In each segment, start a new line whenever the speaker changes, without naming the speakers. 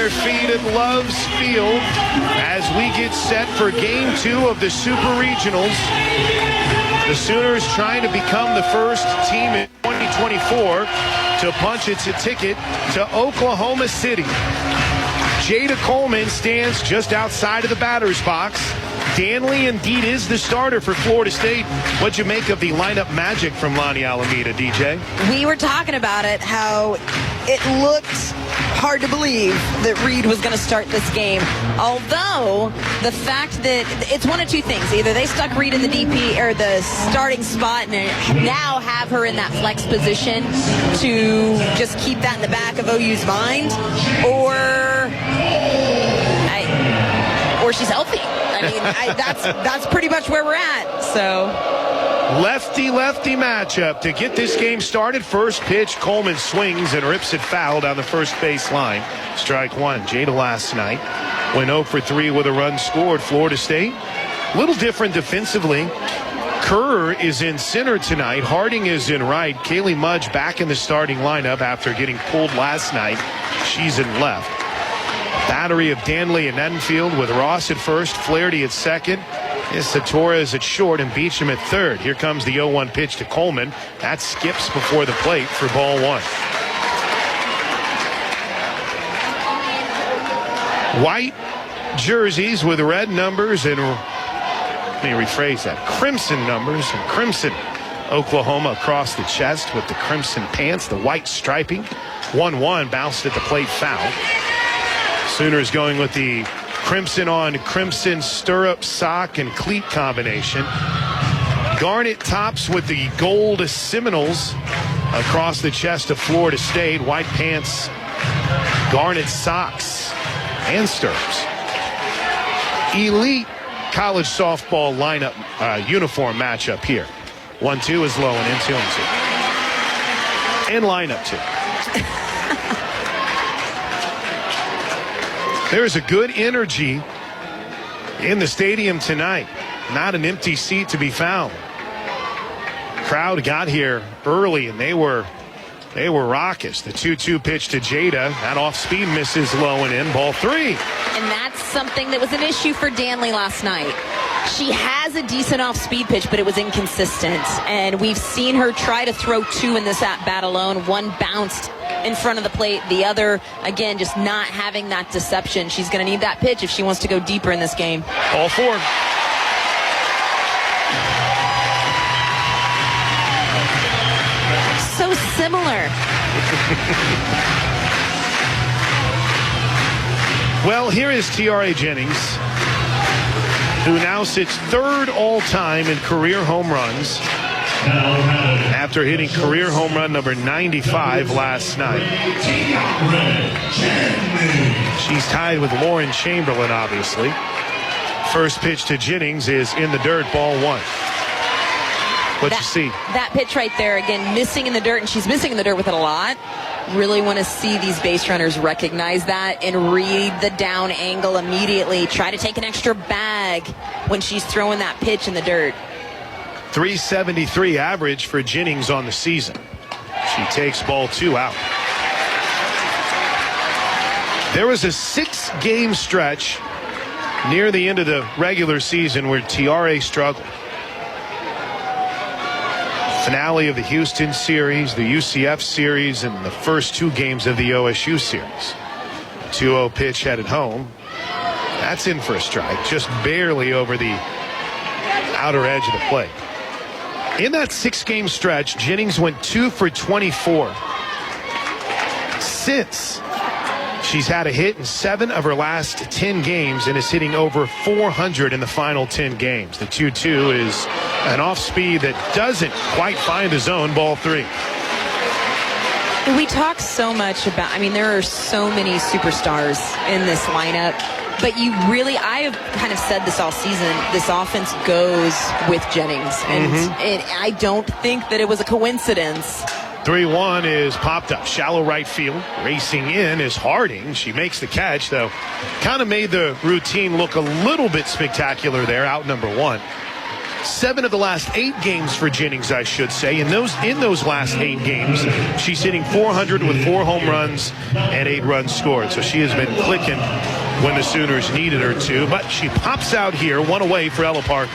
their feet at Love's Field as we get set for Game 2 of the Super Regionals. The Sooners trying to become the first team in 2024 to punch its ticket to Oklahoma City. Jada Coleman stands just outside of the batter's box. Danley indeed is the starter for Florida State. What'd you make of the lineup magic from Lonnie Alameda, DJ?
We were talking about it, how it looked hard to believe that Reed was going to start this game. Although the fact that it's one of two things. Either they stuck Reed in the DP or the starting spot and now have her in that flex position to just keep that in the back of OU's mind, or she's healthy. I mean, that's pretty much where we're at. So
lefty-lefty matchup to get this game started. First pitch, Coleman swings and rips it foul down the first base line. Strike one. Jada last night went 0 for 3 with a run scored. Florida State, a little different defensively. Kerr is in center tonight. Harding is in right. Kaylee Mudge back in the starting lineup after getting pulled last night. She's in left. Battery of Danley and Edenfield with Ross at first, Flaherty at second, Issa Torres at short, and Beecham at third. Here comes the 0-1 pitch to Coleman. That skips before the plate for ball one. White jerseys with red numbers and, let me rephrase that, crimson numbers and crimson Oklahoma across the chest with the crimson pants, the white striping. 1-1 bounced at the plate, foul. Sooners going with the crimson on crimson stirrup, sock, and cleat combination. Garnet tops with the gold Seminoles across the chest of Florida State. White pants, garnet socks, and stirrups. Elite college softball lineup uniform matchup here. 1-2 is low and in 2-2. And lineup 2. There's a good energy in the stadium tonight. Not an empty seat to be found. Crowd got here early and they were raucous. The 2-2 pitch to Jada. That off speed misses low and in, ball 3.
And that's something that was an issue for Danley last night. She has a decent off-speed pitch, but it was inconsistent. And we've seen her try to throw 2 in this at-bat alone. One bounced in front of the plate. The other, again, just not having that deception. She's going to need that pitch if she wants to go deeper in this game.
All 4.
So similar.
Well, here is Tiare Jennings, who now sits 3rd all-time in career home runs after hitting career home run number 95 last night. She's tied with Lauren Chamberlain, obviously. First pitch to Jennings is in the dirt, ball 1. What you see? That
pitch right there, again, missing in the dirt, and she's missing in the dirt with it a lot. Really want to see these base runners recognize that and read the down angle immediately. Try to take an extra bag when she's throwing that pitch in the dirt.
373 average for Jennings on the season. She takes ball 2 out. There was a 6-game stretch near the end of the regular season where Tiare struggled. Finale of the Houston series, the UCF series, and the first 2 games of the OSU series. 2-0 pitch headed home. That's in for a strike, just barely over the outer edge of the plate. In that 6-game stretch, Jennings went 2 for 24. Since, she's had a hit in 7 of her last 10 games and is hitting over 400 in the final 10 games. The 2-2 is an off-speed that doesn't quite find the zone, ball 3.
We talk so much about, I mean, there are so many superstars in this lineup, but you really, I have kind of said this all season, this offense goes with Jennings, and I don't think that it was a coincidence.
3-1 is popped up, shallow right field. Racing in is Harding. She makes the catch, though. Kind of made the routine look a little bit spectacular there, out number 1. 7 of the last 8 games for Jennings, I should say. In those last 8 games, she's hitting .400 with 4 home runs and 8 runs scored. So she has been clicking when the Sooners needed her to. But she pops out here, 1 away for Ella Parker.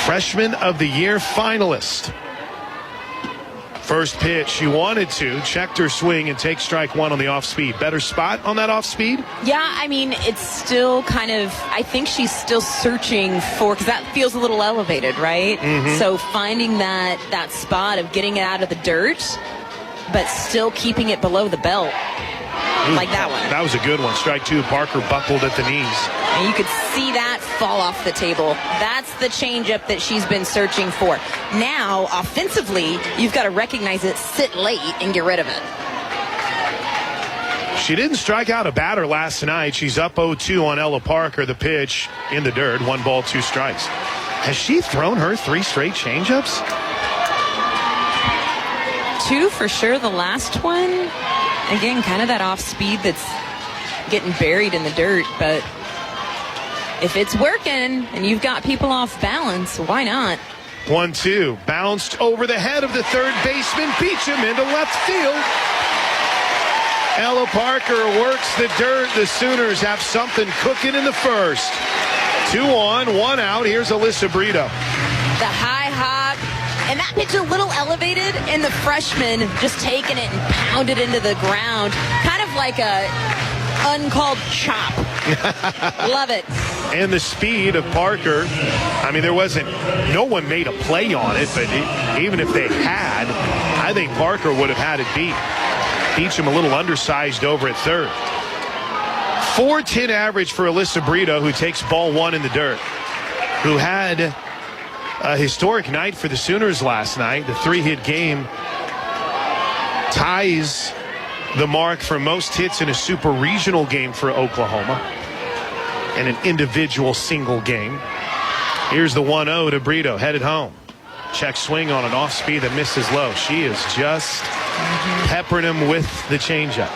Freshman of the Year finalist. First pitch, she wanted to, checked her swing and take strike 1 on the off speed. Better spot on that off speed?
Yeah, I mean, it's still kind of, I think she's still searching for, because that feels a little elevated, right? So finding that spot of getting it out of the dirt, but still keeping it below the belt. Like that one.
That was a good one. Strike 2, Parker buckled at the knees.
And you could see that fall off the table. That's the changeup that she's been searching for. Now, offensively, you've got to recognize it, sit late, and get rid of it.
She didn't strike out a batter last night. She's up 0-2 on Ella Parker. The pitch in the dirt, 1 ball, 2 strikes. Has she thrown her 3 straight changeups?
2 for sure. The last one, again, kind of that off speed that's getting buried in the dirt, but if it's working and you've got people off balance, why not?
1-2, bounced over the head of the third baseman, Beecham into left field. Ella Parker works the dirt. The Sooners have something cooking in the first. 2 on, 1 out. Here's Alyssa Brito.
The high hop, and that pitch a little elevated, and the freshman just taking it and pounded into the ground, kind of like a uncalled chop. Love it.
And the speed of Parker. I mean, no one made a play on it, but even if they had, I think Parker would have had it beat. Beecham a little undersized over at third. .410 average for Alyssa Brito, who takes ball 1 in the dirt, who had a historic night for the Sooners last night. The 3-hit game ties the mark for most hits in a super regional game for Oklahoma and an individual single game. Here's the 1-0 to Brito, headed home. Check swing on an off speed that misses low. She is just peppering him with the changeup.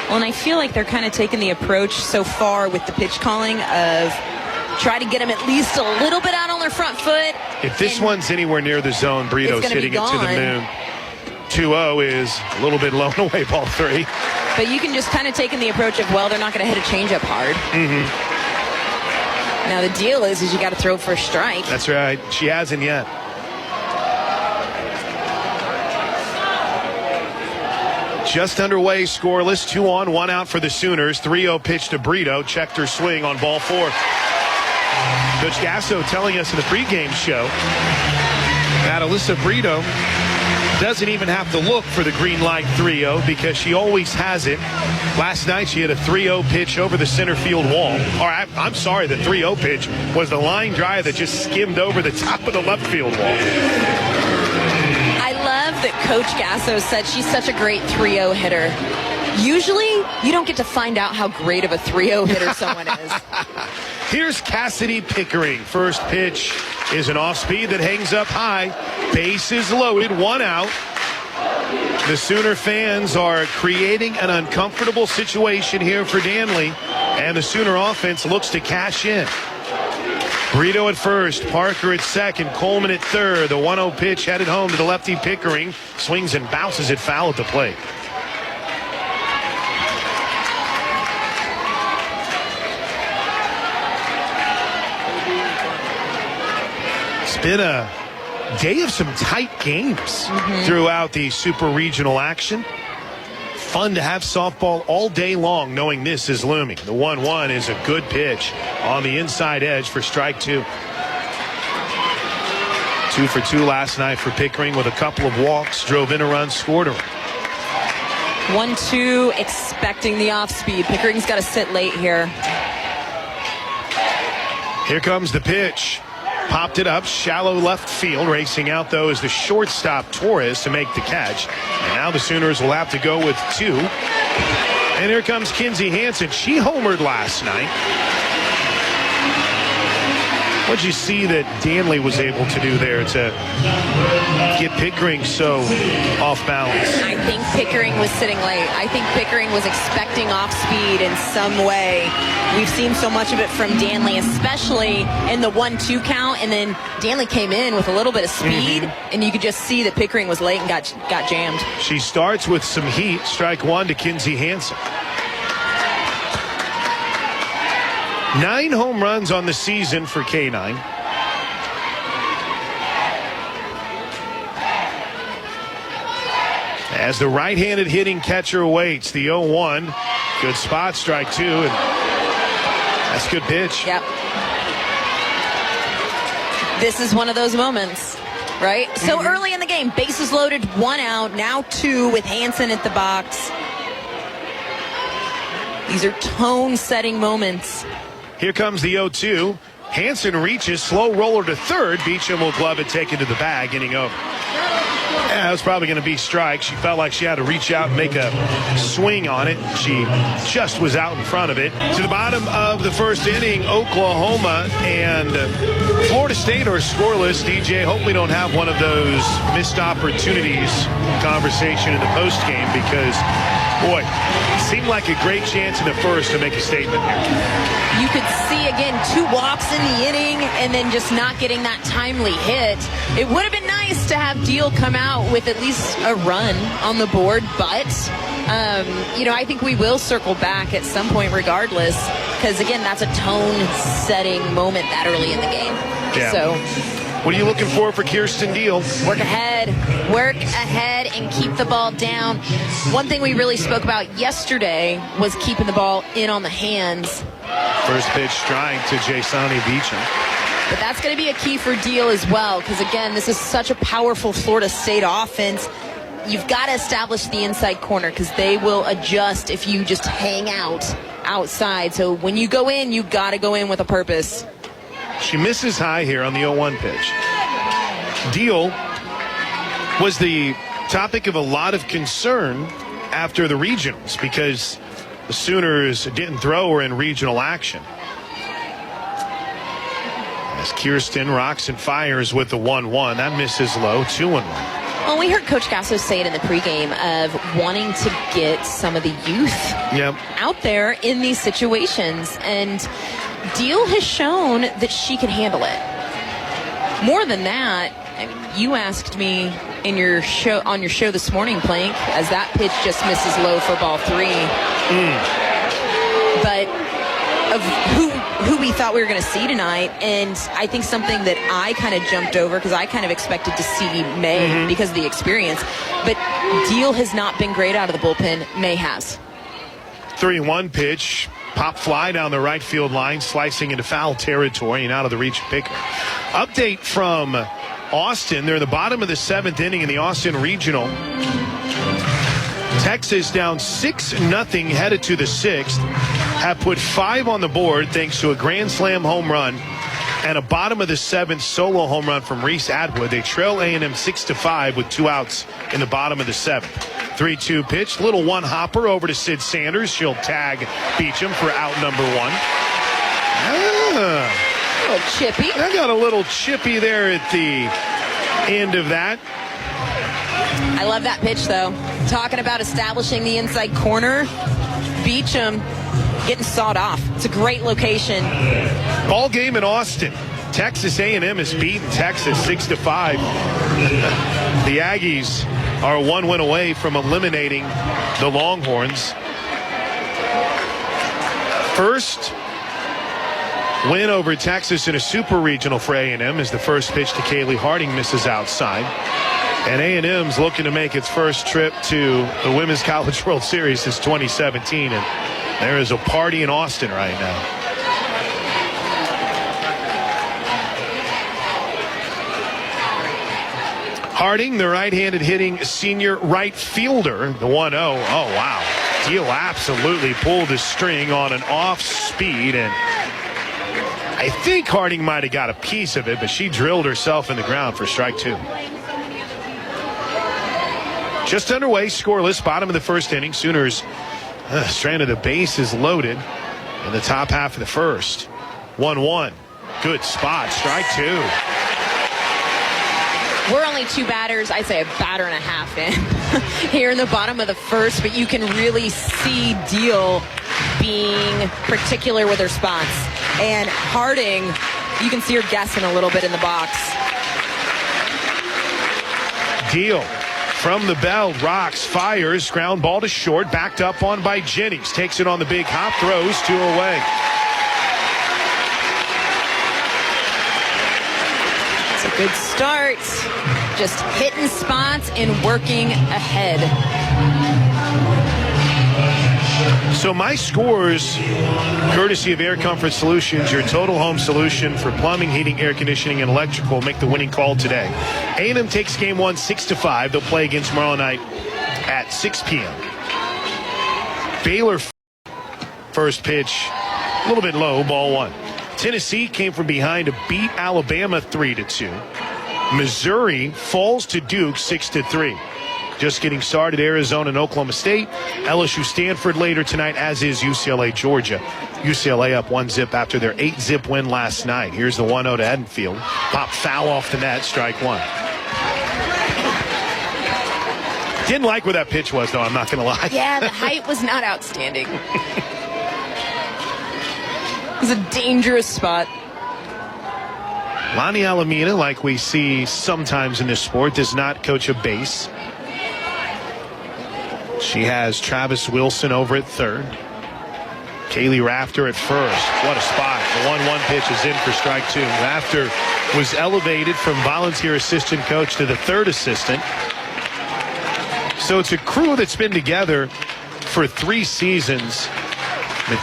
Well, and I feel like they're kind of taking the approach so far with the pitch calling of try to get him at least a little bit out on their front foot.
If this one's anywhere near the zone, Brito's hitting it to the moon. 2-0 is a little bit low away, ball 3.
But you can just kind of take in the approach of, well, they're not going to hit a changeup hard. Now the deal is you got to throw for a strike.
That's right. She hasn't yet. Just underway, scoreless. 2 on, 1 out for the Sooners. 3-0 pitch to Brito. Checked her swing on ball 4. Coach Gasso telling us in the pregame show that Alyssa Brito doesn't even have to look for the green light 3-0 because she always has it. Last night she had a 3-0 pitch over the center field wall. Or I'm sorry, the 3-0 pitch was the line drive that just skimmed over the top of the left field wall.
I love that Coach Gasso said she's such a great 3-0 hitter. Usually, you don't get to find out how great of a 3-0 hitter someone is.
Here's Cassidy Pickering. First pitch is an off-speed that hangs up high. Bases loaded, 1 out. The Sooner fans are creating an uncomfortable situation here for Danley, and the Sooner offense looks to cash in. Brito at first, Parker at second, Coleman at third. The 1-0 pitch headed home to the lefty Pickering. Swings and bounces it foul at the plate. It's been a day of some tight games throughout the super regional action. Fun to have softball all day long knowing this is looming. The 1-1 is a good pitch on the inside edge for strike 2. 2 for 2 last night for Pickering with a couple of walks, drove in a run, scored a run.
1-2, expecting the off speed. Pickering's got to sit late here.
Here comes the pitch. Popped it up, shallow left field. Racing out, though, is the shortstop Torres to make the catch. And now the Sooners will have to go with 2. And here comes Kinsey Hansen. She homered last night. What'd you see that Danley was able to do there to get Pickering so off balance?
I think Pickering was sitting late. I think Pickering was expecting off speed in some way. We've seen so much of it from Danley, especially in the 1-2 count, and then Danley came in with a little bit of speed, and you could just see that Pickering was late and got jammed.
She starts with some heat. Strike one to Kinsey Hansen. 9 home runs on the season for K9. As the right-handed hitting catcher waits, the 0-1. Good spot, strike two, and that's a good pitch.
Yep. This is one of those moments, right? So early in the game, bases loaded, 1 out, now 2 with Hansen at the box. These are tone-setting moments.
Here comes the 0-2. Hansen reaches, slow roller to third. Beecham will glove it, take it to the bag, inning over. Yeah, that was probably going to be strike. She felt like she had to reach out and make a swing on it. She just was out in front of it. To the bottom of the first inning, Oklahoma and Florida State are scoreless. DJ, hope we don't have one of those missed opportunities conversation in the postgame because, boy, it seemed like a great chance in the first to make a statement here.
You could see, again, 2 walks in the inning and then just not getting that timely hit. It would have been nice to have Deal come out with at least a run on the board, but, I think we will circle back at some point regardless because, again, that's a tone-setting moment that early in the game.
Yeah.
So,
what are you looking for Kirsten Deal?
Work ahead, and keep the ball down. One thing we really spoke about yesterday was keeping the ball in on the hands.
First pitch strike to Jasani Beecham.
But that's going to be a key for Deal as well because, again, this is such a powerful Florida State offense. You've got to establish the inside corner because they will adjust if you just hang out outside. So when you go in, you've got to go in with a purpose.
She misses high here on the 0-1 pitch. Deal was the topic of a lot of concern after the regionals because the Sooners didn't throw her in regional action. As Kirsten rocks and fires with the 1-1. That misses low, 2-1.
Well, we heard Coach Gasso say it in the pregame of wanting to get some of the youth out there in these situations. And Deal has shown that she can handle it. More than that, I mean, you asked me on your show this morning, Plank, as that pitch just misses low for ball 3. But of who we thought we were going to see tonight, and I think something that I kind of jumped over because I kind of expected to see May because of the experience. But Deal has not been great out of the bullpen. May has. 3-1
pitch. Pop fly down the right field line, slicing into foul territory and out of the reach of Picker. Update from Austin. They're in the bottom of the 7th inning in the Austin Regional. Texas down 6-0 headed to the 6th. Have put 5 on the board thanks to a grand slam home run and a bottom of the 7th solo home run from Reese Atwood. They trail A&M 6-5 with 2 outs in the bottom of the 7th. 3-2 pitch, little one hopper over to Sid Sanders. She'll tag Beecham for out number 1.
A little chippy.
I got a little chippy there at the end of that.
I love that pitch, though. Talking about establishing the inside corner, Beecham getting sawed off. It's a great location.
Ball game in Austin. Texas A&M has beaten Texas 6-5. The Aggies are 1 win away from eliminating the Longhorns. First win over Texas in a super regional for A&M as the first pitch to Kaylee Harding misses outside. And A&M's looking to make its first trip to the Women's College World Series since 2017. And there is a party in Austin right now. Harding, the right-handed hitting senior right fielder, the 1-0. Oh, wow. Deal absolutely pulled the string on an off-speed, and I think Harding might have got a piece of it, but she drilled herself in the ground for strike 2. Just underway, scoreless, bottom of the first inning. Sooners stranded, the base is loaded in the top half of the first. 1-1. Good spot. Strike two.
We're only two batters, I'd say a batter and a half in here in the bottom of the first, but you can really see Deal being particular with her spots. And Harding, you can see her guessing a little bit in the box.
Deal from the bell, rocks, fires, ground ball to short, backed up on by Jennings. Takes it on the big hop, throws, two away.
It's a good start. Just hitting spots and working ahead.
So my scores, courtesy of Air Comfort Solutions, your total home solution for plumbing, heating, air conditioning, and electrical. Make the winning call today. A&M takes game one 6-5. They'll play again tomorrow night at 6 p.m. Baylor first pitch, a little bit low, ball one. Tennessee came from behind to beat Alabama 3-2. Missouri falls to Duke 6-3. Just getting started, Arizona and Oklahoma State. LSU Stanford later tonight, as is UCLA Georgia. UCLA up 1-0 after their 8-0 win last night. Here's the 1-0 to Edenfield. Pop foul off the net, strike one. Didn't like where that pitch was, though, I'm not going to lie.
Yeah, the height was not outstanding. It was a dangerous spot.
Lonnie Alameda, like we see sometimes in this sport, does not coach a base. She has Travis Wilson over at third. Kaylee Rafter at first. What a spot. The 1-1 pitch is in for strike two. Rafter was elevated from volunteer assistant coach to the third assistant. So it's a crew that's been together for 3 seasons. But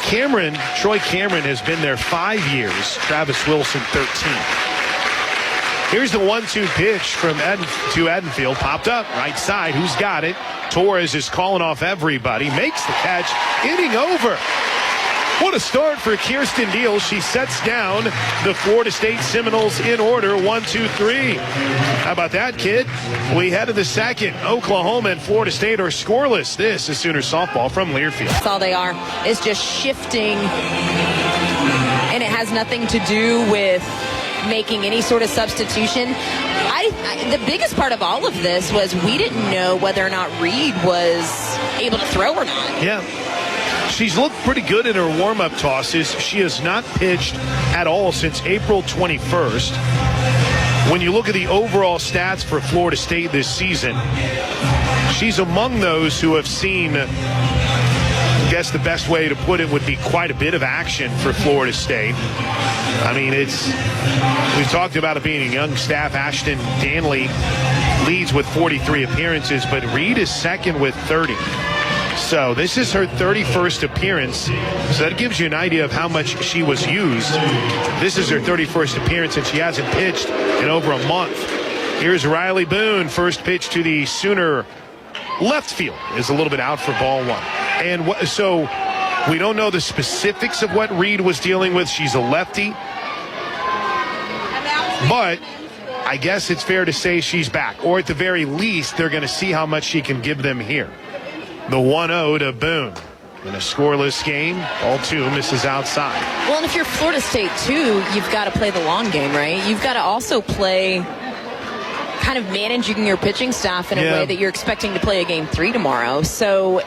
Troy Cameron has been there 5 years. Travis Wilson 13. Here's the 1-2 pitch from to Edenfield. Popped up right side. Who's got it? Torres is calling off everybody. Makes the catch. Inning over. What a start for Kirsten Deal. She sets down the Florida State Seminoles in order. 1-2-3. How about that, kid? We head to the second. Oklahoma and Florida State are scoreless. This is Sooner softball from Learfield.
That's all they are. It's just shifting. And it has nothing to do with making any sort of substitution. The biggest part of all of this was we didn't know whether or not Reed was able to throw or not.
Yeah. She's looked pretty good in her warm-up tosses. She has not pitched at all since April 21st. When you look at the overall stats for Florida State this season, she's among those who have seen, I guess the best way to put it would be quite a bit of action for Florida State. I mean, we've talked about it being a young staff. Ashton Danley leads with 43 appearances, but Reed is second with 30. So this is her 31st appearance. So that gives you an idea of how much she was used. This is her 31st appearance, and she hasn't pitched in over a month. Here's Riley Boone. First pitch to the Sooner left field is a little bit out for ball one. And so we don't know the specifics of what Reed was dealing with. She's a lefty. But I guess it's fair to say she's back. Or at the very least, they're going to see how much she can give them here. The 1-0 to Boone. In a scoreless game, ball two misses outside.
Well, and if you're Florida State, too, you've got to play the long game, right? You've got to also play kind of managing your pitching staff in a way that you're expecting to play a game 3 tomorrow. So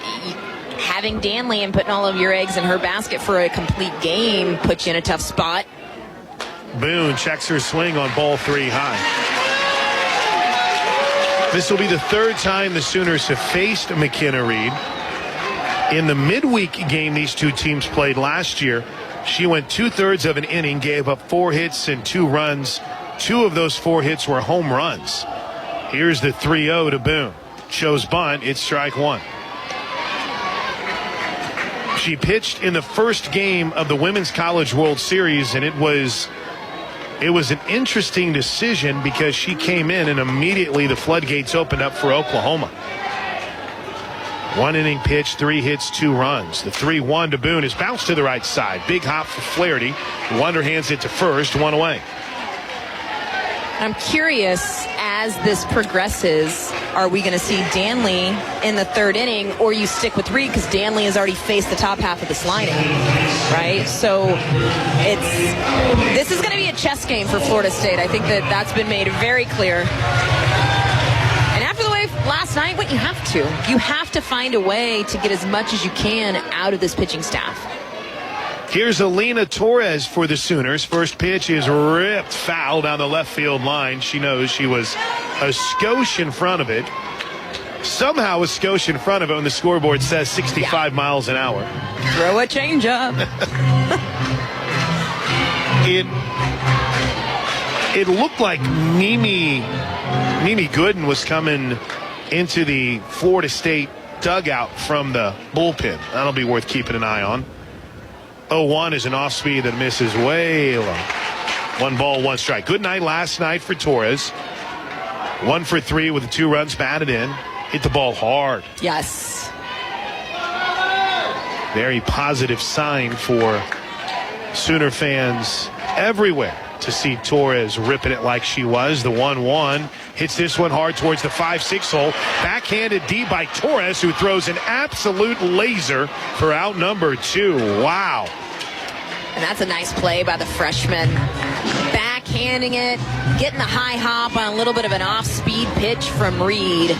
having Danley and putting all of your eggs in her basket for a complete game puts you in a tough spot.
Boone checks her swing on ball 3 high. This will be the 3rd time the Sooners have faced McKenna Reed. In the midweek game these two teams played last year, she went 2/3 of an inning, gave up 4 hits and 2 runs. 2 of those 4 hits were home runs. Here's the 3-0 to Boone. Shows bunt. It's strike one. She pitched in the first game of the Women's College World Series, and it was an interesting decision because she came in and immediately the floodgates opened up for Oklahoma. 1 inning pitch, 3 hits, 2 runs. The 3-1 to Boone is bounced to the right side. Big hop for Flaherty. Wonder hands it to first, 1 away.
I'm curious, as this progresses, are we going to see Danley in the third inning, or you stick with Reed because Danley has already faced the top half of this lineup, right? So this is going to be a chess game for Florida State. I think that's been made very clear. And after the way last night, what you have to find a way to get as much as you can out of this pitching staff.
Here's Alina Torres for the Sooners. First pitch is ripped foul down the left field line. She knows she was a skosh in front of it. Somehow a skosh in front of it when the scoreboard says 65 miles an hour.
Throw a changeup.
It looked like Mimi Gooden was coming into the Florida State dugout from the bullpen. That'll be worth keeping an eye on. 0-1 is an off speed that misses way low. 1 ball, 1 strike. Good night last night for Torres. 1 for 3 with the 2 runs batted in. Hit the ball hard.
Yes.
Very positive sign for Sooner fans everywhere to see Torres ripping it like she was. The 1-1 hits this one hard towards the 5-6 hole. Backhanded deep by Torres, who throws an absolute laser for out number 2. Wow.
And that's a nice play by the freshman. Backhanding it, getting the high hop on a little bit of an off-speed pitch from Reed.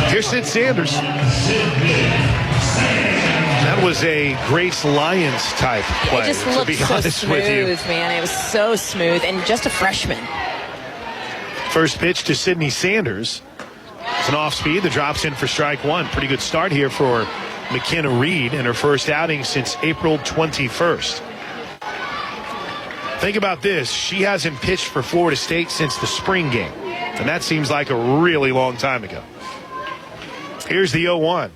Here's Sid Sanders. That was a Grace Lyons type play.
It just
to
looked
be
so
honest with you.
smooth, man. It was so smooth, and just a freshman.
First pitch to Sydney Sanders. It's an off speed that drops in for strike 1. Pretty good start here for McKenna Reed in her first outing since April 21st. Think about this. She hasn't pitched for Florida State since the spring game, and that seems like a really long time ago. Here's the 0-1.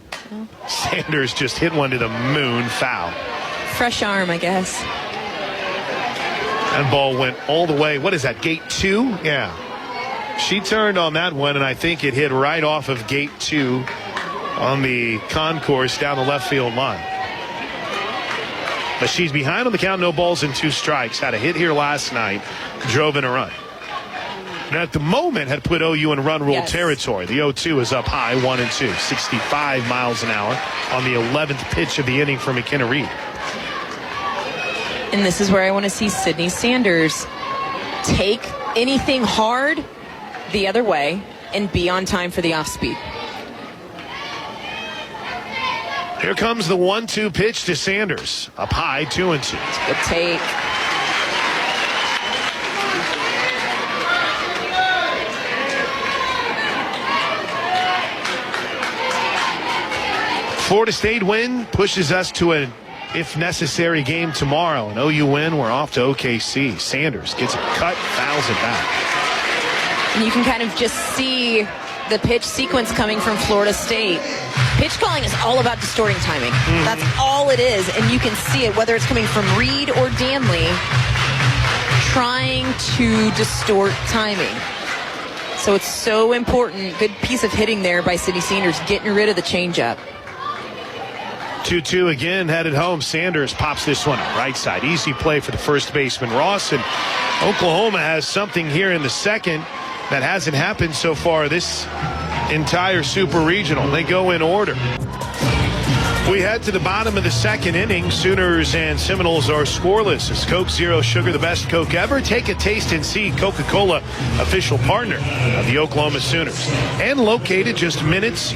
Sanders just hit one to the moon, foul.
Fresh arm, I guess.
That ball went all the way. What is that, gate 2? Yeah. She turned on that one, and I think it hit right off of gate 2 on the concourse down the left field line. But she's behind on the count, no balls and 2 strikes. Had a hit here last night, drove in a run. And at the moment had put OU in run rule territory. The 0-2 is up high, 1-2, 65 miles an hour on the 11th pitch of the inning for McKenna Reed.
And this is where I want to see Sydney Sanders take anything hard the other way and be on time for the off speed.
Here comes the 1-2 pitch to Sanders. Up high, 2-2.
Good take.
Florida State win pushes us to an if necessary game tomorrow. An OU win, we're off to OKC. Sanders gets it cut, fouls it back.
And you can kind of just see the pitch sequence coming from Florida State. Pitch calling is all about distorting timing. That's all it is. And you can see it, whether it's coming from Reed or Danley, trying to distort timing. So it's so important. Good piece of hitting there by Sydney Sanders, getting rid of the changeup.
2-2 again, headed home. Sanders pops this one up right side. Easy play for the first baseman, Ross. And Oklahoma has something here in the second that hasn't happened so far this entire Super Regional. They go in order. We head to the bottom of the second inning. Sooners and Seminoles are scoreless. It's Coke Zero Sugar, the best Coke ever. Take a taste and see. Coca-Cola, official partner of the Oklahoma Sooners. And located just minutes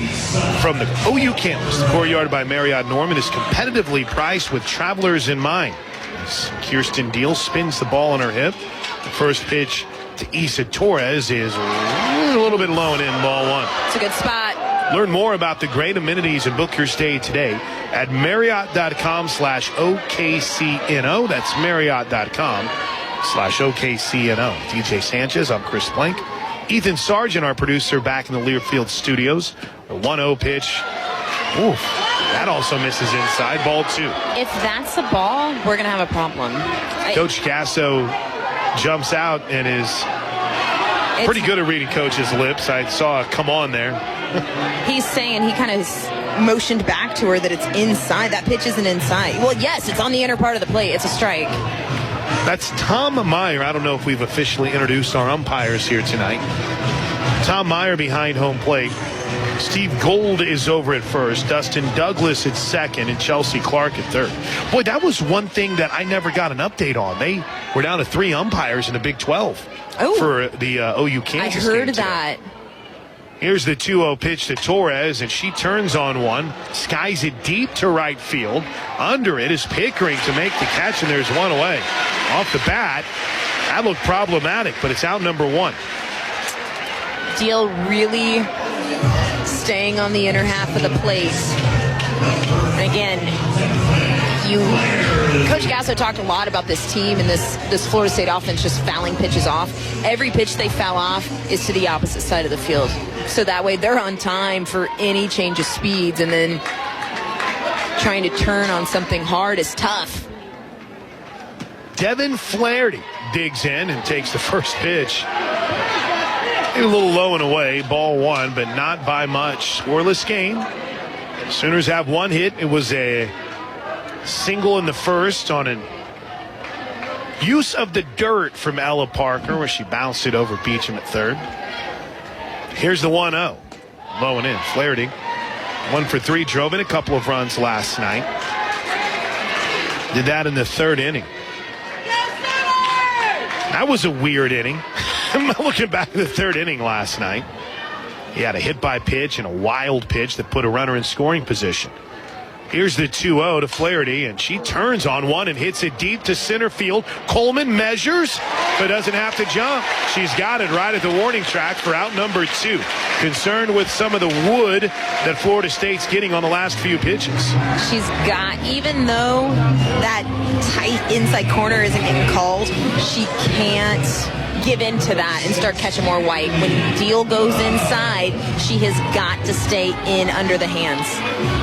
from the OU campus. The Courtyard by Marriott Norman is competitively priced with travelers in mind. As Kirsten Deal spins the ball on her hip. The first pitch to Isa Torres is a little bit low and in, ball 1.
It's a good spot.
Learn more about the great amenities and book your stay today at Marriott.com/OKCNO. That's Marriott.com/OKCNO. DJ Sanchez, I'm Chris Plank. Ethan Sargent, our producer, back in the Learfield studios. A 1-0 pitch. Oof. That also misses inside. Ball 2.
If that's a ball, we're going to have a problem.
Coach Gasso jumps out and is pretty good at reading Coach's lips. I saw a come on there.
He's saying, he kind of motioned back to her that it's inside. That pitch isn't inside. Well, yes, it's on the inner part of the plate. It's a strike.
That's Tom Meyer. I don't know if we've officially introduced our umpires here tonight. Tom Meyer behind home plate. Steve Gold is over at first. Dustin Douglas at second, and Chelsea Clark at third. Boy, that was one thing that I never got an update on. They were down to 3 umpires in the Big 12 for the OU Kansas game.
I heard that.
Here's the 2-0 pitch to Torres, and she turns on one, skies it deep to right field. Under it is Pickering to make the catch, and there's one away. Off the bat, that looked problematic, but it's out number 1.
Deal really staying on the inner half of the plate. And again, Coach Gasso talked a lot about this team and this Florida State offense just fouling pitches off. Every pitch they foul off is to the opposite side of the field. So that way they're on time for any change of speeds, and then trying to turn on something hard is tough.
Devin Flaherty digs in and takes the first pitch. A little low and away, ball 1, but not by much. Scoreless game. Sooners have 1 hit. It was a single in the first on an use of the dirt from Ella Parker, where she bounced it over Beecham at third. Here's the 1-0. Low and in. Flaherty, 1 for 3, drove in a couple of runs last night. Did that in the 3rd inning. That was a weird inning. I'm looking back at the 3rd inning last night. He had a hit by pitch and a wild pitch that put a runner in scoring position. Here's the 2-0 to Flaherty, and she turns on one and hits it deep to center field. Coleman measures, but doesn't have to jump. She's got it right at the warning track for out number 2. Concerned with some of the wood that Florida State's getting on the last few pitches. She's
got, even though that tight inside corner isn't getting called, she can't give in to that and start catching more white. When Deal goes inside, she has got to stay in under the hands.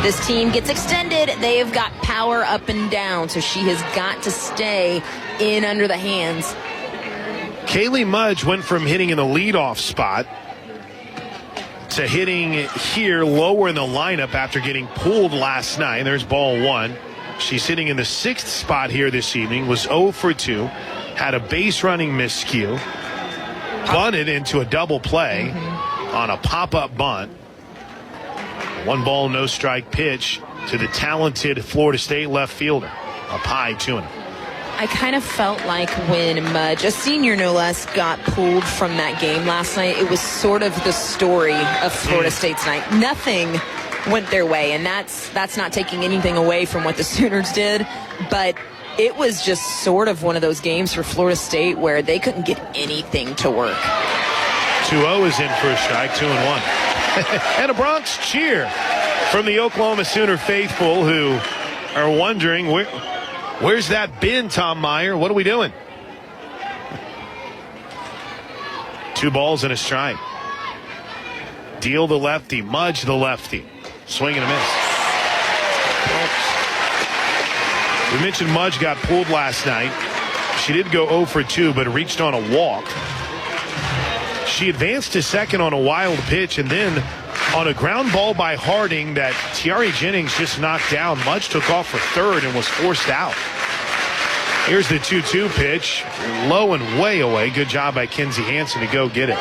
This team gets extended. They have got power up and down, so she has got to stay in under the hands.
Kaylee Mudge went from hitting in the leadoff spot to hitting here lower in the lineup after getting pulled last night. There's ball 1. She's hitting in the 6th spot here this evening, was 0 for 2. Had a base running miscue, bunted into a double play on a pop-up bunt. 1 ball, no strike pitch to the talented Florida State left fielder, up high 2-0.
I kind of felt like when Mudge, a senior no less, got pulled from that game last night, it was sort of the story of Florida State's night. Nothing went their way, and that's not taking anything away from what the Sooners did, but it was just sort of one of those games for Florida State where they couldn't get anything to work.
2-0 is in for a strike, 2-1. And a Bronx cheer from the Oklahoma Sooner faithful, who are wondering, where's that been, Tom Meyer? What are we doing? 2 balls and a strike. Deal the lefty, Mudge the lefty. Swing and a miss. We mentioned Mudge got pulled last night. She did go 0 for 2, but reached on a walk. She advanced to second on a wild pitch, and then on a ground ball by Harding that Tiari Jennings just knocked down, Mudge took off for third and was forced out. Here's the 2-2 pitch, low and way away. Good job by Kenzie Hansen to go get it.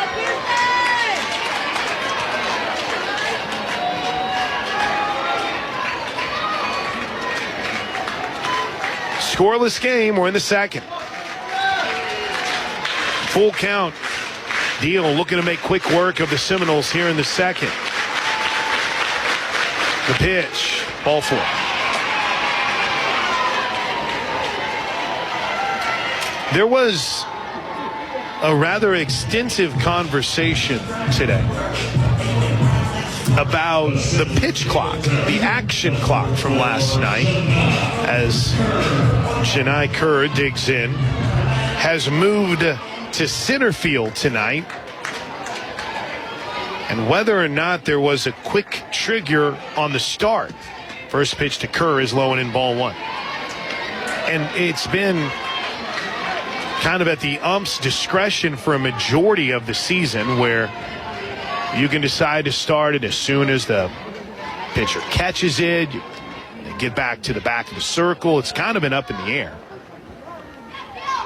Scoreless game. We're in the 2nd. Full count. Deal looking to make quick work of the Seminoles here in the 2nd. The pitch. Ball 4. There was a rather extensive conversation today about the pitch clock, the action clock from last night, as Janai Kerr digs in, has moved to center field tonight, and whether or not there was a quick trigger on the start. First pitch to Kerr is low and in, ball 1. And it's been kind of at the ump's discretion for a majority of the season, where you can decide to start it as soon as the pitcher catches it. You get back to the back of the circle. It's kind of been up in the air.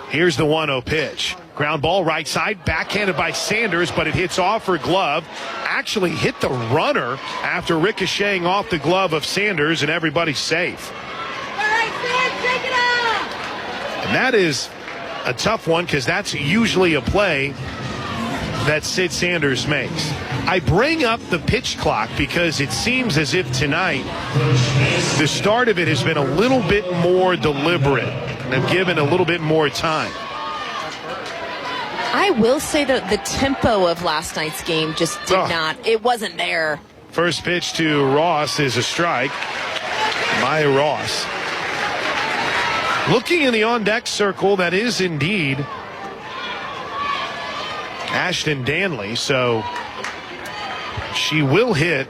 Here's the 1-0 pitch. Ground ball right side, backhanded by Sanders, but it hits off her glove. Actually hit the runner after ricocheting off the glove of Sanders, and everybody's safe.
All right, Sid, take it off.
And that is a tough one because that's usually a play that Sid Sanders makes. I bring up the pitch clock because it seems as if tonight the start of it has been a little bit more deliberate and have given a little bit more time.
I will say that the tempo of last night's game just did not. It wasn't there.
First pitch to Ross is a strike. Maya Ross. Looking in the on-deck circle, that is indeed Ashton Danley, so she will hit,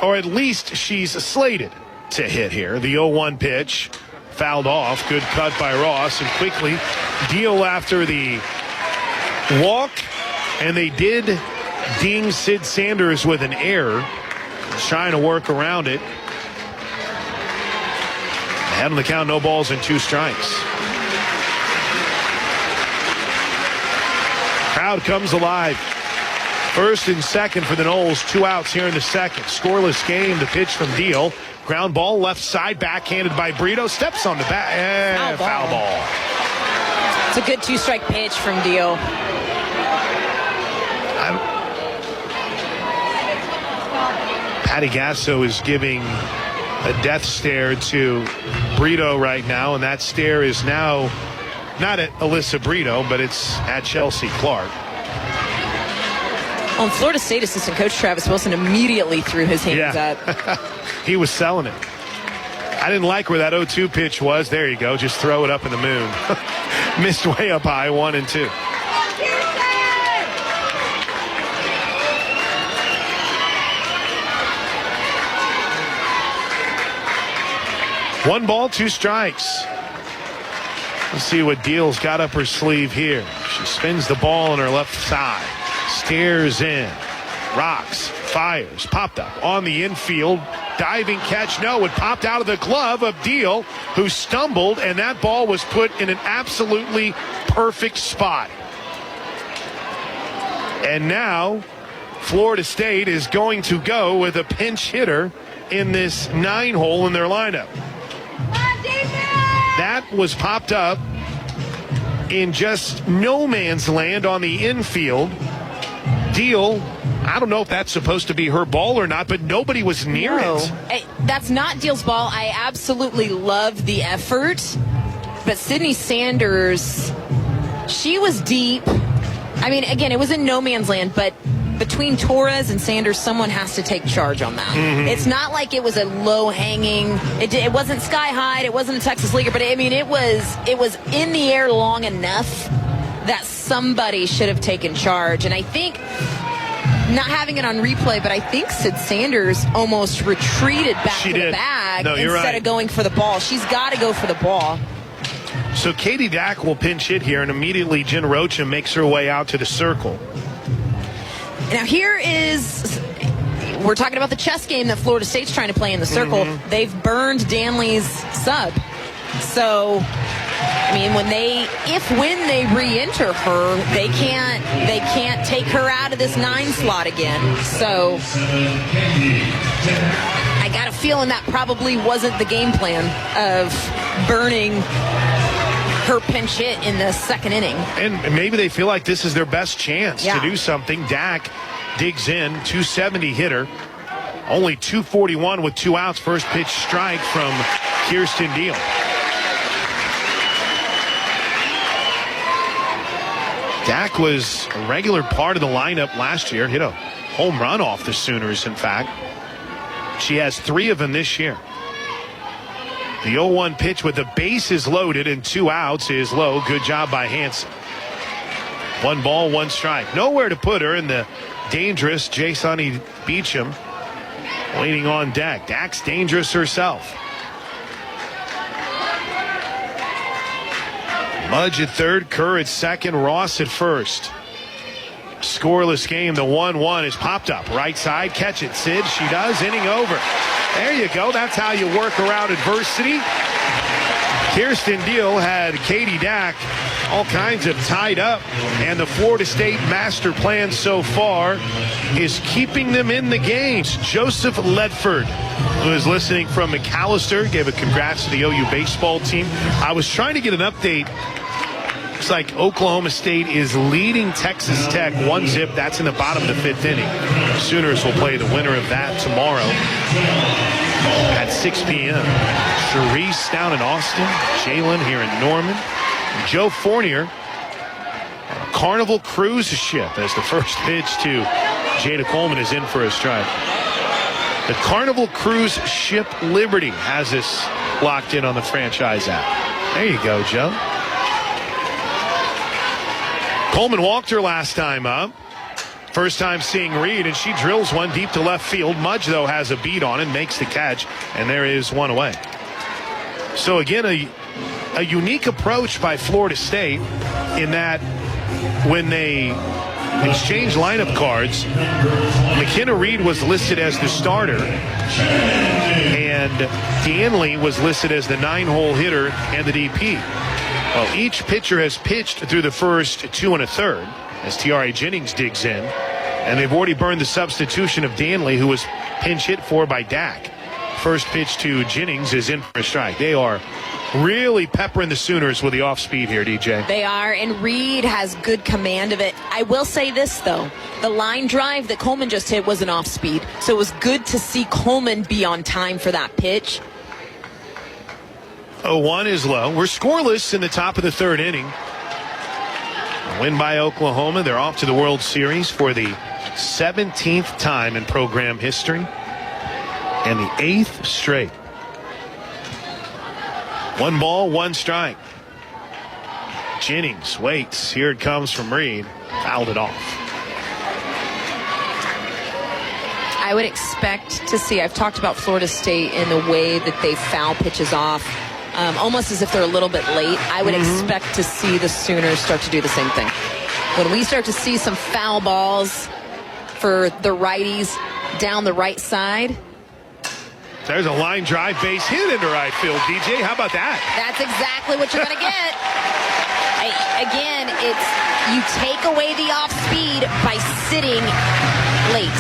or at least she's slated to hit here. The 0-1 pitch, fouled off. Good cut by Ross, and quickly deal after the walk, and they did ding Sid Sanders with an error. Trying to work around it. Ahead on the count, no balls and 2 strikes. Crowd comes alive. First and second for the Noles. 2 outs here in the second. Scoreless game. The pitch from Deal. Ground ball left side, backhanded by Brito. Steps on the back. Foul ball.
It's a good 2-strike pitch from Deal.
Patty Gasso is giving a death stare to Brito right now, and that stare is now not at Alyssa Brito, but it's at Chelsea Clark.
On Florida State assistant coach Travis Wilson immediately threw his hands up.
He was selling it. I didn't like where that 0-2 pitch was. There you go. Just throw it up in the moon. Missed way up high, 1 and 2. One ball, 2 strikes. Let's see what Deal's got up her sleeve here. She spins the ball on her left side. Stares in. Rocks. Fires. Popped up on the infield. Diving catch. No, it popped out of the glove of Deal, who stumbled, and that ball was put in an absolutely perfect spot. And now Florida State is going to go with a pinch hitter in this 9-hole in their lineup. That was popped up in just no man's land on the infield. Deal, I don't know if that's supposed to be her ball or not, but nobody was near it.
That's not Deal's ball. I absolutely love the effort. But Sydney Sanders, she was deep. I mean, again, it was in no man's land, but between Torres and Sanders, someone has to take charge on that. Mm-hmm. It's not like it was a low-hanging. It wasn't sky high. It wasn't a Texas leaguer, but I mean, it was in the air long enough that somebody should have taken charge. And I think, not having it on replay, but I think Sid Sanders almost retreated back to the bag instead of going for the ball. She's got to go for the ball.
So Katie Dack will pinch hit here, and immediately Jen Rocha makes her way out to the circle.
Now we're talking about the chess game that Florida State's trying to play in the circle. Mm-hmm. They've burned Danley's sub. So, I mean, when they re-enter her, they can't take her out of this 9 slot again. So I got a feeling that probably wasn't the game plan of burning her pinch hit in the second inning.
And maybe they feel like this is their best chance to do something. Dack digs in, 270 hitter, only 241 with 2 outs. First pitch strike from Kirsten Deal. Dack was a regular part of the lineup last year, hit a home run off the Sooners, in fact. She has 3 of them this year. The 0-1 pitch with the bases loaded and 2 outs is low. Good job by Hansen. 1 ball, 1 strike. Nowhere to put her in the dangerous Jason Beecham waiting on deck. Dack's dangerous herself. Mudge at third, Kerr at second, Ross at first. Scoreless game. The 1-1 is popped up. Right side, catch it, Sid. She does. Inning over. There you go. That's how you work around adversity. Kirsten Deal had Katie Dack all kinds of tied up, and the Florida State master plan so far is keeping them in the games. Joseph Ledford, who is listening from McAllister, gave a congrats to the OU baseball team. I was trying to get an update. Looks like Oklahoma State is leading Texas Tech 1-0. That's in the bottom of the 5th inning. Sooners will play the winner of that tomorrow at 6 p.m. Charisse down in Austin, Jalen here in Norman. Joe Fournier on a Carnival cruise ship as the first pitch to Jada Coleman is in for a strike. The Carnival cruise ship Liberty has us locked in on the franchise app. There you go, Joe. Coleman walked her last time up. First time seeing Reed, and she drills one deep to left field. Mudge, though, has a beat on and makes the catch, and there is one away. So, again, a unique approach by Florida State in that when they exchanged lineup cards, McKenna Reed was listed as the starter, and Deanley was listed as the 9-hole hitter and the DP. Well, each pitcher has pitched through the first 2 1/3 as Tiare Jennings digs in, and they've already burned the substitution of Danley, who was pinch hit for by Dack. First pitch to Jennings is in for a strike. They are really peppering the Sooners with the off speed here, DJ.
They are, and Reed has good command of it. I will say this, though. The line drive that Coleman just hit was an off speed, so it was good to see Coleman be on time for that pitch.
0-1 is low. We're scoreless in the top of the 3rd inning. A win by Oklahoma. They're off to the World Series for the 17th time in program history and the 8th straight. 1 ball, 1 strike. Jennings waits. Here it comes from Reed. Fouled it off.
I would expect to see, I've talked about Florida State in the way that they foul pitches off, almost as if they're a little bit late. I would expect to see the Sooners start to do the same thing. When we start to see some foul balls for the righties down the right side.
There's a line drive base hit into right field, DJ. How about that?
That's exactly what you're going to get. Again, it's you take away the off speed by sitting late.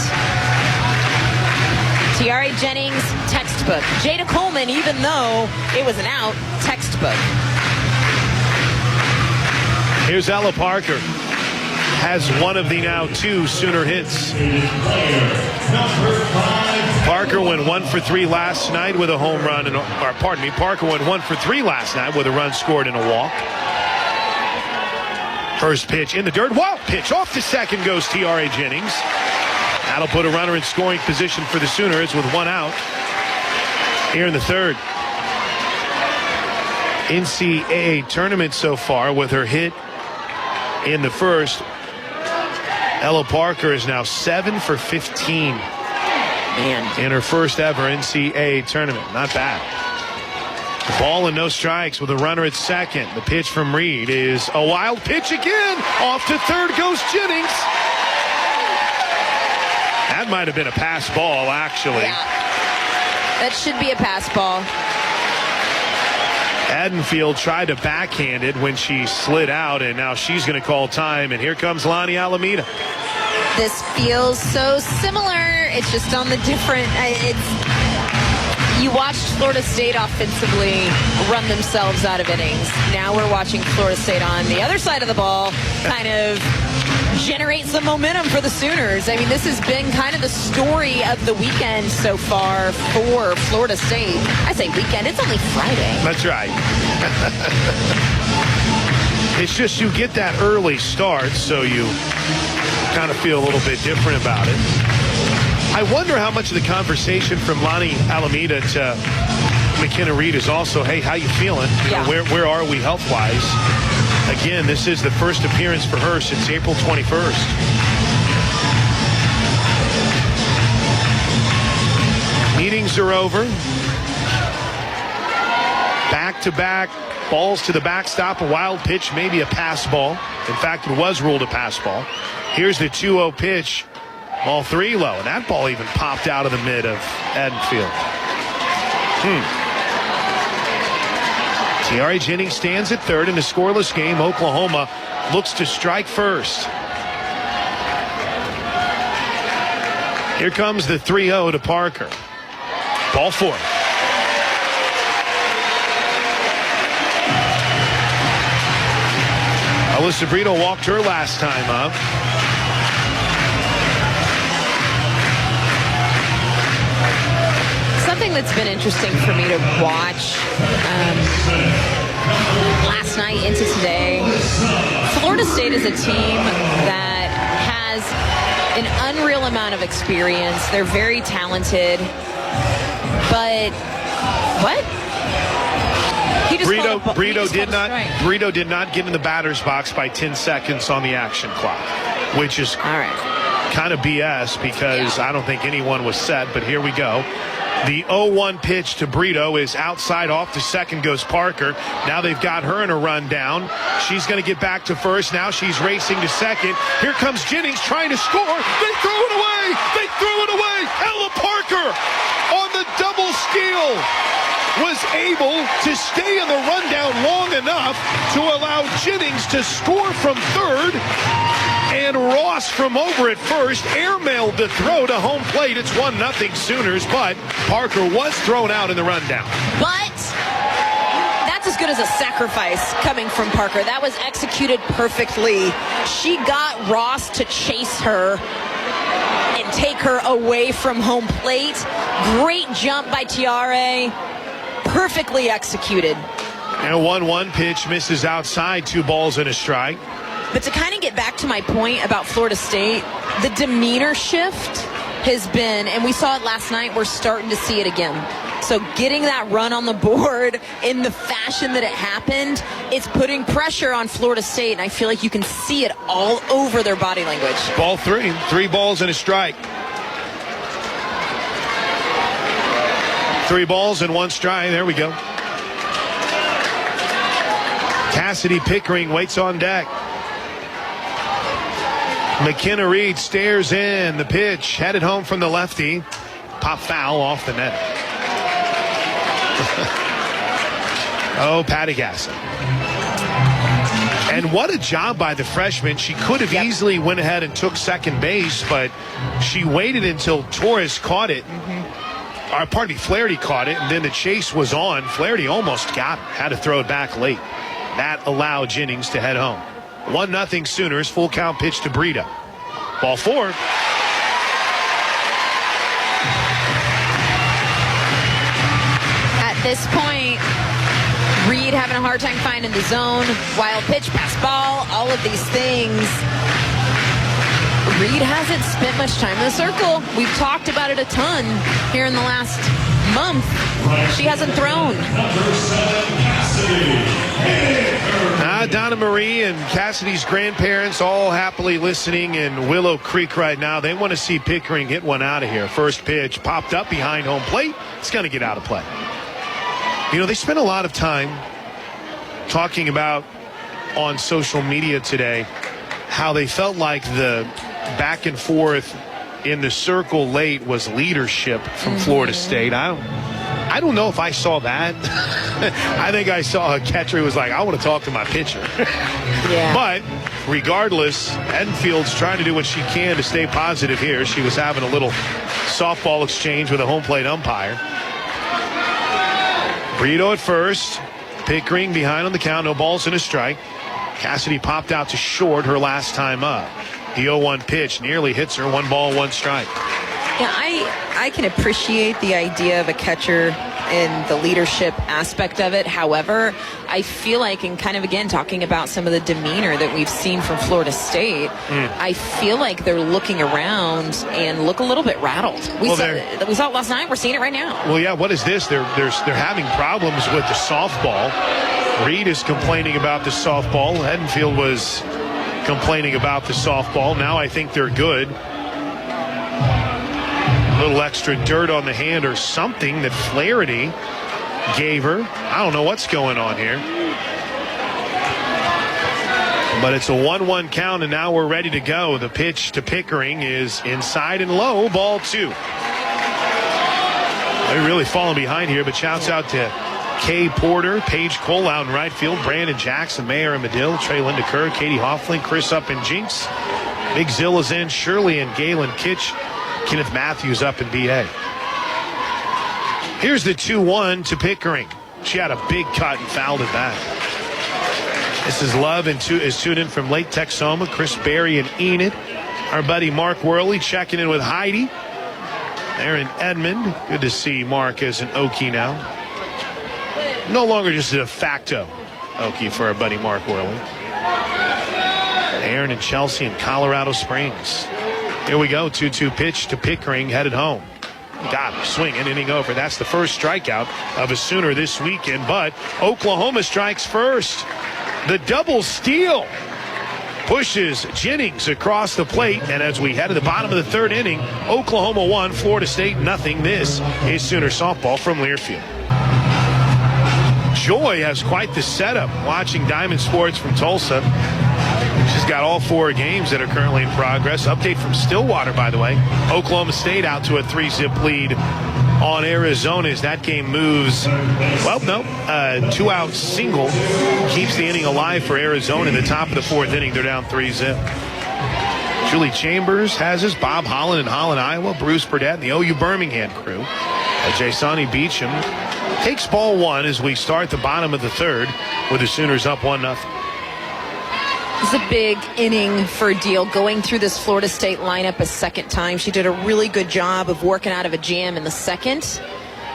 Tiare Jennings, textbook. Jada Coleman, even though it was an out, textbook.
Here's Ella Parker. Has one of the now 2 Sooner hits. Parker went 1 for 3 last night with a home run. Parker went 1 for 3 last night with a run scored and a walk. First pitch in the dirt. Wild pitch off to second goes Tiare Jennings. That'll put a runner in scoring position for the Sooners with 1 out here in the 3rd. NCAA tournament so far with her hit in the 1st. Ella Parker is now 7 for 15 in her first ever NCAA tournament. Not bad. The ball and no strikes with a runner at second. The pitch from Reed is a wild pitch again. Off to third goes Jennings. That might have been a pass ball, actually.
Yeah. That should be a pass ball.
Adenfield tried to backhand it when she slid out, and now she's going to call time. And here comes Lonnie Alameda.
This feels so similar. It's just on the different. You watched Florida State offensively run themselves out of innings. Now we're watching Florida State on the other side of the ball kind of generate some momentum for the Sooners. I mean, this has been kind of the story of the weekend so far for Florida State. I say weekend, it's only Friday.
That's right. It's just you get that early start, so you kind of feel a little bit different about it. I wonder how much of the conversation from Lonnie Alameda to McKenna Reed is also, hey, how you feeling?
Yeah.
Where are we health-wise? Again, this is the first appearance for her since April 21st. Meetings are over. Back-to-back balls to the backstop, a wild pitch, maybe a pass ball. In fact, it was ruled a pass ball. Here's the 2-0 pitch. Ball 3 low, and that ball even popped out of the mid of Adenfield. Tiare Jennings stands at third in a scoreless game. Oklahoma looks to strike first. Here comes the 3-0 to Parker. Ball four. Alyssa Brito walked her last time up.
Something that's been interesting for me to watch last night into today, Florida State is a team that has an unreal amount of experience. They're very talented. But what?
Brito did not get in the batter's box by 10 seconds on the action clock, which is kind of BS because I don't think anyone was set, but here we go. The 0-1 pitch to Brito is outside off to second goes Parker. Now they've got her in a rundown. She's going to get back to first. Now she's racing to second. Here comes Jennings trying to score. They threw it away. They threw it away. Ella Parker on the double steal was able to stay in the rundown long enough to allow Jennings to score from third. And Ross from over at first airmailed the throw to home plate. It's 1-0 Sooners, but Parker was thrown out in the rundown.
But that's as good as a sacrifice coming from Parker. That was executed perfectly. She got Ross to chase her and take her away from home plate. Great jump by Tiare. Perfectly executed.
And a 1-1 pitch misses outside, 2 balls and a strike.
But to kind of get back to my point about Florida State, the demeanor shift has been, and we saw it last night, we're starting to see it again. So getting that run on the board in the fashion that it happened, it's putting pressure on Florida State, and I feel like you can see it all over their body language.
Ball 3, 3 balls and a strike. 3 balls and 1 strike. There we go. Cassidy Pickering waits on deck. McKenna Reed stares in. The pitch headed home from the lefty. Pop foul off the net. Oh, Patty Gasson. And what a job by the freshman. She could have easily went ahead and took second base, but she waited until Torres caught it. Or, pardon me, Flaherty caught it, and then the chase was on. Flaherty almost got it. Had to throw it back late. That allowed Jennings to head home. 1-0 Sooners. Full count pitch to Brito. Ball 4.
At this point, Reed having a hard time finding the zone. Wild pitch, pass ball, all of these things. Reed hasn't spent much time in the circle. We've talked about it a ton here in the last month. She hasn't thrown.
Donna Marie and Cassidy's grandparents all happily listening in Willow Creek right now. They want to see Pickering hit one out of here. First pitch popped up behind home plate. It's going to get out of play. You know, they spent a lot of time talking about on social media today how they felt like the back and forth in the circle late was leadership from Florida State. I don't know if I saw that. I think I saw a catcher who was like, I want to talk to my pitcher.
Yeah.
But regardless, Enfield's trying to do what she can to stay positive here. She was having a little softball exchange with a home plate umpire. Brito at first. Pickering behind on the count. No balls and a strike. Cassidy popped out to short her last time up. The 0-1 pitch nearly hits her. 1 ball, 1 strike.
Yeah, I can appreciate the idea of a catcher and the leadership aspect of it. However, I feel like, and kind of again talking about some of the demeanor that we've seen from Florida State, I feel like they're looking around and look a little bit rattled. We saw it last night. We're seeing it right now.
Well, yeah. What is this? They're having problems with the softball. Reed is complaining about the softball. Enfield was complaining about the softball. Now I think they're good. A little extra dirt on the hand or something that Flaherty gave her. I don't know what's going on here. But it's a 1-1 count, and now we're ready to go. The pitch to Pickering is inside and low, ball 2. They're really falling behind here, but shouts out to Kay Porter, Paige Cole out in right field, Brandon Jackson, Mayer and Medill, Trey Linda Kerr, Katie Hoffling, Chris up in Jinx, Big Zilla's in, Shirley and Galen Kitch, Kenneth Matthews up in BA. Here's the 2-1 to Pickering. She had a big cut and fouled it back. This is Love and is tuned in from Lake Texoma, Chris Berry and Enid. Our buddy Mark Worley checking in with Heidi. They're in Edmond. Good to see Mark as an Okie now. No longer just a de facto Okie for our buddy Mark Worley. Aaron and Chelsea in Colorado Springs. Here we go. 2-2 pitch to Pickering, headed home. Got him, swinging, inning over. That's the first strikeout of a Sooner this weekend, but Oklahoma strikes first. The double steal pushes Jennings across the plate, and as we head to the bottom of the third inning, Oklahoma 1, Florida State nothing. This is Sooner softball from Learfield. Joy has quite the setup watching Diamond Sports from Tulsa. She's got all 4 games that are currently in progress. Update from Stillwater, by the way. Oklahoma State out to a 3-zip lead on Arizona as that game moves. Well, no, 2-out single keeps the inning alive for Arizona in the top of the 4th inning. They're down 3-zip. Julie Chambers has his, Bob Holland in Holland, Iowa, Bruce Burdett and the OU Birmingham crew. Jasani Beecham takes ball 1 as we start the bottom of the 3rd with the Sooners up 1-0.
This is a big inning for Deal, going through this Florida State lineup a second time. She did a really good job of working out of a jam in the second,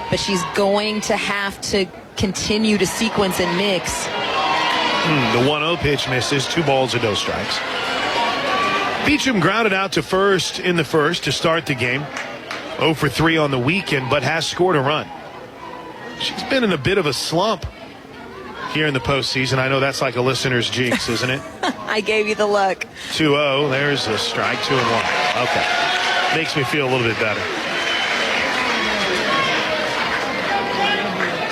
but she's going to have to continue to sequence and mix.
The 1-0 pitch misses, 2 balls and no strikes. Beecham grounded out to first in the first to start the game. 0 for 3 on the weekend, but has scored a run. She's been in a bit of a slump here in the postseason. I know that's like a listener's jinx, isn't it?
I gave you the look.
2-0. There's a strike. 2-1. Okay. Makes me feel a little bit better.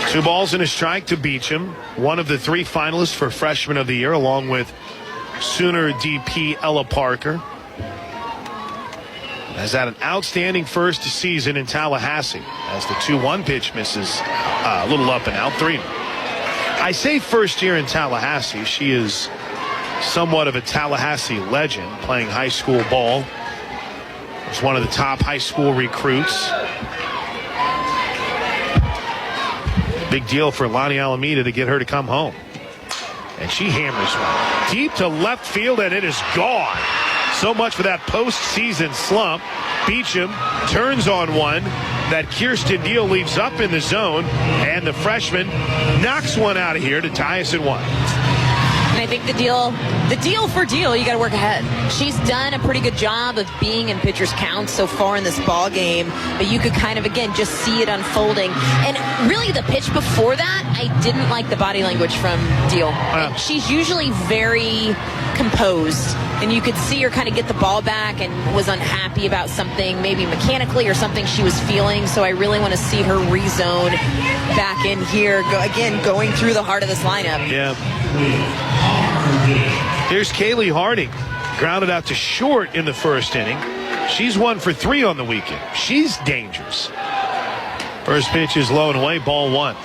2 balls and a strike to Beecham. One of the 3 finalists for Freshman of the Year, along with Sooner DP Ella Parker. Has had an outstanding first season in Tallahassee as the 2-1 pitch misses a little up and out. 3. I say first year in Tallahassee. She is somewhat of a Tallahassee legend, playing high school ball. Was one of the top high school recruits. Big deal for Lonnie Alameda to get her to come home. And she hammers one deep to left field, and it is gone. So much for that postseason slump. Beecham turns on one that Kirsten Deal leaves up in the zone, and the freshman knocks one out of here to tie us at 1.
And I think the deal for Deal, you got to work ahead. She's done a pretty good job of being in pitcher's count so far in this ball game, but you could kind of, again, just see it unfolding. And really the pitch before that, I didn't like the body language from Deal. And she's usually very composed, and you could see her kind of get the ball back and was unhappy about something, maybe mechanically or something she was feeling. So I really want to see her rezone back in here, going through the heart of this lineup.
Yeah. Here's Kaylee Harding, grounded out to short in the first inning. She's 1 for 3 on the weekend. She's dangerous. First pitch is low and away, ball 1.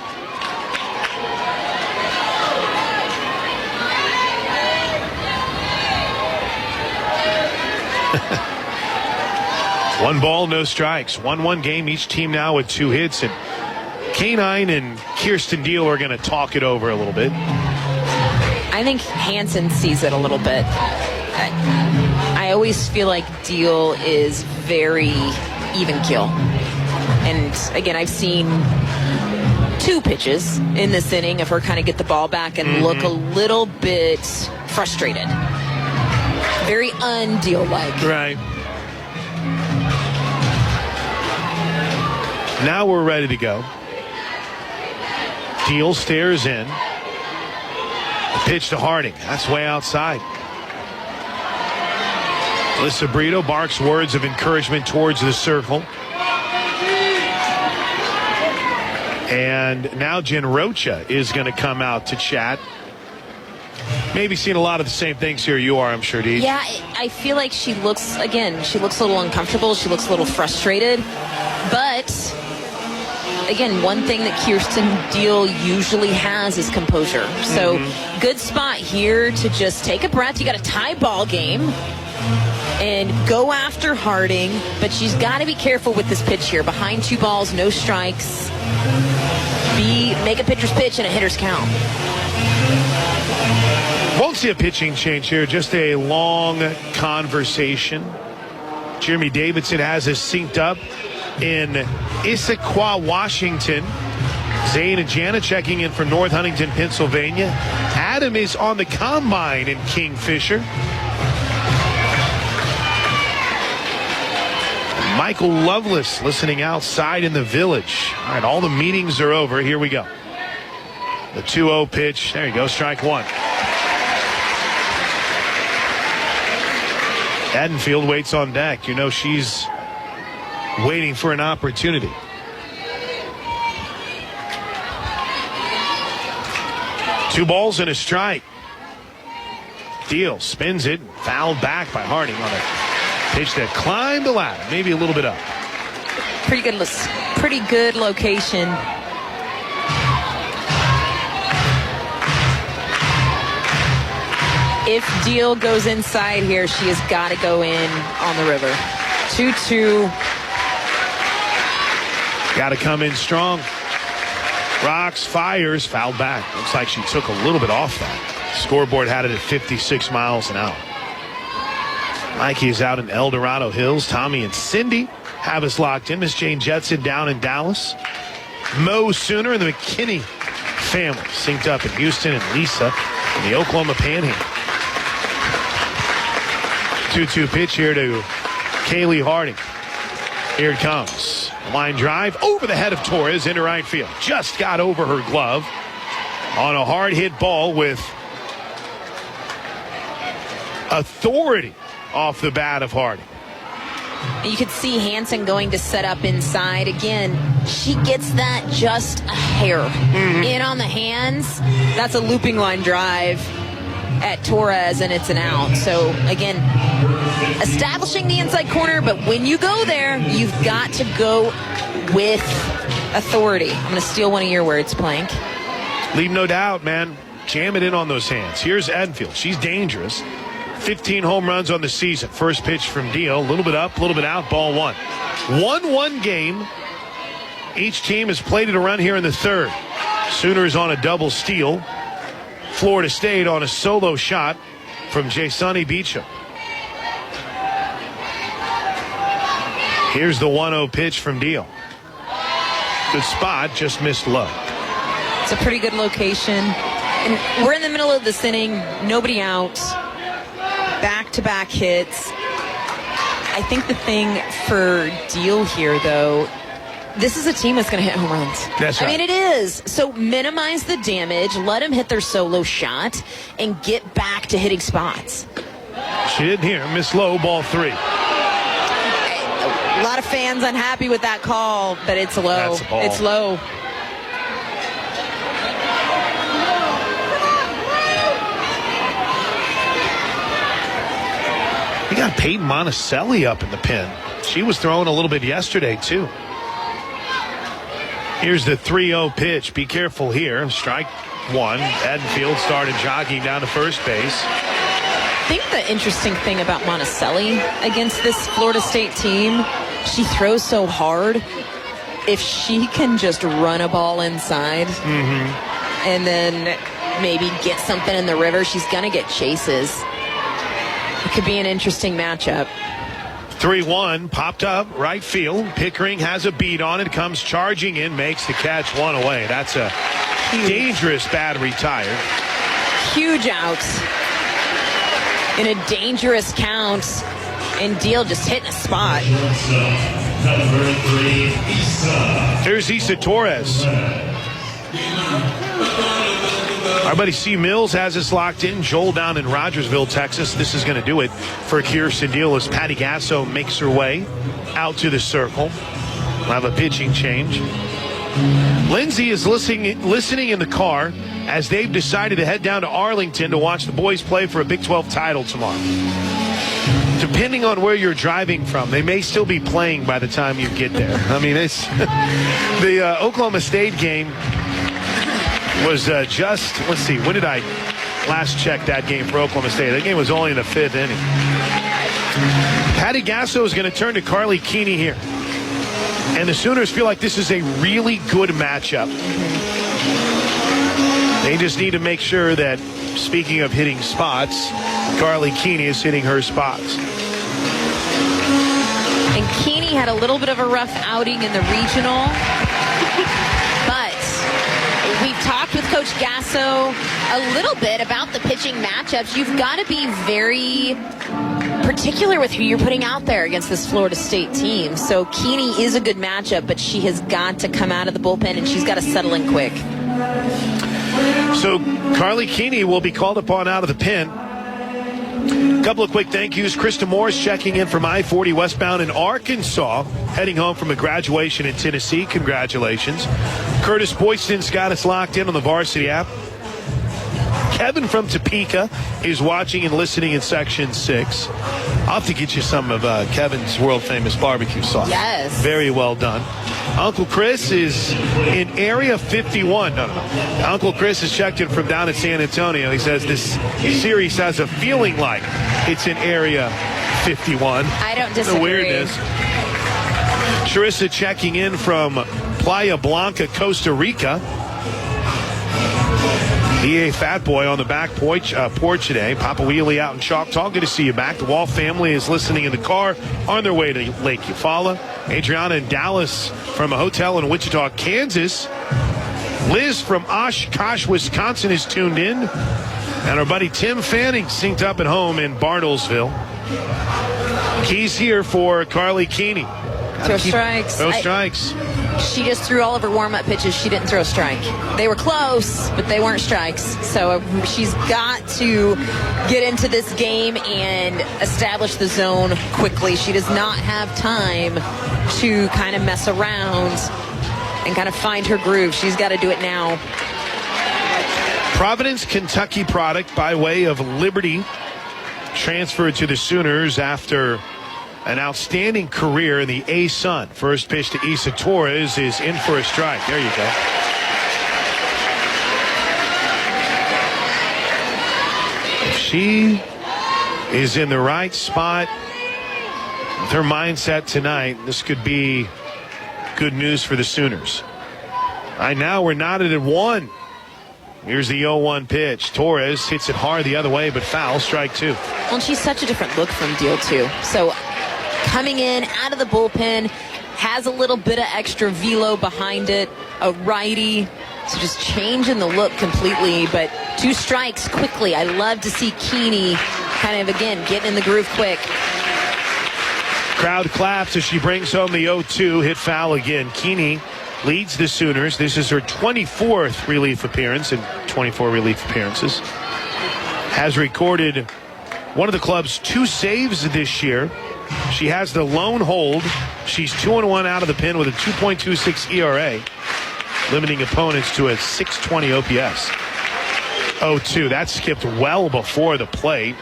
One ball, no strikes. 1-1 game. Each team now with 2 hits. And K9 and Kirsten Deal are going to talk it over a little bit.
I think Hansen sees it a little bit. I always feel like Deal is very even keel. And again, I've seen 2 pitches in this inning of her kind of get the ball back and look a little bit frustrated. Very un-Deal-like.
Right. Now we're ready to go. Deal stares in. The pitch to Harding. That's way outside. Alyssa Brito barks words of encouragement towards the circle. And now Jen Rocha is going to come out to chat. Maybe seeing a lot of the same things here you are, I'm sure, Dee.
Yeah, I feel like she looks a little uncomfortable. She looks a little frustrated. But again, one thing that Kirsten Deal usually has is composure. So good spot here to just take a breath. You got a tie ball game and go after Harding, but she's got to be careful with this pitch here. Behind 2 balls, no strikes. Make a pitcher's pitch and a hitter's count.
Won't see a pitching change here, just a long conversation. Jeremy Davidson has us synced up in Issaquah, Washington. Zane and Jana checking in from North Huntington, Pennsylvania. Adam is on the combine in Kingfisher. Michael Lovelace listening outside in the Village. All right, all the meetings are over. Here we go. The 2-0 pitch. There you go, strike 1. Haddonfield waits on deck. You know she's waiting for an opportunity. Two balls and a strike. Deal spins it, fouled back by Harding on a pitch that climbed the ladder, maybe a little bit up.
Pretty good location. If Deal goes inside here, she has got to go in on the river. 2-2.
Got to come in strong. Rocks, fires, fouled back. Looks like she took a little bit off that. Scoreboard had it at 56 miles an hour. Mikey is out in El Dorado Hills. Tommy and Cindy have us locked in. Miss Jane Jetson down in Dallas. Mo Sooner and the McKinney family synced up in Houston, and Lisa in the Oklahoma Panhandle. 2-2 pitch here to Kaylee Harding. Here it comes. Line drive over the head of Torres into right field. Just got over her glove on a hard hit ball with authority off the bat of Harding.
You could see Hansen going to set up inside. Again, she gets that just a hair in on the hands. That's a looping line drive at Torres, and it's an out. So, again, establishing the inside corner, but when you go there, you've got to go with authority. I'm going to steal one of your words, Plank.
Leave no doubt, man. Jam it in on those hands. Here's Edenfield. She's dangerous. 15 home runs on the season. First pitch from Deal. A little bit up, a little bit out. Ball 1. 1-1 game. Each team has plated a run here in the third. Sooners on a double steal. Florida State on a solo shot from Jaysoni Beecham. Here's the 1-0 pitch from Deal. Good spot, just missed low.
It's a pretty good location. And we're in the middle of this inning. Nobody out. Back-to-back hits. I think the thing for Deal here, though, this is a team that's going to hit home runs.
That's right.
I mean, it is. So minimize the damage, let them hit their solo shot, and get back to hitting spots.
She didn't hear. Miss low, ball 3.
A lot of fans unhappy with that call, but it's low.
That's a ball.
It's low.
We got Peyton Monticelli up in the pen. She was throwing a little bit yesterday, too. Here's the 3-0 pitch. Be careful here. Strike 1. Edenfield started jogging down to first base.
I think the interesting thing about Monticelli against this Florida State team, she throws so hard. If she can just run a ball inside and then maybe get something in the river, she's going to get chases. It could be an interesting matchup.
3-1, popped up, right field. Pickering has a beat on it, comes charging in, makes the catch, 1 away. That's a dangerous battery tire.
Huge out in a dangerous count, and Deal just hitting a spot.
Number 3, Issa.
There's Issa Torres. Our buddy C. Mills has us locked in. Joel down in Rogersville, Texas. This is going to do it for Kirsten Deal as Patty Gasso makes her way out to the circle. We'll have a pitching change. Lindsay is listening in the car as they've decided to head down to Arlington to watch the boys play for a Big 12 title tomorrow. depending on where you're driving from, they may still be playing by the time you get there. I mean, it's the Oklahoma State game was just, let's see, when did I last check that game for Oklahoma State? That game was only in the 5th inning. Patty Gasso is going to turn to Carly Keeney here. And the Sooners feel like this is a really good matchup. They just need to make sure that, speaking of hitting spots, Carly Keeney is hitting her spots.
And Keeney had a little bit of a rough outing in the regional. But we've talked with Coach Gasso a little bit about the pitching matchups. You've got to be very particular with who you're putting out there against this Florida State team. So Keeney is a good matchup, but she has got to come out of the bullpen and she's got to settle in quick.
So Carly Keeney will be called upon out of the pen. A couple of quick thank yous. Krista Morris checking in from I-40 westbound in Arkansas, heading home from a graduation in Tennessee. Congratulations. Curtis Boyston's got us locked in on the Varsity app. Kevin from Topeka is watching and listening in Section 6. I'll have to get you some of Kevin's world-famous barbecue sauce.
Yes.
Very well done. Uncle Chris is in Area 51. No. Uncle Chris has checked in from down at San Antonio. He says this series has a feeling like it's in Area 51.
I don't disagree.
The weirdness. Charissa checking in from Playa Blanca, Costa Rica. EA Fat Boy on the back porch today. Papa Wheelie out in Choctaw. Good to see you back. The Wall family is listening in the car on their way to Lake Eufaula. Adriana in Dallas from a hotel in Wichita, Kansas. Liz from Oshkosh, Wisconsin is tuned in. And our buddy Tim Fanning synced up at home in Bartlesville. Keys here for Carly Keeney.
Throw strikes.
Throw strikes.
She just threw all of her warm-up pitches. She didn't throw a strike. They were close, but they weren't strikes. So she's got to get into this game and establish the zone quickly. She does not have time to kind of mess around and kind of find her groove. She's got to do it now.
Providence, Kentucky product by way of Liberty transferred to the Sooners after an outstanding career in the A-Sun. First pitch to Isa Torres is in for a strike. There you go. If she is in the right spot with her mindset tonight, this could be good news for the Sooners. Right now we're knotted at 1. Here's the 0-1 pitch. Torres hits it hard the other way, but foul. Strike 2.
Well, and she's such a different look from Deal 2. So coming in out of the bullpen, has a little bit of extra velo behind it, a righty, so just changing the look completely, but 2 strikes quickly. I love to see Keeney kind of, again, getting in the groove quick.
Crowd claps as she brings home the 0-2, hit foul again. Keeney leads the Sooners. This is her 24th relief appearance in 24 relief appearances. Has recorded one of the club's 2 saves this year. She has the lone hold. She's 2-1 out of the pen with a 2.26 ERA, limiting opponents to a 620 OPS. 0-2. That skipped well before the plate.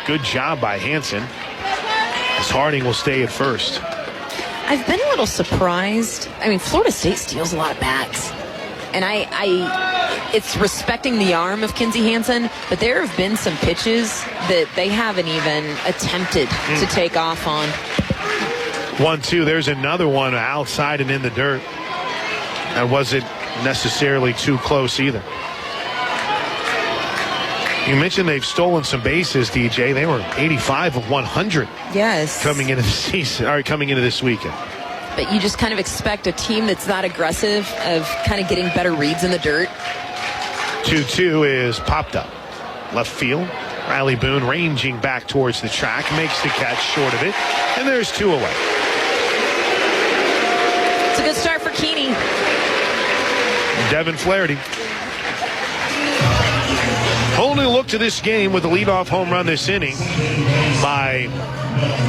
Good job by Hansen, as Harding will stay at first.
I've been a little surprised. I mean, Florida State steals a lot of bats. And it's respecting the arm of Kinsey Hansen, but there have been some pitches that they haven't even attempted to take off on.
1-2. There's another one outside and in the dirt. That wasn't necessarily too close either. You mentioned they've stolen some bases, DJ. They were 85 of 100.
Yes.
Coming into the season, or coming into this weekend.
But you just kind of expect a team that's not aggressive of kind of getting better reads in the dirt.
2-2 is popped up. Left field. Riley Boone ranging back towards the track. Makes the catch short of it. And there's 2 away.
It's a good start for Keeney.
Devin Flaherty. Holding a look to this game with the leadoff home run this inning by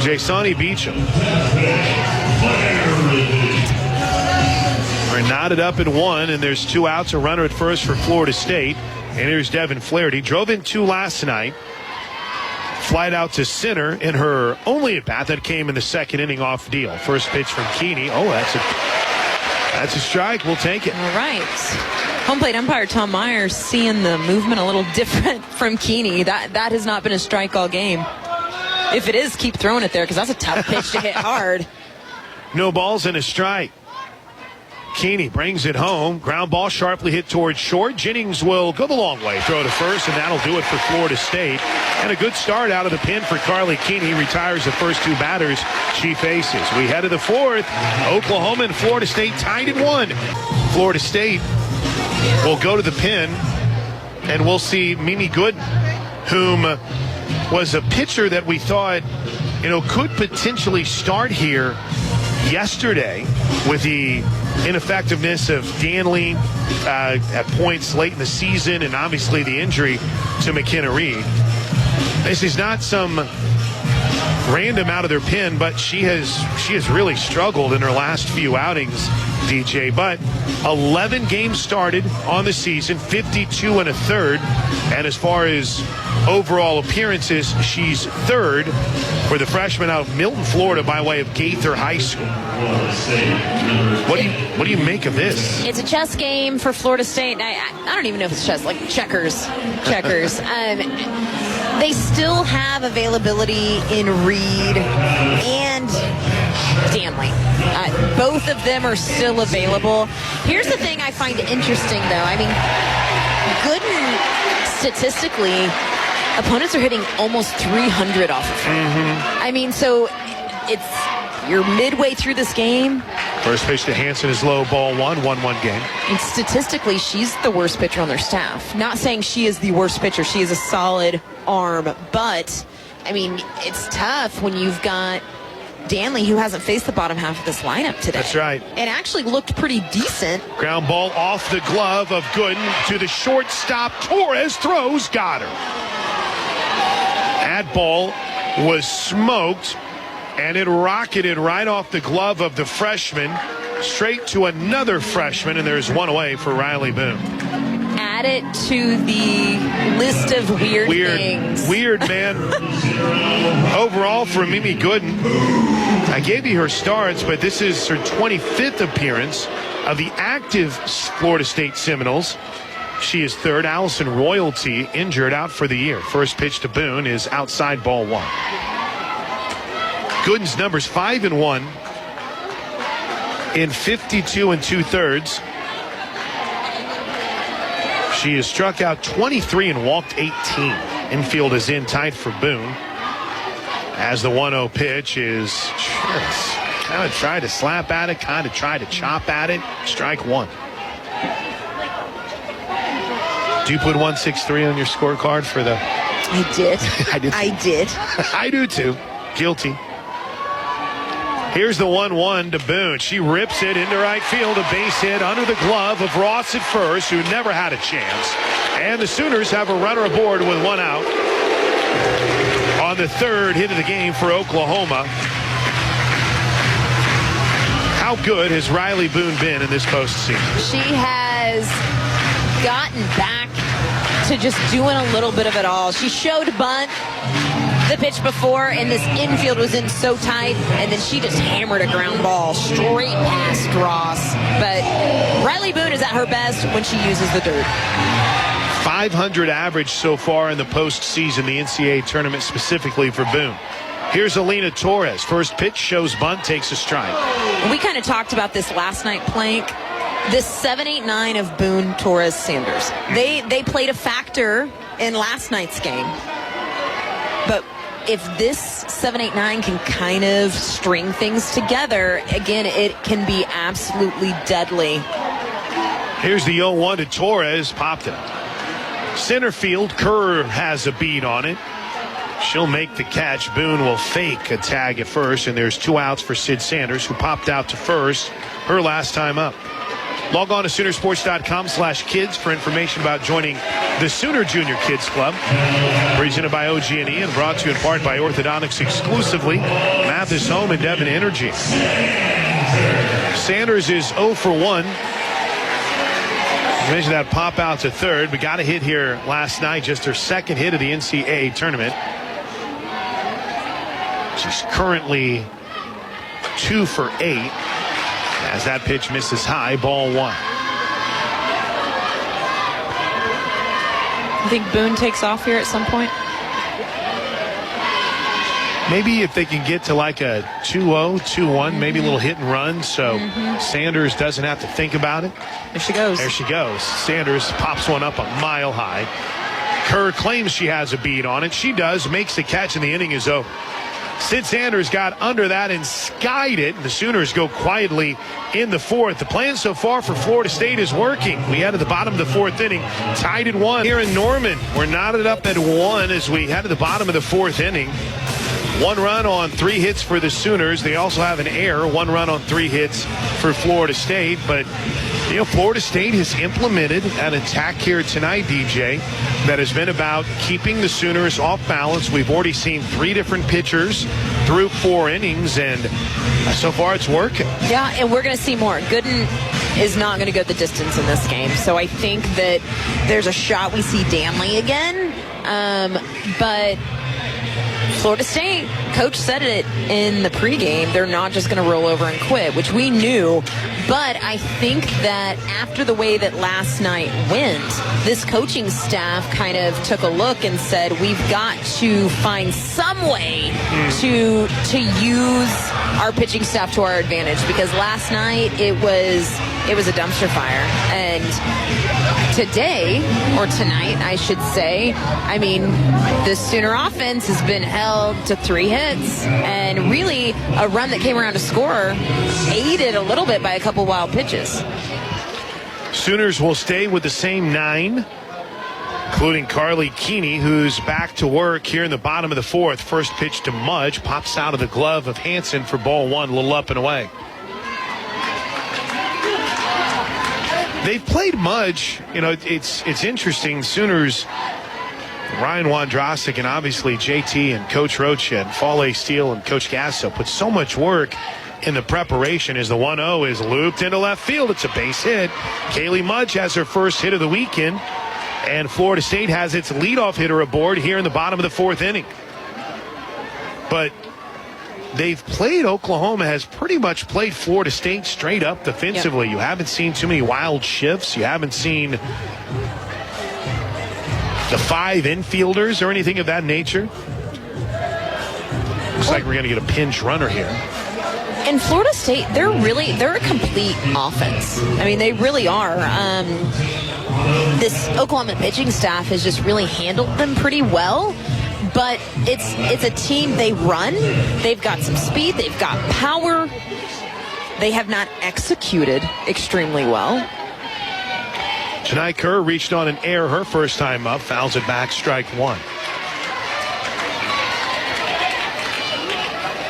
Jasani Beecham. We're knotted up at 1, and there's 2 outs, a runner at first for Florida State. And here's Devin Flaherty. Drove in 2 last night. flight out to center in her only at bat that came in the second inning off deal. First pitch from Keeney. Oh, that's a strike. We'll take it.
All right. Home plate umpire Tom Myers seeing the movement a little different from Keeney. That has not been a strike all game. If it is, keep throwing it there because that's a tough pitch to hit hard.
No balls and a strike. Keeney brings it home. Ground ball sharply hit towards short. Jennings will go the long way, throw to first, and that'll do it for Florida State. And a good start out of the pen for Carly Keeney. Retires the first two batters she faces. We head to the fourth. Oklahoma and Florida State tied at 1. Florida State will go to the pen, and we'll see Mimi Gooden, whom was a pitcher that we thought, could potentially start here yesterday with the ineffectiveness of Danley at points late in the season and obviously the injury to McKenna Reed. This is not some random out of their pen, but she has really struggled in her last few outings, DJ. But 11 games started on the season, 52 and a third. And as far as overall appearances, she's third for the freshman out of Milton, Florida, by way of Gaither High School. What do you make of this?
It's a chess game for Florida State. I don't even know if it's chess, like checkers. They still have availability in Reed and Danley. Both of them are still available. Here's the thing I find interesting, though. I mean, Gooden, statistically, opponents are hitting almost 300 off of her. I mean, so you're midway through this game.
First pitch to Hansen is low, ball 1-1 game.
And statistically, she's the worst pitcher on their staff. Not saying she is the worst pitcher. She is a solid arm. But, I mean, it's tough when you've got Danley, who hasn't faced the bottom half of this lineup today.
That's right.
It actually looked pretty decent.
Ground ball off the glove of Gooden to the shortstop. Torres throws, got her. That ball was smoked, and it rocketed right off the glove of the freshman, straight to another freshman, and there's one away for Riley Boone.
Add it to the list of weird things.
Weird, man. Overall, for Mimi Gooden, I gave you her starts, but this is her 25th appearance of the active Florida State Seminoles. She is third. Allison Royalty injured, out for the year. First pitch to Boone is outside, ball 1. Gooden's numbers 5-1 in 52 2/3. She has struck out 23 and walked 18. Infield is in tight for Boone. As the 1-0 pitch is just kind of tried to slap at it, kind of tried to chop at it. Strike 1. Do you put 163 on your scorecard for the?
I did. I did.
I do too. Guilty. Here's the 1-1 to Boone. She rips it into right field. A base hit under the glove of Ross at first, who never had a chance. And the Sooners have a runner aboard with 1 out on the third hit of the game for Oklahoma. How good has Riley Boone been in this postseason?
She has gotten back to just doing a little bit of it all. She showed bunt the pitch before, and this infield was in so tight, and then she just hammered a ground ball straight past Ross. But Riley Boone is at her best when she uses the dirt.
500 average so far in the postseason, the NCAA tournament specifically for Boone. Here's Alina Torres. First pitch shows bunt, takes a strike.
We kind of talked about this last night, Plank. This 7-8-9 of Boone, Torres, Sanders. They played a factor in last night's game. But if this 7-8-9 can kind of string things together, again, it can be absolutely deadly.
Here's the 0-1 to Torres. Popped it. Center field, Kerr has a beat on it. She'll make the catch. Boone will fake a tag at first, and there's 2 outs for Sid Sanders, who popped out to first her last time up. Log on to Soonersports.com/kids for information about joining the Sooner Junior Kids Club. Presented by OG&E and brought to you in part by Orthodontics exclusively. Mathis Home and Devon Energy. Sanders is 0 for 1. You mentioned that pop out to third. We got a hit here last night, just her second hit of the NCAA tournament. She's currently 2 for 8 as that pitch misses high, ball 1.
I think Boone takes off here at some point.
Maybe if they can get to like a 2-0, 2-1, maybe a little hit and run, so Sanders doesn't have to think about it.
There she goes.
There she goes. Sanders pops one up a mile high. Kerr claims she has a beat on it. She does, makes the catch, and the inning is over. Sid Sanders got under that and skied it. The Sooners go quietly in the 4th. The plan so far for Florida State is working. We head to the bottom of the 4th inning, tied at 1. Here in Norman, we're knotted up at 1 as we head to the bottom of the 4th inning. 1 run on 3 hits for the Sooners. They also have an error, 1 run on 3 hits for Florida State. But, you know, Florida State has implemented an attack here tonight, DJ, that has been about keeping the Sooners off balance. We've already seen 3 different pitchers through 4 innings, and so far it's working. Yeah,
and we're going to see more. Gooden is not going to go the distance in this game. So I think that there's a shot we see Danley again. But Florida State, coach said it in the pregame, they're not just going to roll over and quit, which we knew. But I think that after the way that last night went, this coaching staff kind of took a look and said, we've got to find some way to use our pitching staff to our advantage, because last night it was a dumpster fire. And today, or tonight, I should say, I mean, the Sooner offense has been held to 3 hits, and really a run that came around to score aided a little bit by a couple wild pitches.
Sooners will stay with the same 9, including Carly Keeney, who's back to work here in the bottom of the 4th. First pitch to Mudge, pops out of the glove of Hansen for ball 1, a little up and away. They've played Mudge. You know, it's interesting. Sooners, Ryan Wondrosik, and obviously JT and Coach Rocha and Fale Steele and Coach Gasso put so much work in the preparation as the 1-0 is looped into left field. It's a base hit. Kaylee Mudge has her first hit of the weekend, and Florida State has its leadoff hitter aboard here in the bottom of the 4th inning. But they've played, Oklahoma has pretty much played Florida State straight up defensively. Yep. You haven't seen too many wild shifts. You haven't seen the 5 infielders or anything of that nature. Looks like we're going to get a pinch runner here.
And Florida State, they're a complete offense. I mean, they really are. This Oklahoma pitching staff has just really handled them pretty well. But it's a team, they run, they've got some speed, they've got power. They have not executed extremely well.
Janai Kerr reached on an error her first time up, fouls it back, strike 1.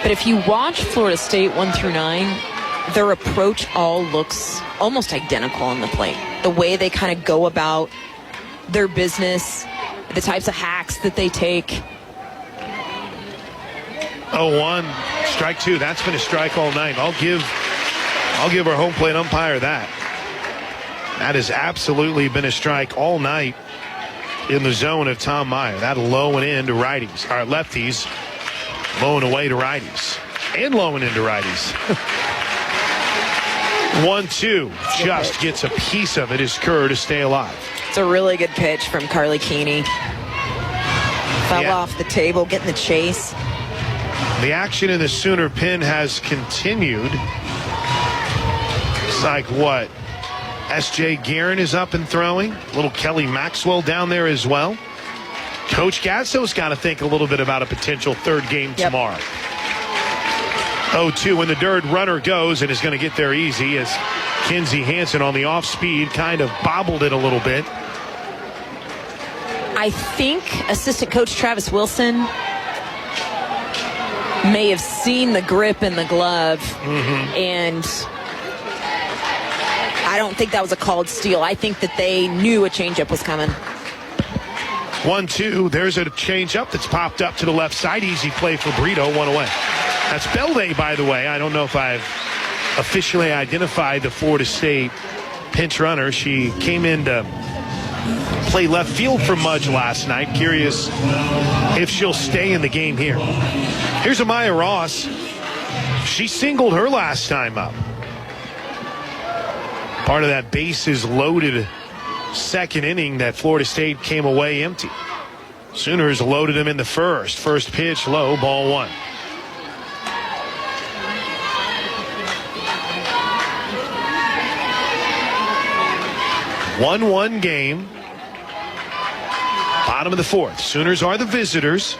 But if you watch Florida State 1 through 9, their approach all looks almost identical on the plate. The way they kind of go about their business, the types of hacks that they take.
0-1, strike 2. That's been a strike all night. I'll give our home plate umpire that. That has absolutely been a strike all night in the zone of Tom Meyer. That low and in to righties, or lefties, low and away to righties, and low and into righties. 1-2, just gets a piece of it as Kerr to stay alive.
It's a really good pitch from Carly Keeney. Fell off the table, getting the chase.
The action in the Sooner pen has continued. It's like what? S.J. Guerin is up and throwing. Little Kelly Maxwell down there as well. Coach Gasso's got to think a little bit about a potential 3rd game tomorrow. 0-2 when the dirt runner goes and is going to get there easy as Kinsey Hansen on the off speed kind of bobbled it a little bit.
I think assistant coach Travis Wilson may have seen the grip in the glove, and I don't think that was a called steal. I think that they knew a changeup was coming.
1-2. There's a changeup that's popped up to the left side. Easy play for Brito. 1 away. That's Belde, by the way. I don't know if I've officially identified the Florida State pinch runner. She came in to Played left field for Mudge last night. Curious if she'll stay in the game here. Here's Amaya Ross. She singled her last time up. Part of that bases loaded second inning that Florida State came away empty. Sooners loaded him in the first. First pitch low, ball one. One game. Bottom of the fourth. Sooners are the visitors.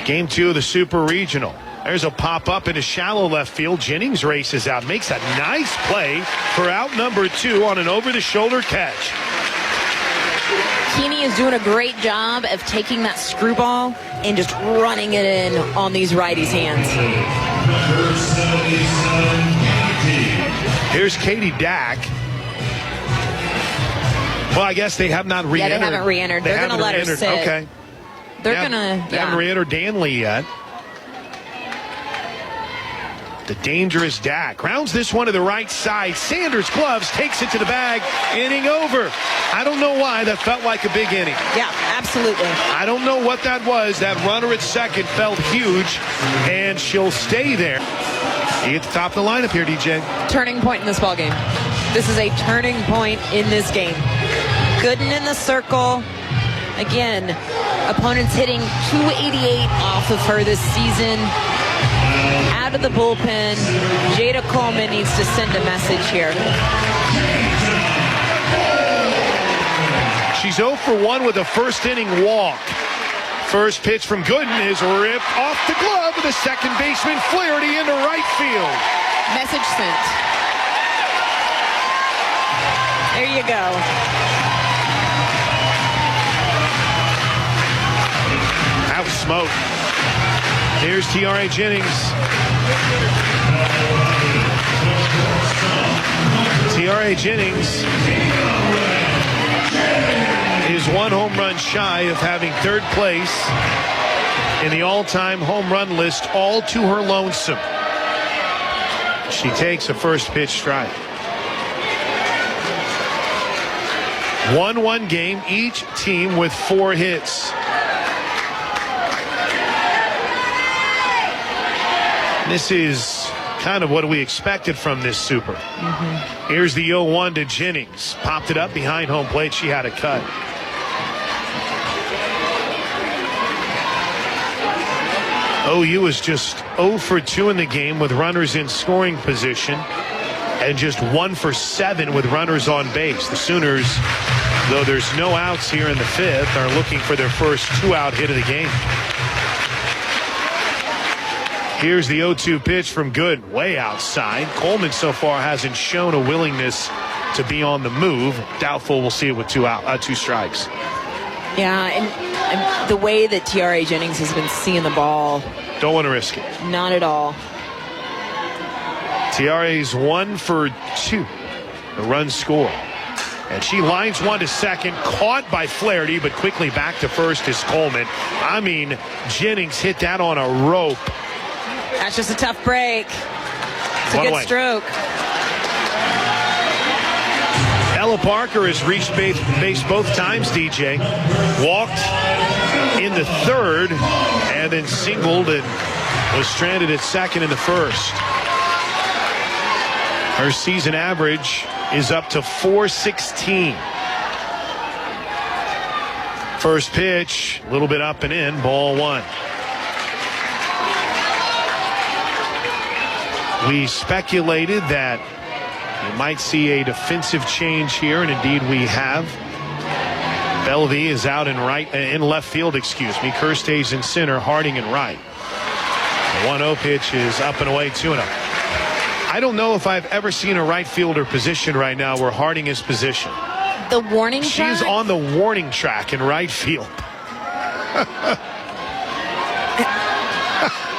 Game 2 of the Super Regional. There's a pop-up into shallow left field. Jennings races out. Makes a nice play for out number 2 on an over-the-shoulder catch.
Keeney is doing a great job of taking that screwball and just running it in on these righties' hands.
Here's Katie Dack. Well, I guess they have not re-entered.
Yeah, they haven't re-entered. They're going to let her sit.
Okay.
They
haven't re-entered Danley yet. The dangerous Dak rounds this one to the right side. Sanders gloves, takes it to the bag. Inning over. I don't know why that felt like a big inning.
Yeah, absolutely.
I don't know what that was. That runner at second felt huge, and she'll stay there. You get the top of the lineup here, DJ.
Turning point in this ball game. This is a turning point in this game. Gooden in the circle. Again, opponents hitting .288 off of her this season. Out of the bullpen, Jada Coleman needs to send a message here.
She's 0 for 1 with a first inning walk. First pitch from Gooden is ripped off the glove of the second baseman Flaherty into right field.
Message sent. There you go.
That was smoke. Here's T.R.A. Jennings. T.R.A. Jennings is 1 home run shy of having third place in the all-time home run list, all to her lonesome. She takes a first pitch strike. 1-1 game, each team with 4 hits. This is kind of what we expected from this Super. Here's the 0-1 to Jennings. Popped it up behind home plate. She had a cut. OU was just 0 for 2 in the game with runners in scoring position and just 1 for 7 with runners on base. The Sooners, though there's no outs here in the 5th, are looking for their first 2-out hit of the game. Here's the 0-2 pitch from Good, way outside. Coleman so far hasn't shown a willingness to be on the move. Doubtful we'll see it with 2 strikes.
Yeah, and the way that T.R.A. Jennings has been seeing the ball.
Don't want to risk it.
Not at all.
T.R.A.'s 1 for 2. The run score. And she lines one to second, caught by Flaherty, but quickly back to first is Coleman. I mean, Jennings hit that on a rope.
That's just a tough break. It's a good stroke.
Ella Parker has reached base both times, DJ. Walked in the 3rd and then singled and was stranded at second in the 1st. Her season average is up to .416. First pitch, a little bit up and in, ball 1. We speculated that you might see a defensive change here, and indeed we have. Belvey is out in left field, Kerstays in center, Harding in right. The 1-0 pitch is up and away, 2-0. I don't know if I've ever seen a right fielder positioned right now where Harding is positioned.
The warning track?
She's on the warning track in right field.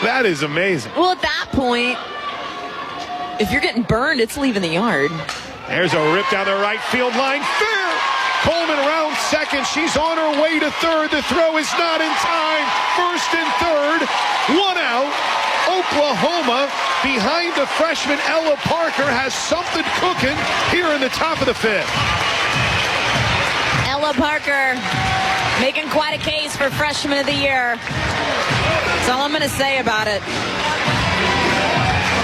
That is amazing.
Well, at that point, if you're getting burned, it's leaving the yard.
There's a rip down the right field line. Fair! Coleman around second. She's on her way to third. The throw is not in time. First and third. 1 out. Oklahoma, behind the freshman Ella Parker, has something cooking here in the top of the fifth.
Ella Parker making quite a case for freshman of the year. That's all I'm going to say about it.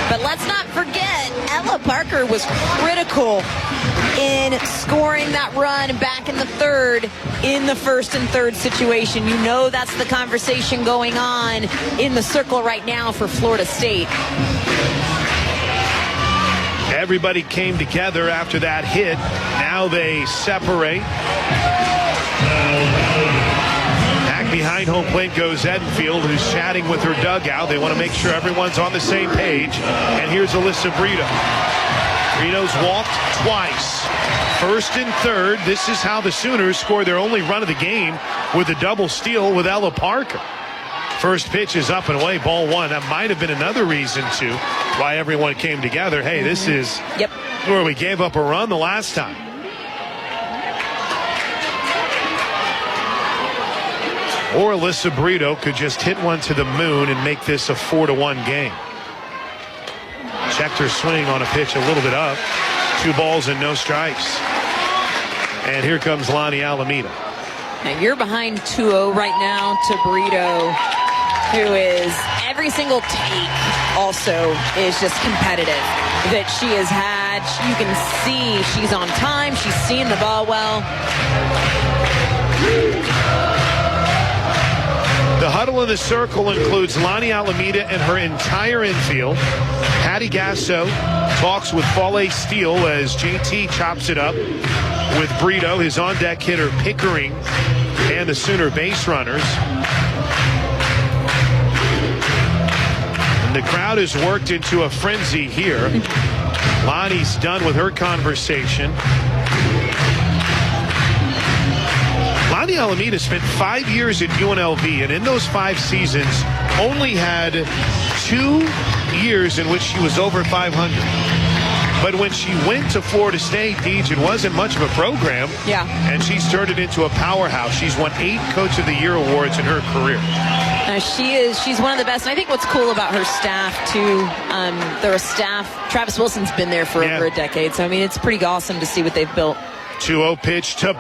But let's not forget, Ella Parker was critical in scoring that run back in the third in the first and third situation. You know that's the conversation going on in the circle right now for Florida State.
Everybody came together after that hit. Now they separate. Back behind home plate goes Edenfield, who's chatting with her dugout. They want to make sure everyone's on the same page. And here's Alyssa Brito. Brito's walked twice. First and third. This is how the Sooners score their only run of the game with a double steal with Ella Parker. First pitch is up and away, ball one. That might have been another reason, too, why everyone came together. Hey, this is where we gave up a run the last time. Or Alyssa Brito could just hit one to the moon and make this a 4-1 game. Checked her swing on a pitch a little bit up. 2 balls and no strikes. And here comes Lonnie Alameda.
Now you're behind 2-0 right now to Brito, who is every single take also is just competitive that she has had. You can see she's on time. She's seeing the ball well.
The huddle in the circle includes Lonnie Alameda and her entire infield. Patty Gasso talks with Fale Steele as JT chops it up with Brito, his on-deck hitter Pickering, and the Sooner base runners. And the crowd has worked into a frenzy here. Lonnie's done with her conversation. Lonnie Alameda spent 5 years at UNLV, and in those 5 seasons only had 2 years in which she was over 500. But when she went to Florida State, Deej, it wasn't much of a program.
Yeah. And
she's turned it into a powerhouse. She's won 8 Coach of the Year awards in her career.
She's one of the best. And I think what's cool about her staff, too, their staff, Travis Wilson's been there for over a decade. So, I mean, it's pretty awesome to see what they've built.
2-0 pitch to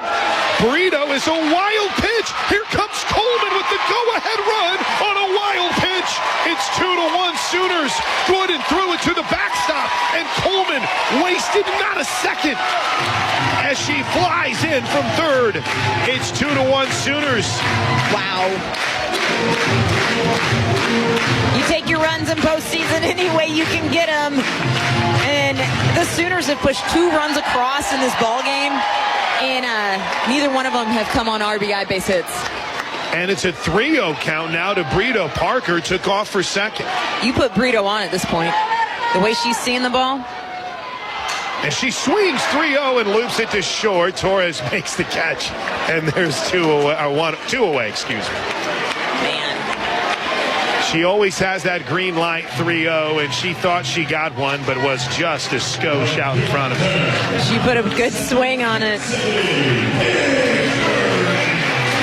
Brito is a wild pitch. Here comes Coleman with the go-ahead run on a wild pitch. It's 2-1 Sooners. Good, and threw it to the backstop. And Coleman wasted not a second as she flies in from third. It's 2-1 Sooners.
Wow. You take your runs in postseason any way you can get them. And the Sooners have pushed 2 runs across in this ball game, and neither one of them have come on RBI base hits.
And it's a 3-0 count now to Brito. Parker took off for second.
You put Brito on at this point. The way she's seeing the ball.
And she swings 3-0 and loops it to short. Torres makes the catch, and there's 2 away, excuse me. She always has that green light 3-0, and she thought she got one, but was just a skosh out in front of it.
She put a good swing on it.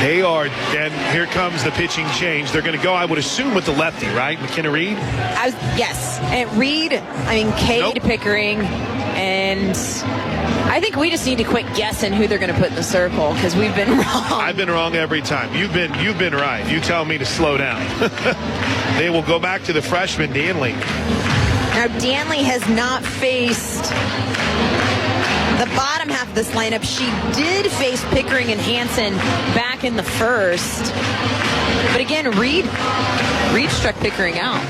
They are, and here comes the pitching change. They're going to go, I would assume, with the lefty, right? McKenna Reed?
Yes. And Reed, Cade Pickering, and I think we just need to quit guessing who they're going to put in the circle, because we've been wrong.
I've been wrong every time. You've been right. You tell me to slow down. They will go back to the freshman, Danley.
Now, Danley has not faced the bottom half of this lineup. She did face Pickering and Hansen back in the first. But again, Reed struck Pickering out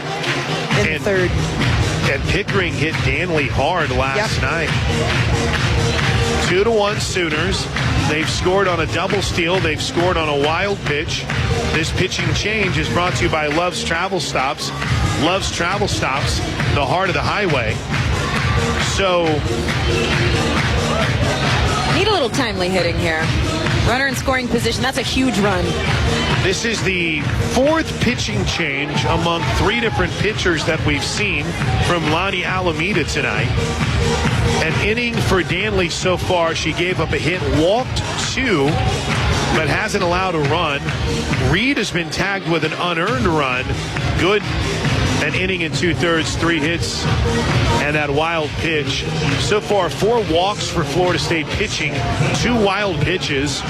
in the third.
And Pickering hit Danley hard last night. 2-1 Sooners. They've scored on a double steal. They've scored on a wild pitch. This pitching change is brought to you by Love's Travel Stops. Love's Travel Stops, the heart of the highway. So,
need a little timely hitting here. Runner in scoring position. That's a huge run.
This is the 4th pitching change among 3 different pitchers that we've seen from Lonnie Alameda tonight. An inning for Danley so far. She gave up a hit, walked 2, but hasn't allowed a run. Reed has been tagged with an unearned run. Good An inning and 2/3, 3 hits, and that wild pitch. So far, 4 walks for Florida State pitching, 2 wild pitches,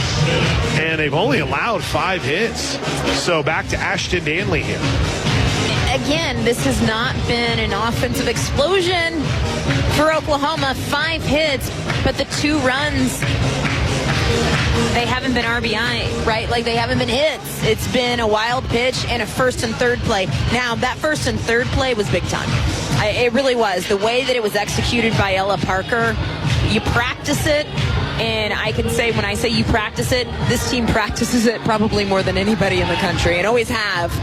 and they've only allowed 5 hits. So back to Ashton Danley here.
Again, this has not been an offensive explosion for Oklahoma. 5 hits, but the 2 runs, they haven't been RBI, right? Like, they haven't been hits. It's been a wild pitch and a first and third play. Now, that first and third play was big time. It really was. The way that it was executed by Ella Parker, you practice it, and I can say, when I say you practice it, this team practices it probably more than anybody in the country, and always have,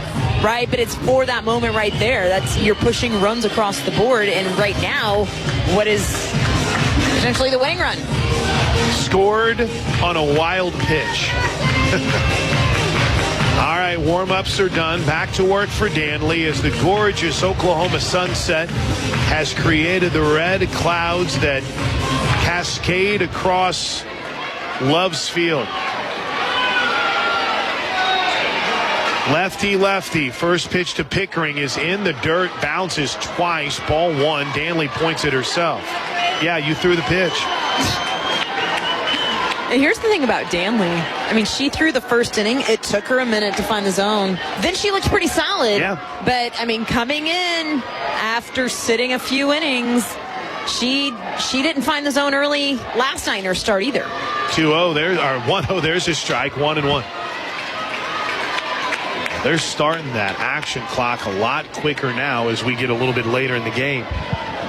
right? But it's for that moment right there. You're pushing runs across the board, and right now, what is potentially the winning run?
Scored on a wild pitch. All right, warm-ups are done. Back to work for Danley as the gorgeous Oklahoma sunset has created the red clouds that cascade across Love's Field. Lefty. First pitch to Pickering is in the dirt, bounces twice, ball 1. Danley points it herself. Yeah, you threw the pitch.
And here's the thing about Danley. I mean, she threw the first inning. It took her a minute to find the zone. Then she looked pretty solid.
Yeah.
But, I mean, coming in after sitting a few innings, she didn't find the zone early last night in her start either.
2-0 there, or 1-0. There's a strike, 1-1. They're starting that action clock a lot quicker now as we get a little bit later in the game.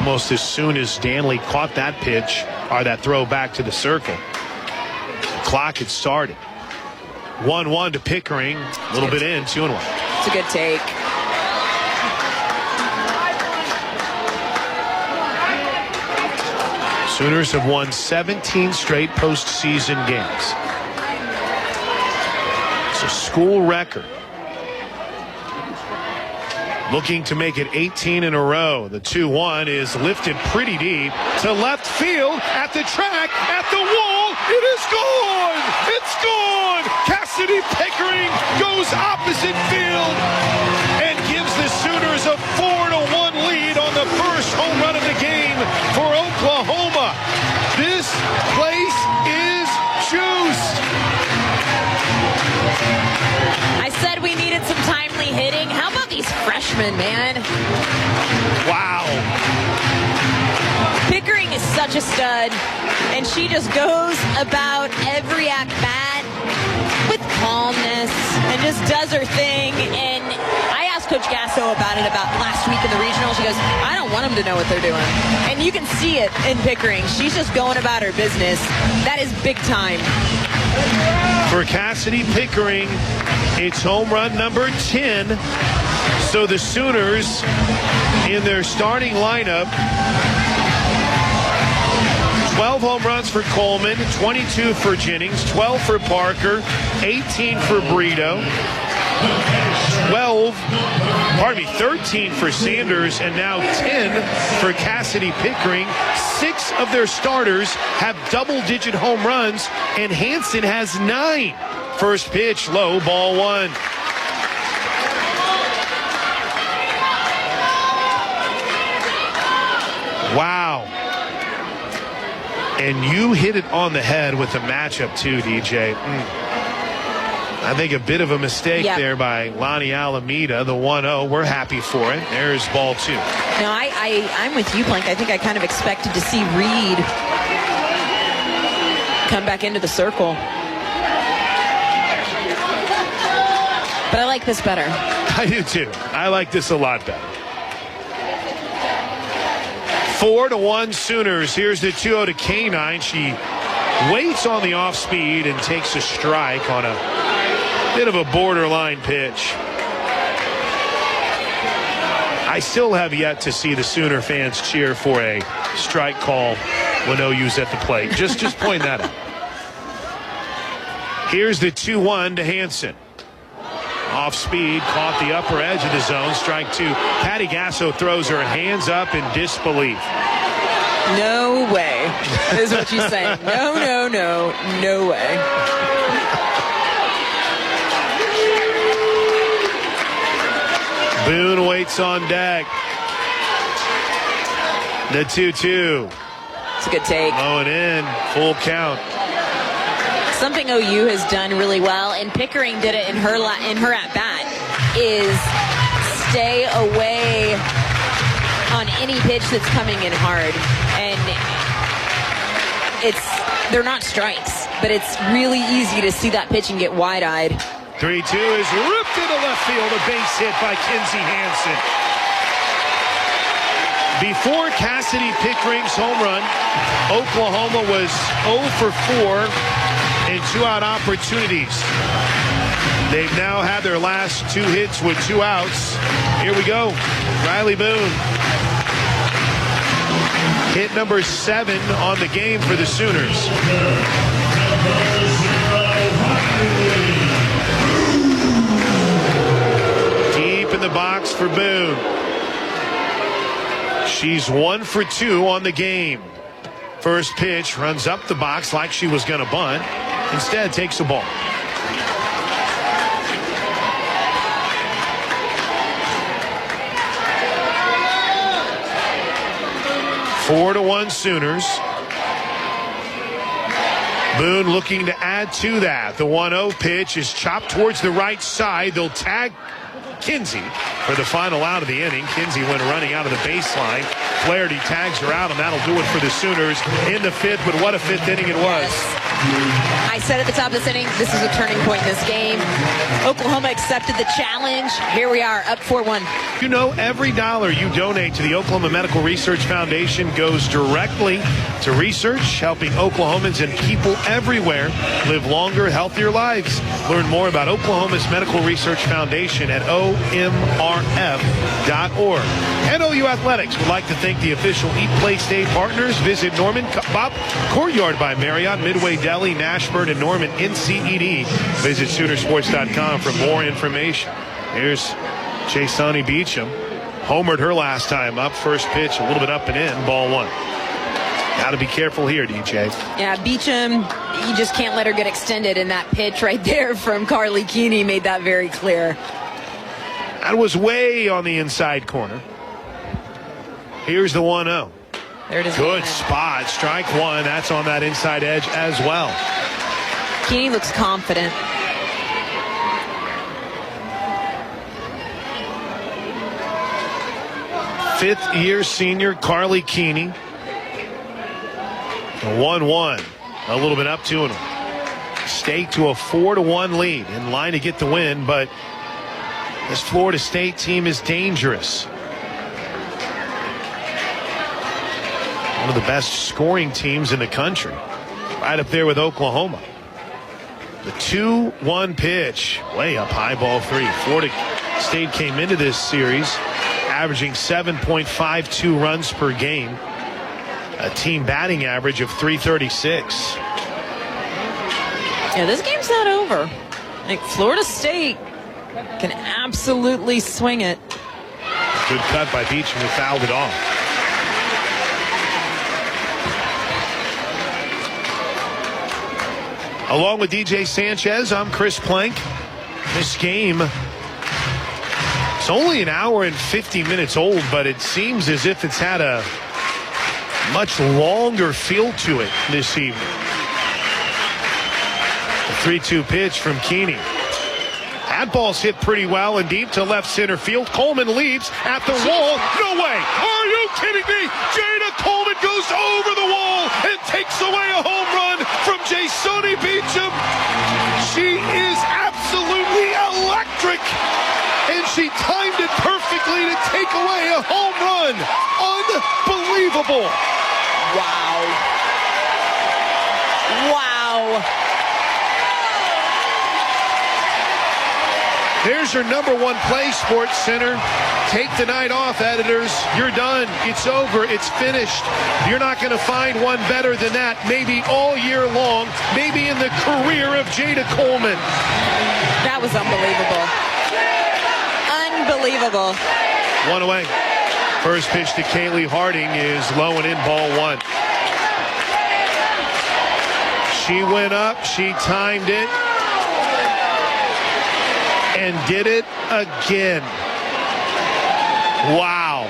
Almost as soon as Danley caught that pitch, or that throw back to the circle, the clock had started. 1-1 to Pickering. A little bit in, 2-1.
It's a good take.
Sooners have won 17 straight postseason games. It's a school record. Looking to make it 18 in a row. The 2-1 is lifted pretty deep to left field, at the track, at the wall. It is gone! It's gone! Cassidy Pickering goes opposite field and gives the Sooners a 4-1 lead on the first home run of the game for Oklahoma. This place is juiced.
I said we needed some timely hitting. How about these freshmen, man?
Wow.
Pickering is such a stud, and she just goes about every at-bat with calmness and just does her thing. And I asked Coach Gasso about last week in the regional. She goes, I don't want them to know what they're doing. And you can see it in Pickering. She's just going about her business. That is big time.
For Cassidy Pickering, it's home run number 10. So the Sooners in their starting lineup, 12 home runs for Coleman, 22 for Jennings, 12 for Parker, 18 for Brito, 13 for Sanders, and now 10 for Cassidy Pickering. 6 of their starters have double-digit home runs, and Hansen has 9. First pitch, low, ball 1. Wow. And you hit it on the head with the matchup too, DJ. I think a bit of a mistake there by Lonnie Alameda, the 1-0. We're happy for it. There's ball 2.
No, I'm with you, Plank. I think I kind of expected to see Reed come back into the circle. But I like this better.
I do too. I like this a lot better. 4-1 Sooners. Here's the 2-0 to K9. She waits on the off speed and takes a strike on a bit of a borderline pitch. I still have yet to see the Sooner fans cheer for a strike call when OU's at the plate. Just point that out. Here's the 2-1 to Hansen. Off speed, caught the upper edge of the zone. Strike 2. Patty Gasso throws her hands up in disbelief.
No way, is what she's saying. No way.
Boone waits on deck. The 2-2.
It's a good take.
Low and in. Full count.
Something OU has done really well, and Pickering did it in her at-bat, is stay away on any pitch that's coming in hard. And they're not strikes, but it's really easy to see that pitch and get wide-eyed.
3-2 is ripped into left field. A base hit by Kinsey Hansen. Before Cassidy Pickering's home run, Oklahoma was 0 for 4 in two-out opportunities. They've now had their last 2 hits with 2 outs. Here we go. Riley Boone. Hit number 7 on the game for the Sooners. Deep in the box for Boone. She's 1 for 2 on the game. First pitch runs up the box like she was going to bunt. Instead, takes the ball. Four to 1 Sooners. Boone looking to add to that. The 1-0 pitch is chopped towards the right side. They'll tag Kinsey for the final out of the inning. Kinsey went running out of the baseline. Flaherty tags her out, and that'll do it for the Sooners in the 5th. But what a 5th inning it was.
Yes. I said at the top of this inning, this is a turning point in this game. Oklahoma accepted the challenge. Here we are, up 4-1.
You know, every dollar you donate to the Oklahoma Medical Research Foundation goes directly to research, helping Oklahomans and people everywhere live longer, healthier lives. Learn more about Oklahoma's Medical Research Foundation at omrf.org. NOU Athletics would like to thank the official Eat, Play, Stay partners. Visit Norman Bob Courtyard by Marriott, Midway Deli, Nashburn, and Norman NCED. Visit Soonersports.com for more information. Here's Jasoni Beecham. Homered her last time up. First pitch, a little bit up and in. Ball 1. Got to be careful here, DJ.
Yeah, Beecham, you just can't let her get extended. And that pitch right there from Carly Keeney made that very clear.
That was way on the inside corner. Here's the 1-0.
There it is.
Good spot. Strike 1. That's on that inside edge as well.
Keeney looks confident.
Fifth-year senior Carly Keeney. 1-1. A little bit up to him. State to a 4-1 lead. In line to get the win, but this Florida State team is dangerous. One of the best scoring teams in the country. Right up there with Oklahoma. The 2-1 pitch. Way up high, ball 3. Florida State came into this series averaging 7.52 runs per game. A team batting average of 336.
Yeah, this game's not over. Like, Florida State can absolutely swing it.
Good cut by Beecham, who fouled it off. Along with DJ Sanchez, I'm Chris Plank. This game, it's only an hour and 50 minutes old, but it seems as if it's had a much longer feel to it this evening. The 3-2 pitch from Keeney. That ball's hit pretty well and deep to left center field. Coleman leaps at the wall. No way! Are you kidding me? Jada Coleman goes over the wall and takes away a home run from Jasoni Beecham. She is absolutely electric, and she timed it perfectly to take away a home run. Unbelievable.
Wow. Wow.
There's your number 1 play, Sports Center. Take the night off, editors. You're done. It's over. It's finished. You're not going to find one better than that. Maybe all year long. Maybe in the career of Jada Coleman.
That was unbelievable. Unbelievable.
1 away. First pitch to Kaylee Harding is low and in, ball 1. She went up. She timed it. And did it again. Wow.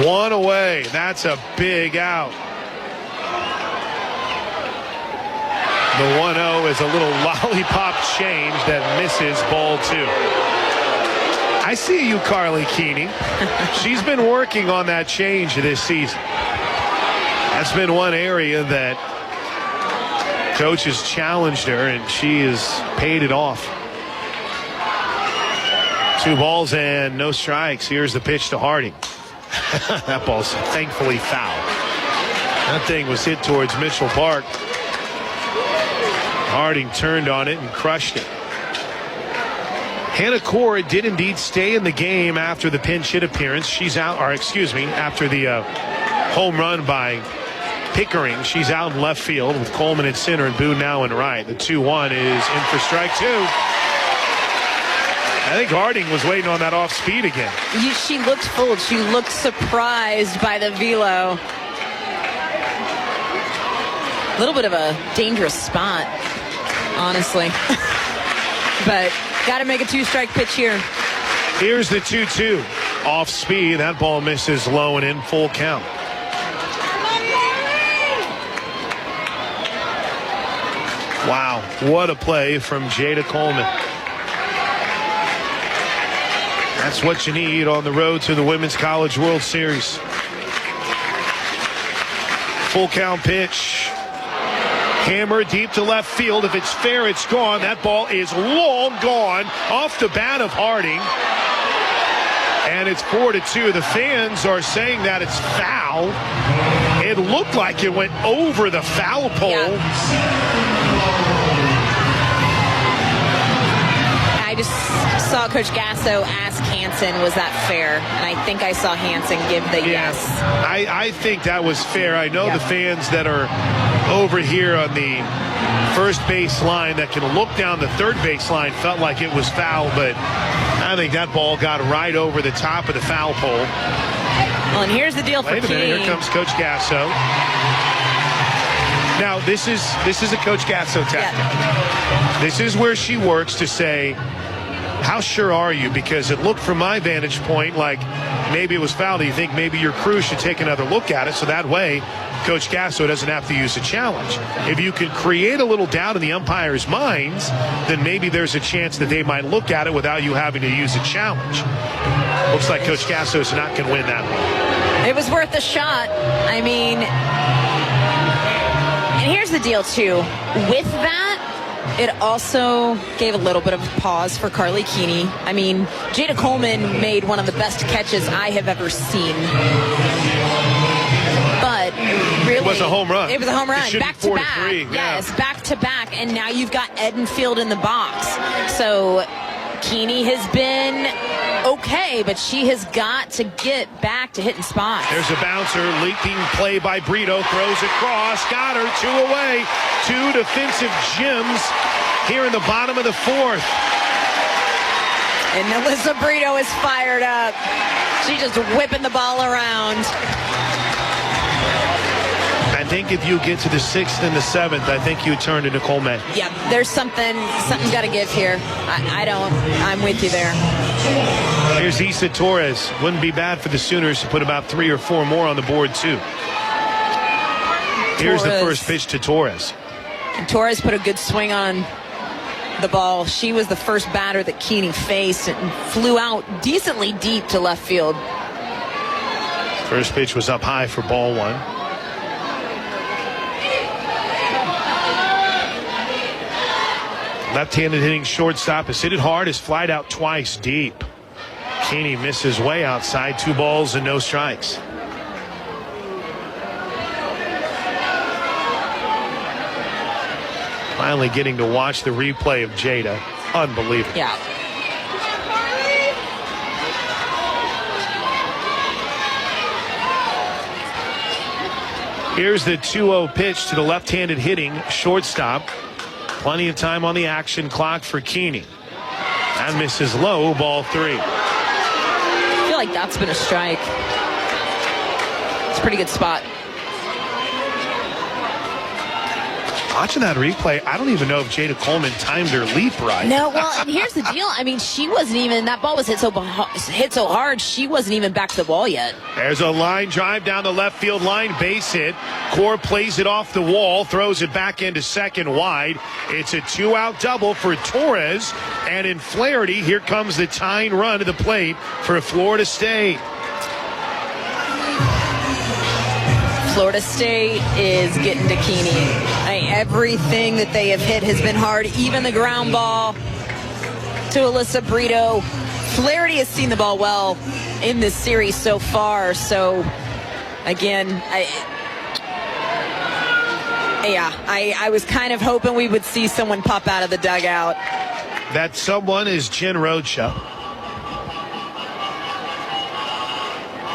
One away. That's a big out. The 1-0 is a little lollipop change that misses ball 2. I see you, Carly Keeney. She's been working on that change this season. That's been one area that coach has challenged her, and she has paid it off. 2 balls and no strikes. Here's the pitch to Harding. That ball's thankfully foul. That thing was hit towards Mitchell Park. Harding turned on it and crushed it. Hannah Cora did indeed stay in the game after the pinch hit appearance. She's out, or excuse me, after the home run by Pickering. She's out in left field with Coleman at center and Boone now in right. The 2-1 is in for strike 2. I think Harding was waiting on that off speed again.
She looked fooled. She looked surprised by the velo. A little bit of a dangerous spot, honestly. But got to make a 2-strike pitch here.
Here's the 2-2. Off speed. That ball misses low and in, full count. Wow, what a play from Jada Coleman. That's what you need on the road to the Women's College World Series. Full count pitch. Hammer deep to left field. If it's fair, it's gone. That ball is long gone off the bat of Harding. And it's 4-2. The fans are saying that it's foul. It looked like it went over the foul pole.
Yeah. I just saw Coach Gasso ask Hansen, was that fair? And I think I saw Hansen give the yes.
I think that was fair. I know the fans that are over here on the first base line that can look down the third base line felt like it was foul, but I think that ball got right over the top of the foul pole.
Well, and here's the deal for
Wait a minute, here comes Coach Gasso. Now, this is a Coach Gasso tactic. Yeah. This is where she works to say, how sure are you? Because it looked from my vantage point like maybe it was foul. Do you think maybe your crew should take another look at it? So that way, Coach Gasso doesn't have to use a challenge. If you can create a little doubt in the umpires' minds, then maybe there's a chance that they might look at it without you having to use a challenge. Looks like Coach Gasso's not going to win that one.
It was worth a shot. I mean, and here's the deal, too. With that, it also gave a little bit of pause for Carly Keeney. I mean, Jada Coleman made one of the best catches I have ever seen. But really,
it was a home run.
It was a home run. Back to back.
4-3.
Yes, back to back. And now you've got Edenfield in the box. So Keeney has been okay, but she has got to get back to hitting spots.
There's a bouncer, leaping play by Brito, throws across, got her, 2 away. 2 defensive gems here in the bottom of the 4th.
And Alyssa Brito is fired up. She's just whipping the ball around.
I think if you get to the 6th and the 7th, I think you turn to Nicole May.
Yeah, there's something's got to give here. I'm with you there.
Here's Issa Torres. Wouldn't be bad for the Sooners to put about 3 or 4 more on the board, too. Here's the first pitch to Torres.
And Torres put a good swing on the ball. She was the first batter that Keeney faced and flew out decently deep to left field.
First pitch was up high for ball 1. Left-handed hitting shortstop has hit it hard, has flied out twice deep. Keeney misses way outside, 2 balls and no strikes. Finally getting to watch the replay of Jada. Unbelievable.
Yeah.
Here's the 2-0 pitch to the left-handed hitting shortstop. Plenty of time on the action clock for Keeney. That misses low, ball 3.
I feel like that's been a strike. It's a pretty good spot.
Watching that replay, I don't even know if Jada Coleman timed her leap right.
No, well, and here's the deal. I mean, she wasn't even, that ball was hit so hard, she wasn't even back to the wall yet.
There's a line drive down the left field line, base hit. Core plays it off the wall, throws it back into second wide. It's a 2-out double for Torres. And in Flaherty, here comes the tying run to the plate for Florida State.
Florida State is getting to Keeney. Everything that they have hit has been hard, even the ground ball to Alyssa Brito. Flaherty has seen the ball well in this series so far. So, again, I was kind of hoping we would see someone pop out of the dugout.
That someone is Jen Rocha.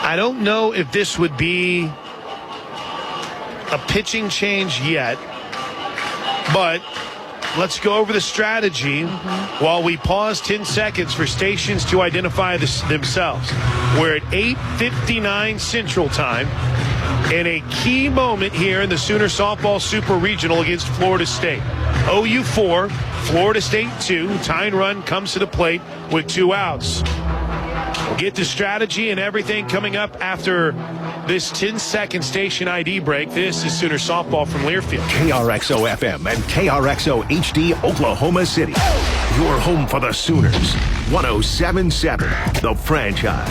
I don't know if this would be a pitching change yet, but let's go over the strategy while we pause 10 seconds for stations to identify themselves. We're at 8:59 Central Time in a key moment here in the Sooner Softball Super Regional against Florida State. OU 4, Florida State 2. Tying run comes to the plate with 2 outs. We'll get to strategy and everything coming up after this 10-second station ID break. This is Sooner Softball from Learfield.
KRXO FM and KRXO HD Oklahoma City. Your home for the Sooners. 107.7, The Franchise.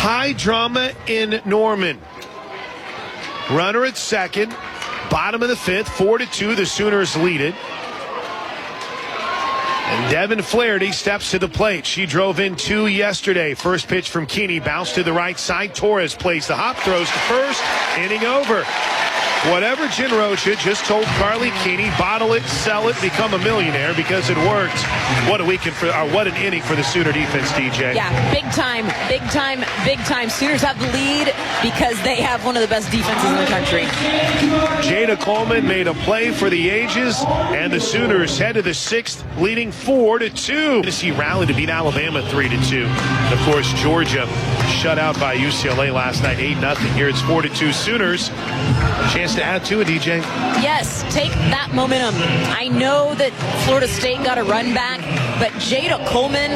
High drama in Norman. Runner at second. Bottom of the 5th. 4-2. The Sooners lead it. And Devin Flaherty steps to the plate. She drove in 2 yesterday. First pitch from Keeney, bounced to the right side. Torres plays the hop, throws to first. Inning over. Whatever Jen Rocha just told Carly Keeney, bottle it, sell it, become a millionaire because it worked. What a weekend what an inning for the Sooner defense, DJ.
Yeah, big time. Sooners have the lead because they have one of the best defenses in the country.
Jada Coleman made a play for the ages, and the Sooners head to the 6th, leading 4-2. Tennessee rallied to beat Alabama 3-2. Of course, Georgia shut out by UCLA last night, 8-0. Here it's 4-2 Sooners. Chance to add to it, DJ.
Yes, take that momentum. I know that Florida State got a run back, but Jada Coleman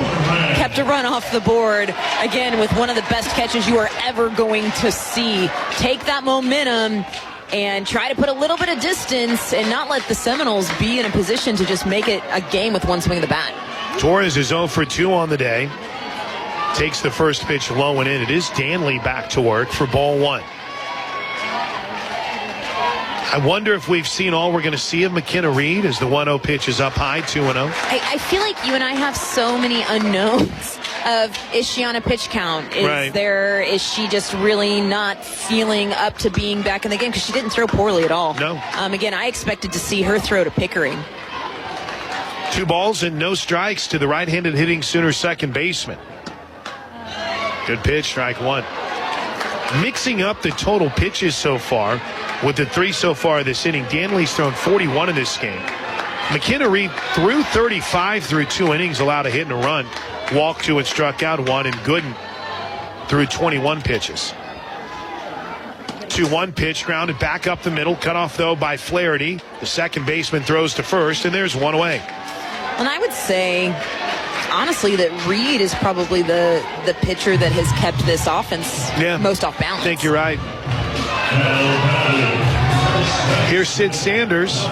kept a run off the board, again, with one of the best catches you are ever going to see. Take that momentum and try to put a little bit of distance and not let the Seminoles be in a position to just make it a game with one swing of the bat.
Torres is 0 for 2 on the day. Takes the first pitch low and in. It is Danley back to work for ball 1. I wonder if we've seen all we're going to see of McKenna Reed as the 1-0 pitch is up high, 2-0.
I feel like you and I have so many unknowns of, is she on a pitch count? Is she just really not feeling up to being back in the game? Because she didn't throw poorly at all.
No.
Again, I expected to see her throw to Pickering.
2 balls and no strikes to the right-handed hitting Sooner second baseman. Good pitch, strike 1. Mixing up the total pitches so far with the 3 so far this inning. Danley's thrown 41 in this game. McKenna Reed threw 35 through 2 innings, allowed a hit and a run. Walked 2 and struck out 1, and Gooden threw 21 pitches. 2-1 pitch, grounded back up the middle, cut off though by Flaherty. The second baseman throws to first, and there's 1 away.
And I would say, honestly, that Reed is probably the pitcher that has kept this offense most off balance.
I think you're right. Here's Sid Sanders.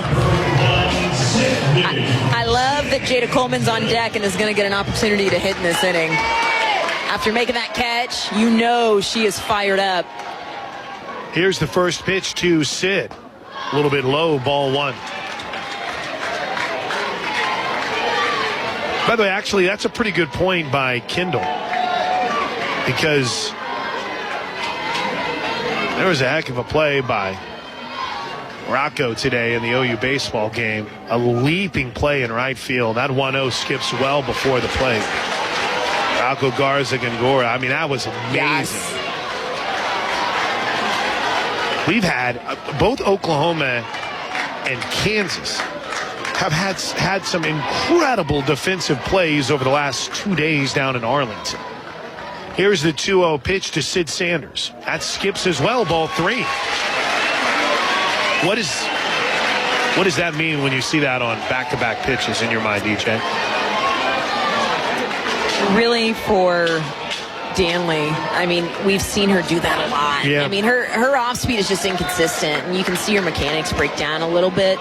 I love that Jada Coleman's on deck and is going to get an opportunity to hit in this inning. After making that catch, you know she is fired up.
Here's the first pitch to Sid. A little bit low, ball 1. By the way, actually, that's a pretty good point by Kendall, because there was a heck of a play by Rocco today in the OU baseball game. A leaping play in right field. That 1-0 skips well before the play. Rocco Garza Gongora. I mean, that was amazing.
Yes.
We've had both Oklahoma and Kansas have had some incredible defensive plays over the last 2 days down in Arlington. Here's the 2-0 pitch to Sid Sanders. That skips as well, ball 3. What does that mean when you see that on back-to-back pitches in your mind, DJ?
Really, for Danley, I mean, we've seen her do that a lot.
Yeah.
I mean, her off speed is just inconsistent, and you can see her mechanics break down a little bit.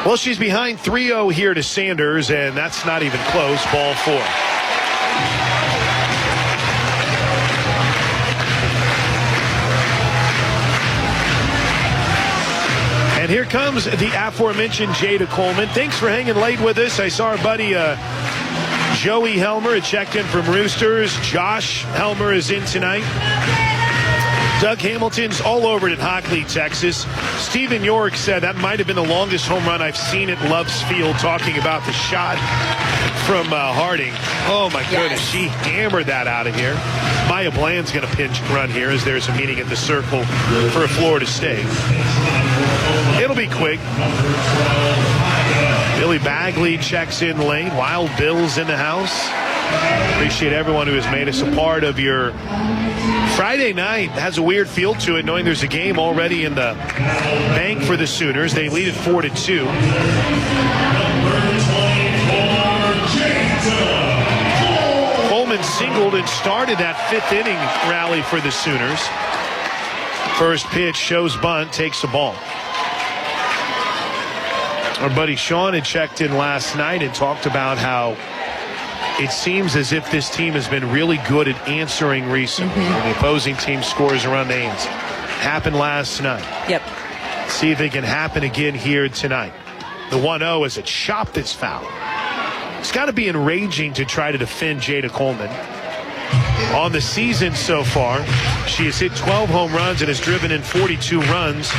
Well, she's behind 3-0 here to Sanders, and that's not even close. Ball 4. And here comes the aforementioned Jada Coleman. Thanks for hanging late with us. I saw our buddy Joey Helmer had checked in from Roosters. Josh Helmer is in tonight. Doug Hamilton's all over it in Hockley, Texas. Stephen York said that might have been the longest home run I've seen at Love's Field, talking about the shot from Harding. Oh, my goodness. She hammered that out of here. Maya Bland's going to pinch run here as there's a meeting at the Circle for a Florida State. It'll be quick. Billy Bagley checks in late. Wild Bill's in the house. Appreciate everyone who has made us a part of your Friday night. Has a weird feel to it, knowing there's a game already in the bank for the Sooners. They lead it 4-2. Coleman singled and started that 5th inning rally for the Sooners. First pitch shows bunt, takes the ball. Our buddy Sean had checked in last night and talked about how it seems as if this team has been really good at answering recently. When the opposing team scores a run, they answer. Happened last night.
Yep.
See if it can happen again here tonight. The 1-0 is a chop that's foul. It's got to be enraging to try to defend Jada Coleman. On the season so far, she has hit 12 home runs and has driven in 42 runs.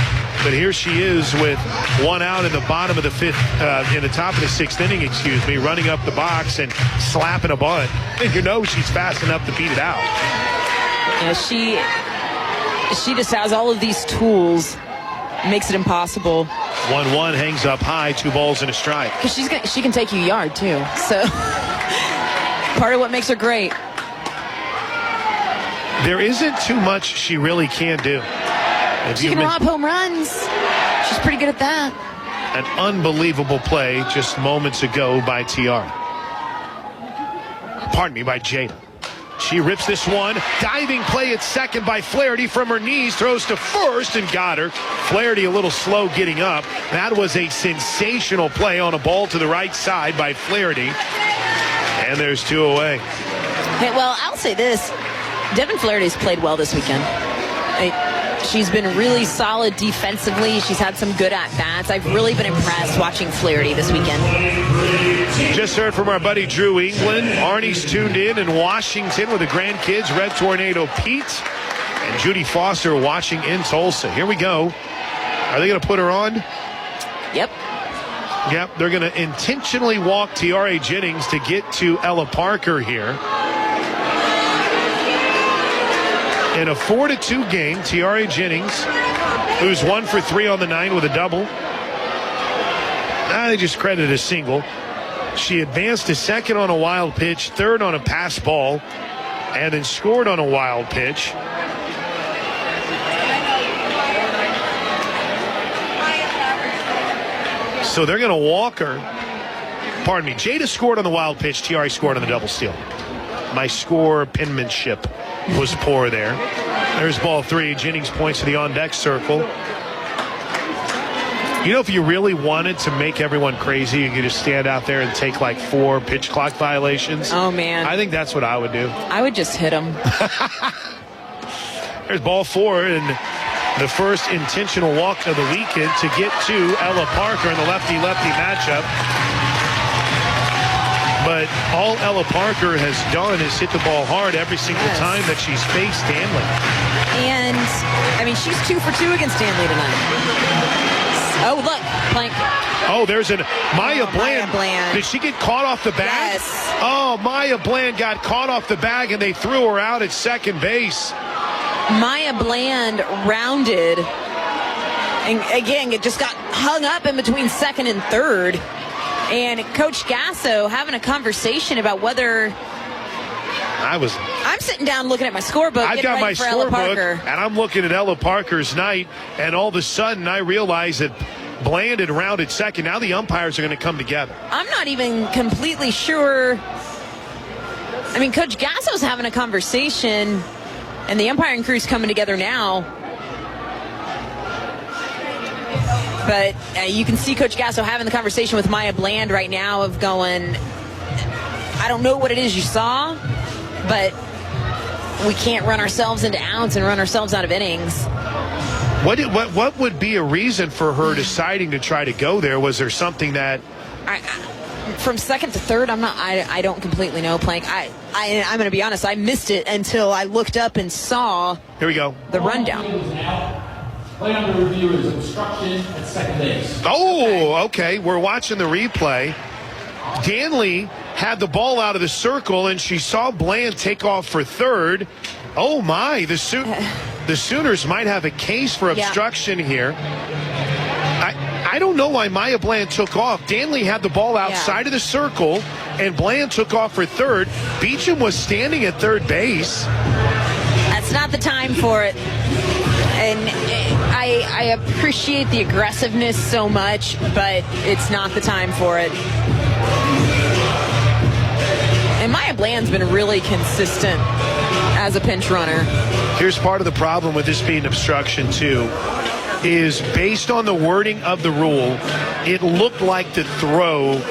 But here she is with 1 out in the bottom of the 5th, in the top of the 6th inning, running up the box and slapping a bunt. And you know she's fast enough to beat it out.
Yeah, she just has all of these tools, makes it impossible.
1-1 hangs up high, 2 balls and a strike.
Because she can take you yard too. So part of what makes her great.
There isn't too much she really can do.
She can rob home runs. She's pretty good at that.
An unbelievable play just moments ago by Tiara. Pardon me, by Jada. She rips this one. Diving play at second by Flaherty from her knees. Throws to first and got her. Flaherty a little slow getting up. That was a sensational play on a ball to the right side by Flaherty. And there's 2 away.
Hey, well, I'll say this. Devin Flaherty's played well this weekend. She's been really solid defensively. She's had some good at-bats. I've really been impressed watching Flaherty this weekend.
Just heard from our buddy Drew England. Arnie's tuned in Washington with the grandkids, Red Tornado Pete and Judy Foster watching in Tulsa. Here we go. Are they going to put her on?
Yep.
Yep, they're going to intentionally walk Tiare Jennings to get to Ella Parker here. In a 4-2 game, Tiare Jennings, who's 1 for 3 on the 9 with a double. They just credited a single. She advanced to second on a wild pitch, third on a pass ball, and then scored on a wild pitch. So they're going to walk her. Pardon me. Jada scored on the wild pitch. Tiare scored on the double steal. My score penmanship was poor there. There's ball 3. Jennings points to the on-deck circle. You know, if you really wanted to make everyone crazy, you could just stand out there and take like 4 pitch clock violations.
Oh, man.
I think that's what I would do.
I would just hit them.
There's ball 4 and the first intentional walk of the weekend to get to Ella Parker in the lefty-lefty matchup. But all Ella Parker has done is hit the ball hard every single time that she's faced Stanley.
And, I mean, she's 2 for 2 against Stanley tonight. Oh, look, Plank.
Oh, there's an Maya Bland.
Maya Bland.
Did she get caught off the bag?
Yes.
Oh, Maya Bland got caught off the bag and they threw her out at second base.
Maya Bland rounded. And again, it just got hung up in between second and third. And Coach Gasso having a conversation about whether I'm sitting down looking at my scorebook.
I've got my
for Ella
scorebook,
Parker.
and I'm looking at Ella Parker's night, and all of a sudden I realize that Bland had rounded second. Now the umpires are going to come together.
I'm not even completely sure. I mean, Coach Gasso's having a conversation, and the umpiring crew's coming together now. But you can see Coach Gasso having the conversation with Maya Bland right now of going, I don't know what it is you saw, but we can't run ourselves into outs and run ourselves out of innings.
What would be a reason for her deciding to try to go there? Was there something that...
From second to third, I don't completely know, Plank. I'm going to be honest, I missed it until I looked up and saw
Here we go.
The rundown.
Play under review is obstruction at second base.
Oh, okay. We're watching the replay. Danley had the ball out of the circle, and she saw Bland take off for third. Oh, my. The Sooners might have a case for obstruction here. I don't know why Maya Bland took off. Danley had the ball outside of the circle, and Bland took off for third. Beecham was standing at third base.
That's not the time for it. And I appreciate the aggressiveness so much, but it's not the time for it. And Maya Bland's been really consistent as a pinch runner.
Here's part of the problem with this being obstruction, too, is based on the wording of the rule, it looked like the throw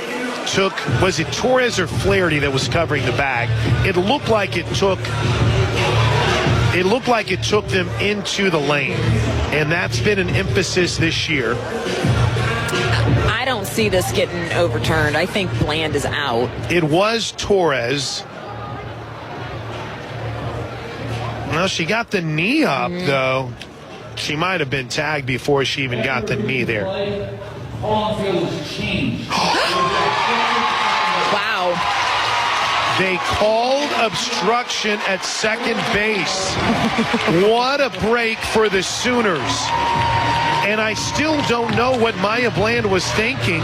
took, was it Torres or Flaherty that was covering the bag? It looked like it took them into the lane, and that's been an emphasis this year.
I don't see this getting overturned. I think Bland is out.
It was Torres. Well, she got the knee up, though. She might have been tagged before she even got the knee there.
On field was changed.
Wow.
They called obstruction at second base. What a break for the Sooners. And I still don't know what Maya Bland was thinking.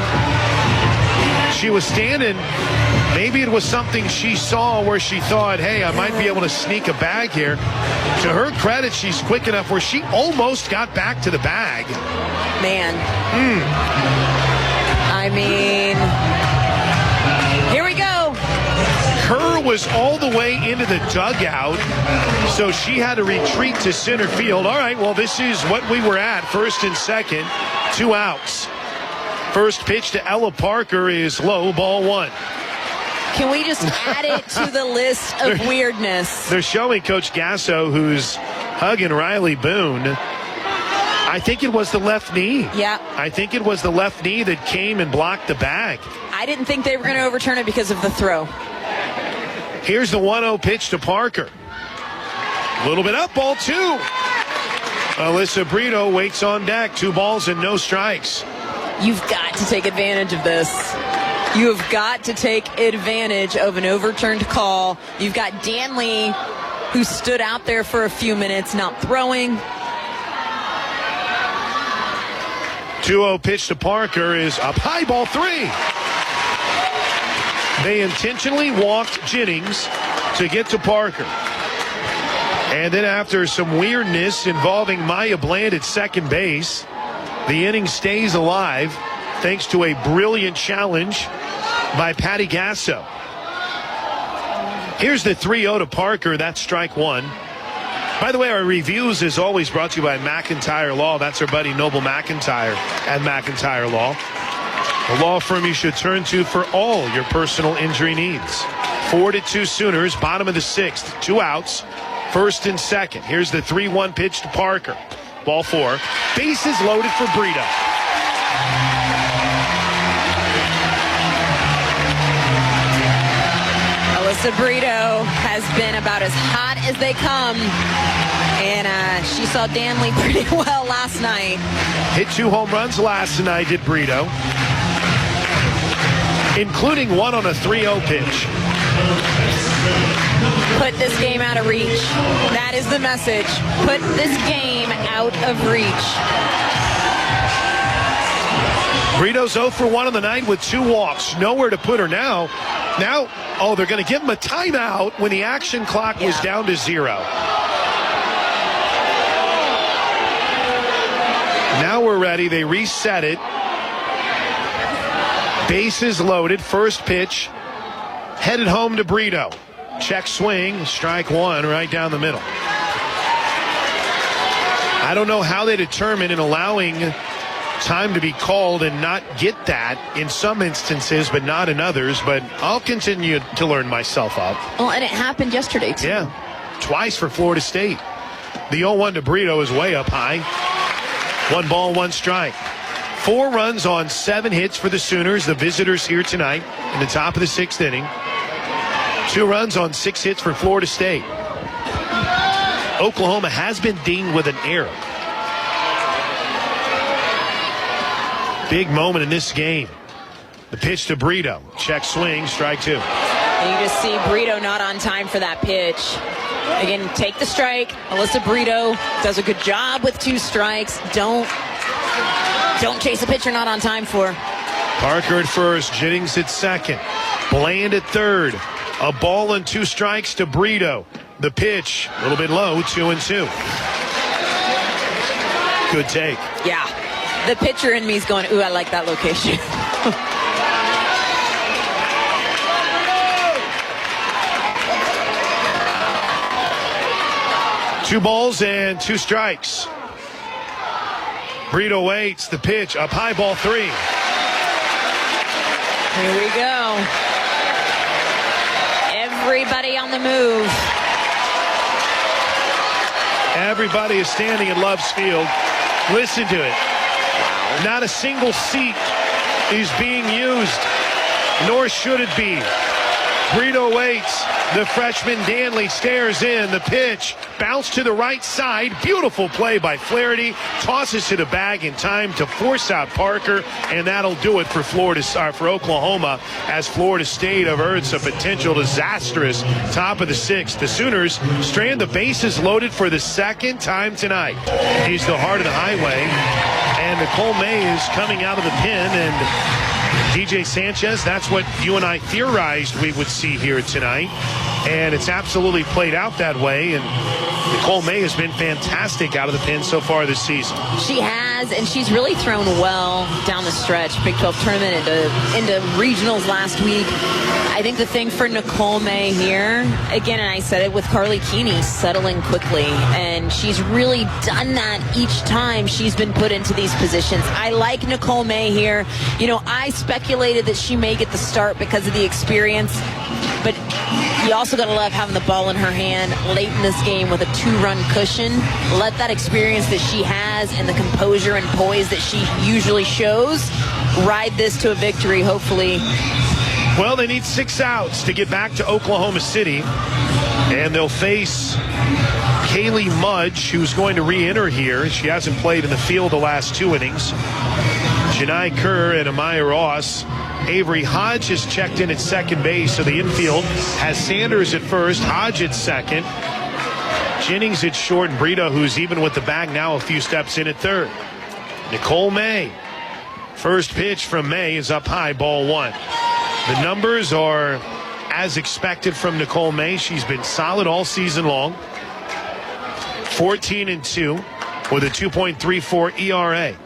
She was standing. Maybe it was something she saw where she thought, hey, I might be able to sneak a bag here. To her credit, she's quick enough where she almost got back to the bag.
Man. I mean, here we go.
Kerr was all the way into the dugout, so she had to retreat to center field. All right, well, this is what we were at, first and second, 2 outs. First pitch to Ella Parker is low, ball 1.
Can we just add it to the list of weirdness?
They're showing Coach Gasso, who's hugging Riley Boone. I think it was the left knee.
Yeah.
I think it was the left knee that came and blocked the bag.
I didn't think they were going to overturn it because of the throw.
Here's the 1-0 pitch to Parker. A little bit up, ball 2. Alyssa Brito waits on deck. 2 balls and no strikes.
You've got to take advantage of this. You have got to take advantage of an overturned call. You've got Danley, who stood out there for a few minutes, not throwing.
2-0 pitch to Parker is up high, ball 3. They intentionally walked Jennings to get to Parker. And then after some weirdness involving Maya Bland at second base, the inning stays alive thanks to a brilliant challenge by Patty Gasso. Here's the 3-0 to Parker. That's strike 1. By the way, our reviews is always brought to you by McIntyre Law. That's our buddy Noble McIntyre at McIntyre Law. The law firm you should turn to for all your personal injury needs. 4-2 Sooners, bottom of the 6th. 2 outs, first and second. Here's the 3-1 pitch to Parker. Ball 4. Bases loaded for Brito.
Alyssa Brito has been about as hot as they come. And she saw Danley pretty well last night.
Hit 2 home runs last night, did Brito. Including one on a 3-0 pitch.
Put this game out of reach. That is the message. Put this game out of reach.
Brito's 0 for 1 on the night with 2 walks. Nowhere to put her now. Now, they're going to give him a timeout when the action clock was down to 0. Now we're ready. They reset it. Bases loaded. First pitch. Headed home to Brito. Check swing. Strike one right down the middle. I don't know how they determine in allowing time to be called and not get that in some instances, but not in others. But I'll continue to learn myself up.
Well, and it happened yesterday, too.
Yeah, twice for Florida State. The 0-1 to Brito is way up high. 1 ball, 1 strike. 4 runs on 7 hits for the Sooners, the visitors here tonight in the top of the 6th inning. 2 runs on 6 hits for Florida State. Oklahoma has been dinged with an error. Big moment in this game. The pitch to Brito. Check swing, strike 2.
And you just see Brito not on time for that pitch. Again, take the strike. Alyssa Brito does a good job with 2 strikes. Don't chase a pitcher not on time for.
Parker at first, Jennings at second. Bland at third. A ball and 2 strikes to Brito. The pitch, a little bit low, 2-2. Good take.
Yeah. The pitcher in me is going, ooh, I like that location.
2 balls and 2 strikes. Brito waits. The pitch, up high, ball 3.
Here we go. Everybody on the move.
Everybody is standing at Love's Field. Listen to it. Not a single seat is being used, nor should it be. Brito waits. The freshman Danley stares in. The pitch, bounce to the right side. Beautiful play by Flaherty. Tosses to the bag in time to force out Parker, and that'll do it for for Oklahoma, as Florida State averts a potential disastrous top of the 6th. The Sooners strand the bases loaded for the 2nd time tonight. He's the heart of the highway, and Nicole May is coming out of the pen, and DJ Sanchez, that's what you and I theorized we would see here tonight. And it's absolutely played out that way. And Nicole May has been fantastic out of the pen so far this season.
She has, and she's really thrown well down the stretch. Big 12 tournament into regionals last week. I think the thing for Nicole May here, again, and I said it with Carly Keeney, settling quickly. And she's really done that each time she's been put into these positions. I like Nicole May here. You know, I speculated that she may get the start because of the experience. But you also got to love having the ball in her hand late in this game with a 2-run cushion. Let that experience that she has and the composure and poise that she usually shows ride this to a victory, hopefully.
Well, they need 6 outs to get back to Oklahoma City. And they'll face Kaylee Mudge, who's going to re-enter here. She hasn't played in the field the last 2 innings. Janai Kerr and Amaya Ross. Avery Hodge has checked in at second base, so the infield has Sanders at first, Hodge at second, Jennings at short, and Brito, who's even with the bag now, a few steps in at third. Nicole May. First pitch from May is up high, ball 1. The numbers are as expected from Nicole May. She's been solid all season long. 14-2 with a 2.34 ERA.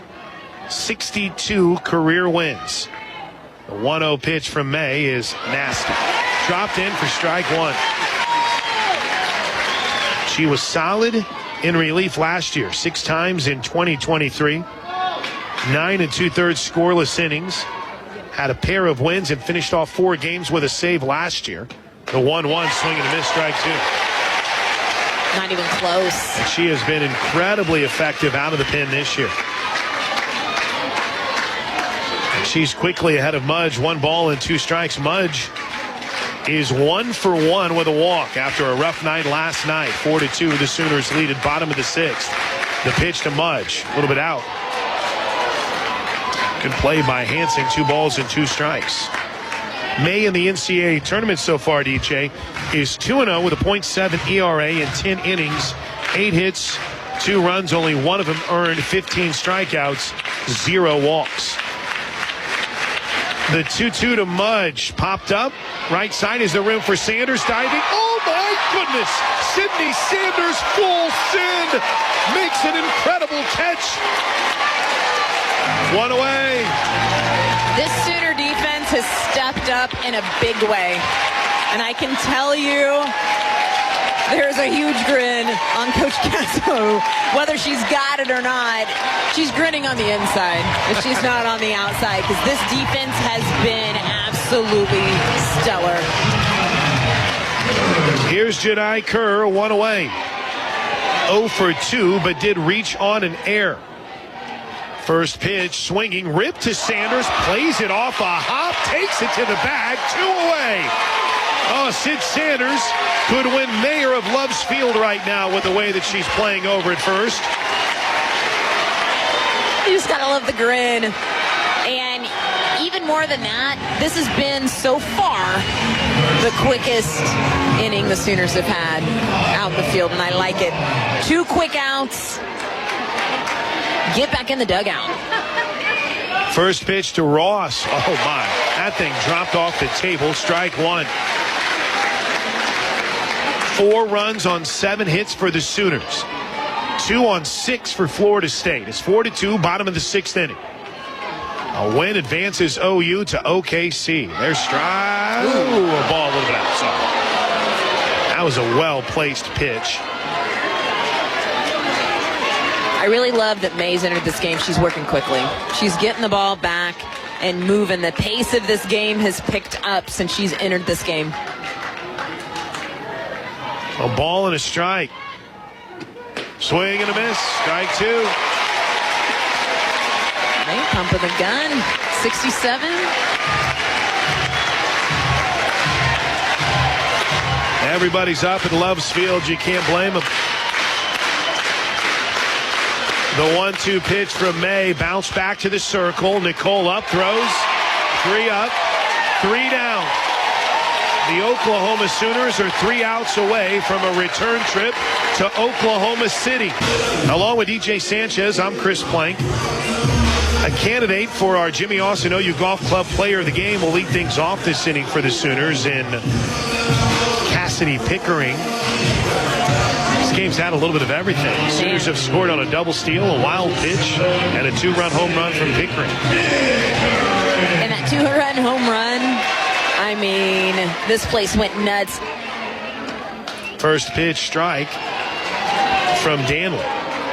62 career wins. The 1-0 pitch from May is nasty. Dropped in for strike 1. She was solid in relief last year, 6 times in 2023. 9 2/3 scoreless innings. Had a pair of wins and finished off 4 games with a save last year. The 1-1 swing and a miss, strike 2.
Not even close.
And she has been incredibly effective out of the pen this year. She's quickly ahead of Mudge. 1 ball and 2 strikes. Mudge is 1 for 1 with a walk after a rough night last night. 4-2, the Sooners lead at bottom of the 6th. The pitch to Mudge, a little bit out. Good play by Hansen. 2 balls and 2 strikes. May in the NCAA tournament so far, DJ, is 2-0 with a .7 ERA in 10 innings, 8 hits, 2 runs, only 1 of them earned, 15 strikeouts, 0 walks. The 2-2 to Mudge. Popped up. Right side is the rim for Sanders. Diving. Oh, my goodness. Sydney Sanders full send. Makes an incredible catch. One away.
This Sooner defense has stepped up in a big way. And I can tell you, there's a huge grin on Coach Casso. Whether she's got it or not, she's grinning on the inside if she's not on the outside, because this defense has been absolutely stellar.
Here's Jedi Kerr, one away. 0 for 2, but did reach on an air. First pitch, swinging, ripped to Sanders, plays it off a hop, takes it to the bag, 2 away. Oh, Sid Sanders could win mayor of Love's Field right now with the way that she's playing over at first.
You just gotta love the grin. And even more than that, this has been so far the quickest inning the Sooners have had out in the field, and I like it. 2 quick outs. Get back in the dugout.
First pitch to Ross. Oh my, that thing dropped off the table. Strike 1. 4 runs on 7 hits for the Sooners. 2 on 6 for Florida State. It's 4-2, bottom of the 6th inning. A win advances OU to OKC. There's strike. Ooh, a ball a little bit outside. That was a well-placed pitch.
I really love that Mays entered this game. She's working quickly. She's getting the ball back and moving. The pace of this game has picked up since she's entered this game.
A ball and a strike. Swing and a miss. Strike 2.
Right, pumping the gun. 67.
Everybody's up at Love's Field. You can't blame them. The 1-2 pitch from May. Bounce back to the circle. Nicole up, throws. 3 up, 3 down. The Oklahoma Sooners are 3 outs away from a return trip to Oklahoma City. Along with DJ Sanchez, I'm Chris Plank. A candidate for our Jimmy Austin OU Golf Club Player of the Game will lead things off this inning for the Sooners in Cassidy Pickering. This game's had a little bit of everything. The Sooners have scored on a double steal, a wild pitch, and a 2-run home run from Pickering.
And that 2-run home run, I mean, this place went nuts.
First pitch strike from Danley.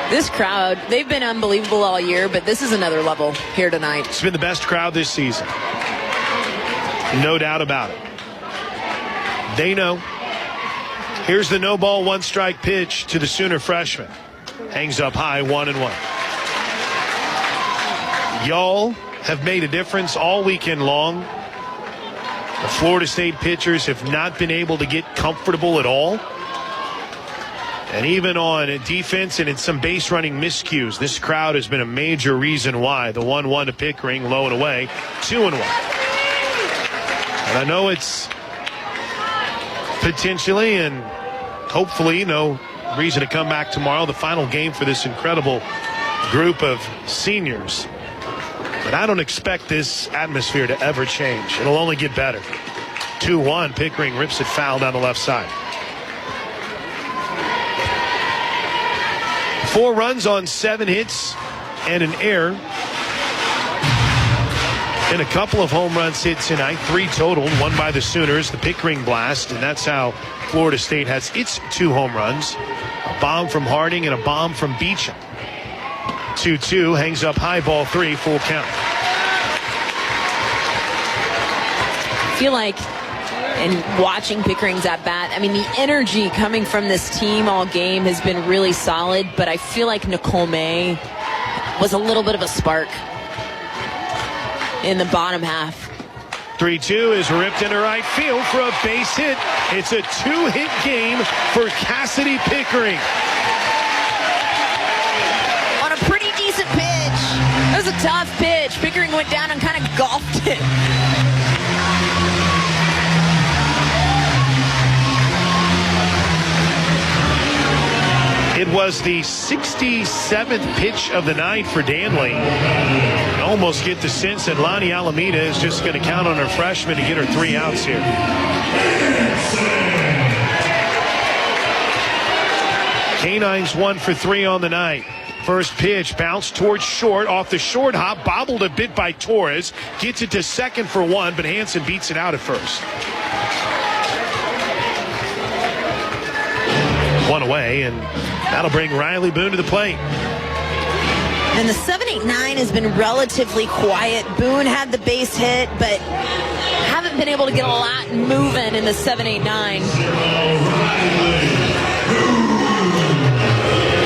This crowd, they've been unbelievable all year, but this is another level here tonight.
It's been the best crowd this season. No doubt about it. They know. Here's the no ball, 1 strike pitch to the Sooner freshman. Hangs up high, 1-1. Y'all have made a difference all weekend long. The Florida State pitchers have not been able to get comfortable at all. And even on defense and in some base running miscues, this crowd has been a major reason why. The 1-1 to Pickering, low and away, 2-1. And I know it's potentially and hopefully no reason to come back tomorrow, the final game for this incredible group of seniors. But I don't expect this atmosphere to ever change. It'll only get better. 2-1, Pickering rips it foul down the left side. 4 runs on 7 hits and an error. And a couple of home runs hit tonight, 3 total, 1 by the Sooners, the Pickering blast, and that's how Florida State has its 2 home runs. A bomb from Harding and a bomb from Beecham. 2-2, hangs up high, ball 3, full count.
I feel like, and watching Pickering's at bat, I mean, the energy coming from this team all game has been really solid, but I feel like Nicole May was a little bit of a spark in the bottom half.
3-2 is ripped into right field for a base hit. It's a 2-hit game for Cassidy Pickering.
On a pretty decent pitch. That was a tough pitch. Pickering went down and kind of golfed it. It
was the 67th pitch of the night for Danley. almost get the sense that Lonnie Alameda is just going to count on her freshman to get her 3 outs here. Canines 1 for 3 on the night. First pitch bounced towards short, off the short hop, bobbled a bit by Torres, gets it to second for 1, but Hansen beats it out at first. 1 away, and that'll bring Riley Boone to the plate.
And the 7-8-9 has been relatively quiet. Boone had the base hit, but haven't been able to get a lot moving in the 7-8-9.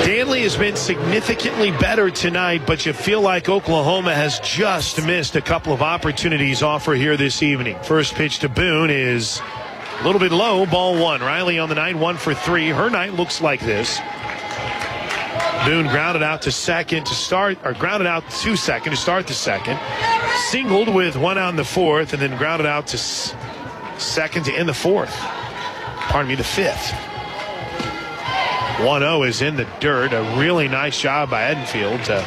Danley has been significantly better tonight, but you feel like Oklahoma has just missed a couple of opportunities offer here this evening. First pitch to Boone is a little bit low, ball 1. Riley on the night, 1 for 3. Her night looks like this. Boone grounded out to second to start, or grounded out to second to start the second. Singled with 1 out in the 4th, and then grounded out to second to end the 4th. Pardon me, the 5th. 1-0 is in the dirt. A really nice job by Edenfield to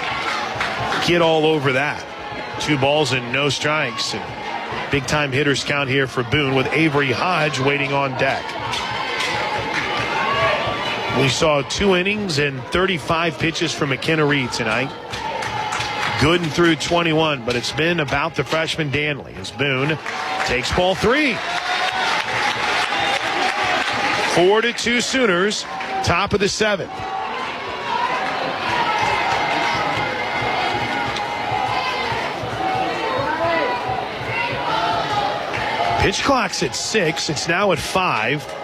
get all over that. 2 balls and no strikes. And big time hitters count here for Boone with Avery Hodge waiting on deck. We saw 2 innings and 35 pitches from McKenna Reed tonight. Gooden through 21, but it's been about the freshman Danley as Boone takes ball 3. 4-2 Sooners, top of the 7th. Pitch clock's at 6. It's now at 5.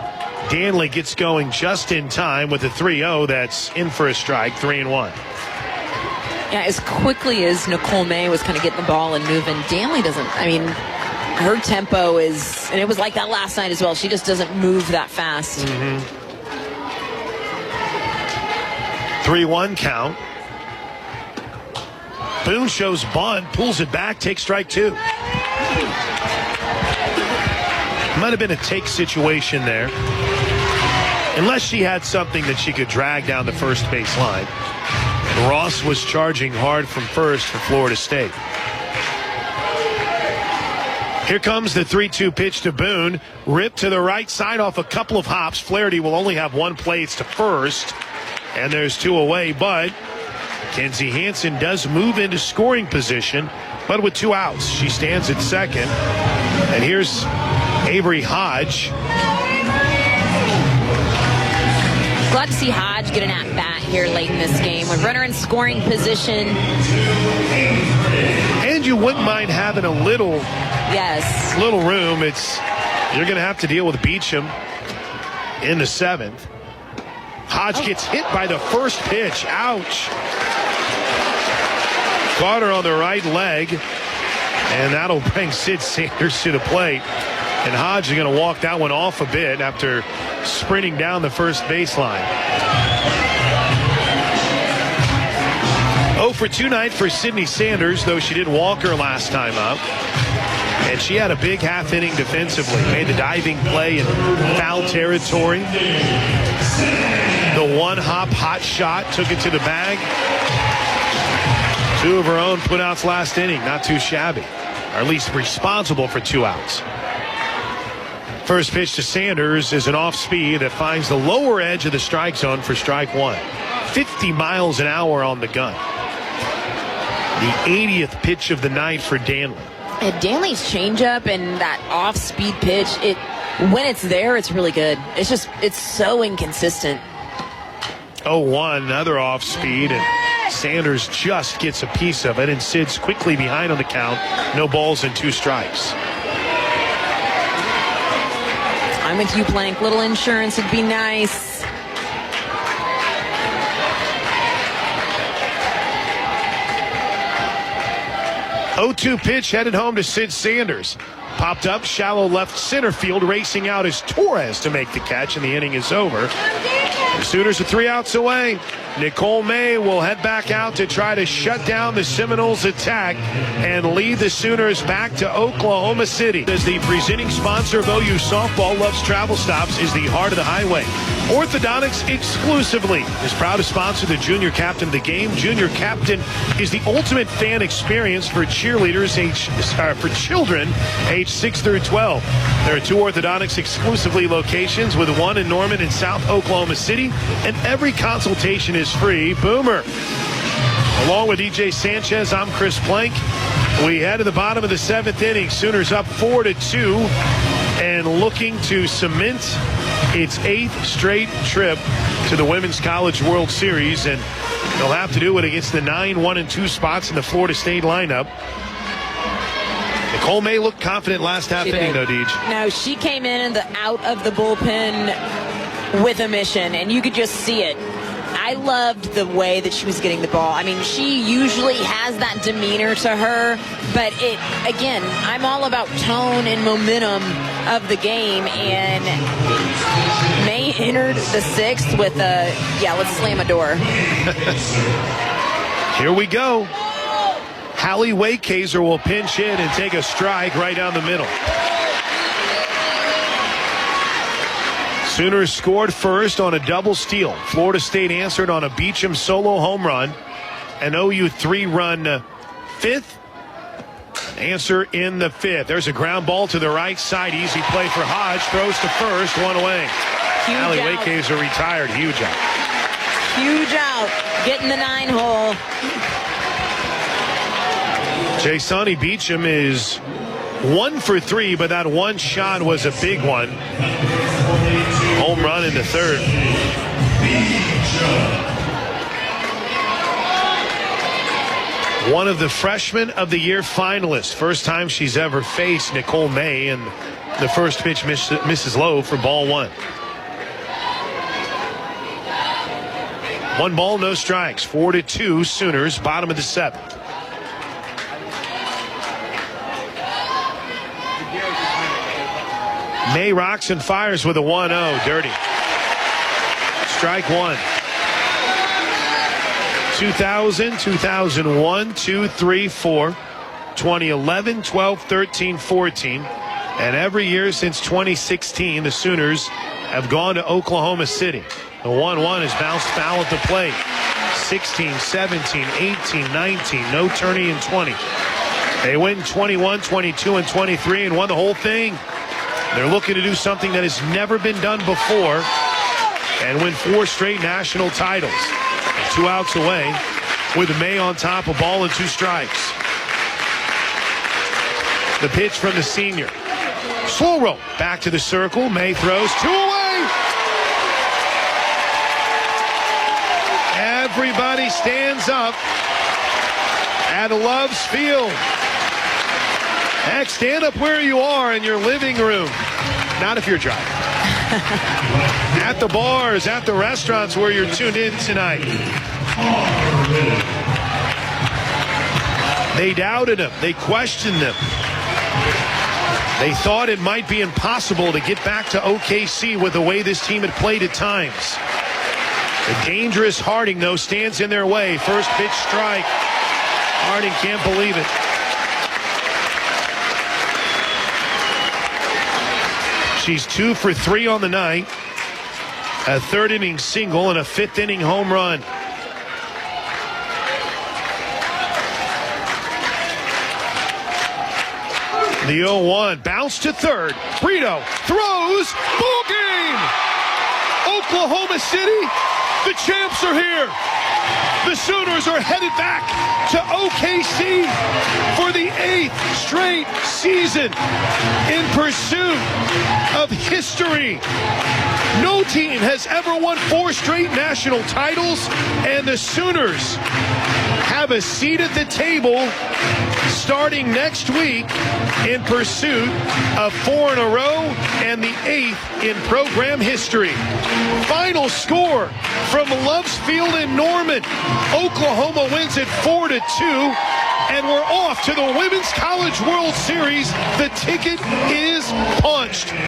Danley gets going just in time with a 3-0 that's in for a strike, 3-1.
Yeah, as quickly as Nicole May was kind of getting the ball and moving, Danley doesn't, I mean, her tempo is, and it was like that last night as well, she just doesn't move that fast.
3-1 count. Boone shows bunt, pulls it back, takes strike 2. Might have been a take situation there. Unless she had something that she could drag down the first base line. And Ross was charging hard from first for Florida State. Here comes the 3-2 pitch to Boone. Ripped to the right side off a couple of hops. Flaherty will only have 1 play. It's to first. And there's 2 away, but Kenzie Hansen does move into scoring position, but with 2 outs. She stands at second. And here's Avery Hodge.
Glad to see Hodge get an at-bat here late in this game. With runner in scoring position.
And you wouldn't mind having a little room. You're going to have to deal with Beecham in the 7th. Hodge gets hit by the first pitch. Ouch. Caught her on the right leg. And that'll bring Sid Sanders to the plate. And Hodge is going to walk that one off a bit after sprinting down the first baseline. 0 for 2 night for Sydney Sanders, though she did walk her last time up. And she had a big half inning defensively. Made the diving play in foul territory. The 1-hop hot shot took it to the bag. 2 of her own putouts last inning. Not too shabby. Or at least responsible for 2 outs. First pitch to Sanders is an off-speed that finds the lower edge of the strike zone for strike 1. 50 miles an hour on the gun. The 80th pitch of the night for Danley.
Danley's changeup and that off-speed pitch, when it's there, it's really good. It's so inconsistent.
0-1, another off-speed, and Sanders just gets a piece of it, and Sid's quickly behind on the count. No balls and 2 strikes.
I'm with you, Plank. Little insurance would be nice.
Oh-2 pitch headed home to Sid Sanders. Popped up, shallow left center field, racing out is Torres to make the catch, and the inning is over. The Sooners are 3 outs away. Nicole May will head back out to try to shut down the Seminoles' attack and lead the Sooners back to Oklahoma City. As the presenting sponsor of OU Softball Loves Travel Stops is the Heart of the Highway. Orthodontics exclusively is proud to sponsor the Junior Captain of the game. Junior Captain is the ultimate fan experience for cheerleaders for children age 6 through 12. There are 2 Orthodontics exclusively locations, with 1 in Norman and South Oklahoma City, and every consultation is free. Boomer. Along with DJ Sanchez, I'm Chris Plank. We head to the bottom of the 7th inning. Sooners up 4-2 and looking to cement its 8th straight trip to the Women's College World Series, and they'll have to do it against the 9, 1, and 2 spots in the Florida State lineup. Nicole May looked confident last half inning, though, Deej.
No, she came in and out of the bullpen with a mission, and you could just see it. I loved the way that she was getting the ball. I mean, she usually has that demeanor to her, but again, I'm all about tone and momentum of the game, and May entered the 6th with let's slam a door.
Here we go. Hallie Waykazer will pinch hit and take a strike right down the middle. Sooners scored first on a double steal. Florida State answered on a Beecham solo home run. An OU 3-run 5th. Answer in the 5th. There's a ground ball to the right side. Easy play for Hodge. Throws to first. 1 away. Hallie Waykazer retired. Huge out.
Huge out. Getting the 9-hole.
Jay Sonny Beecham is 1 for 3, but that one shot was a big one. Home run in the 3rd. One of the Freshman of the Year finalists. First time she's ever faced Nicole May, and the first pitch misses low for ball 1. 1 ball, no strikes. 4-2 Sooners, bottom of the 7th. May rocks and fires with a 1-0. Dirty. Strike 1. 2000, 2001, 2, 3, 4, 2011, 12, 13, 14. And every year since 2016, the Sooners have gone to Oklahoma City. The 1-1 has bounced foul at the plate. 16, 17, 18, 19. No tourney in 20. They win 21, 22, and 23 and won the whole thing. They're looking to do something that has never been done before and win 4 straight national titles. 2 outs away with May on top, a ball and 2 strikes. The pitch from the senior. Slow roll back to the circle. May throws 2 away. Everybody stands up at Love's Field. Heck, stand up where you are in your living room. Not if you're driving. At the bars, at the restaurants where you're tuned in tonight. They doubted him. They questioned him. They thought it might be impossible to get back to OKC with the way this team had played at times. The dangerous Harding, though, stands in their way. First pitch strike. Harding can't believe it. She's 2 for 3 on the night. A 3rd inning single and a 5th inning home run. The 0-1 bounce to 3rd. Brito throws. Ball game. Oklahoma City, the champs are here. The Sooners are headed back to OKC for the 8th straight season in pursuit of history. No team has ever won 4 straight national titles, and the Sooners have a seat at the table starting next week in pursuit of 4 in a row and the 8th in program history. Final score from Love's Field in Norman. Oklahoma wins it 4-2, and we're off to the Women's College World Series. The ticket is punched.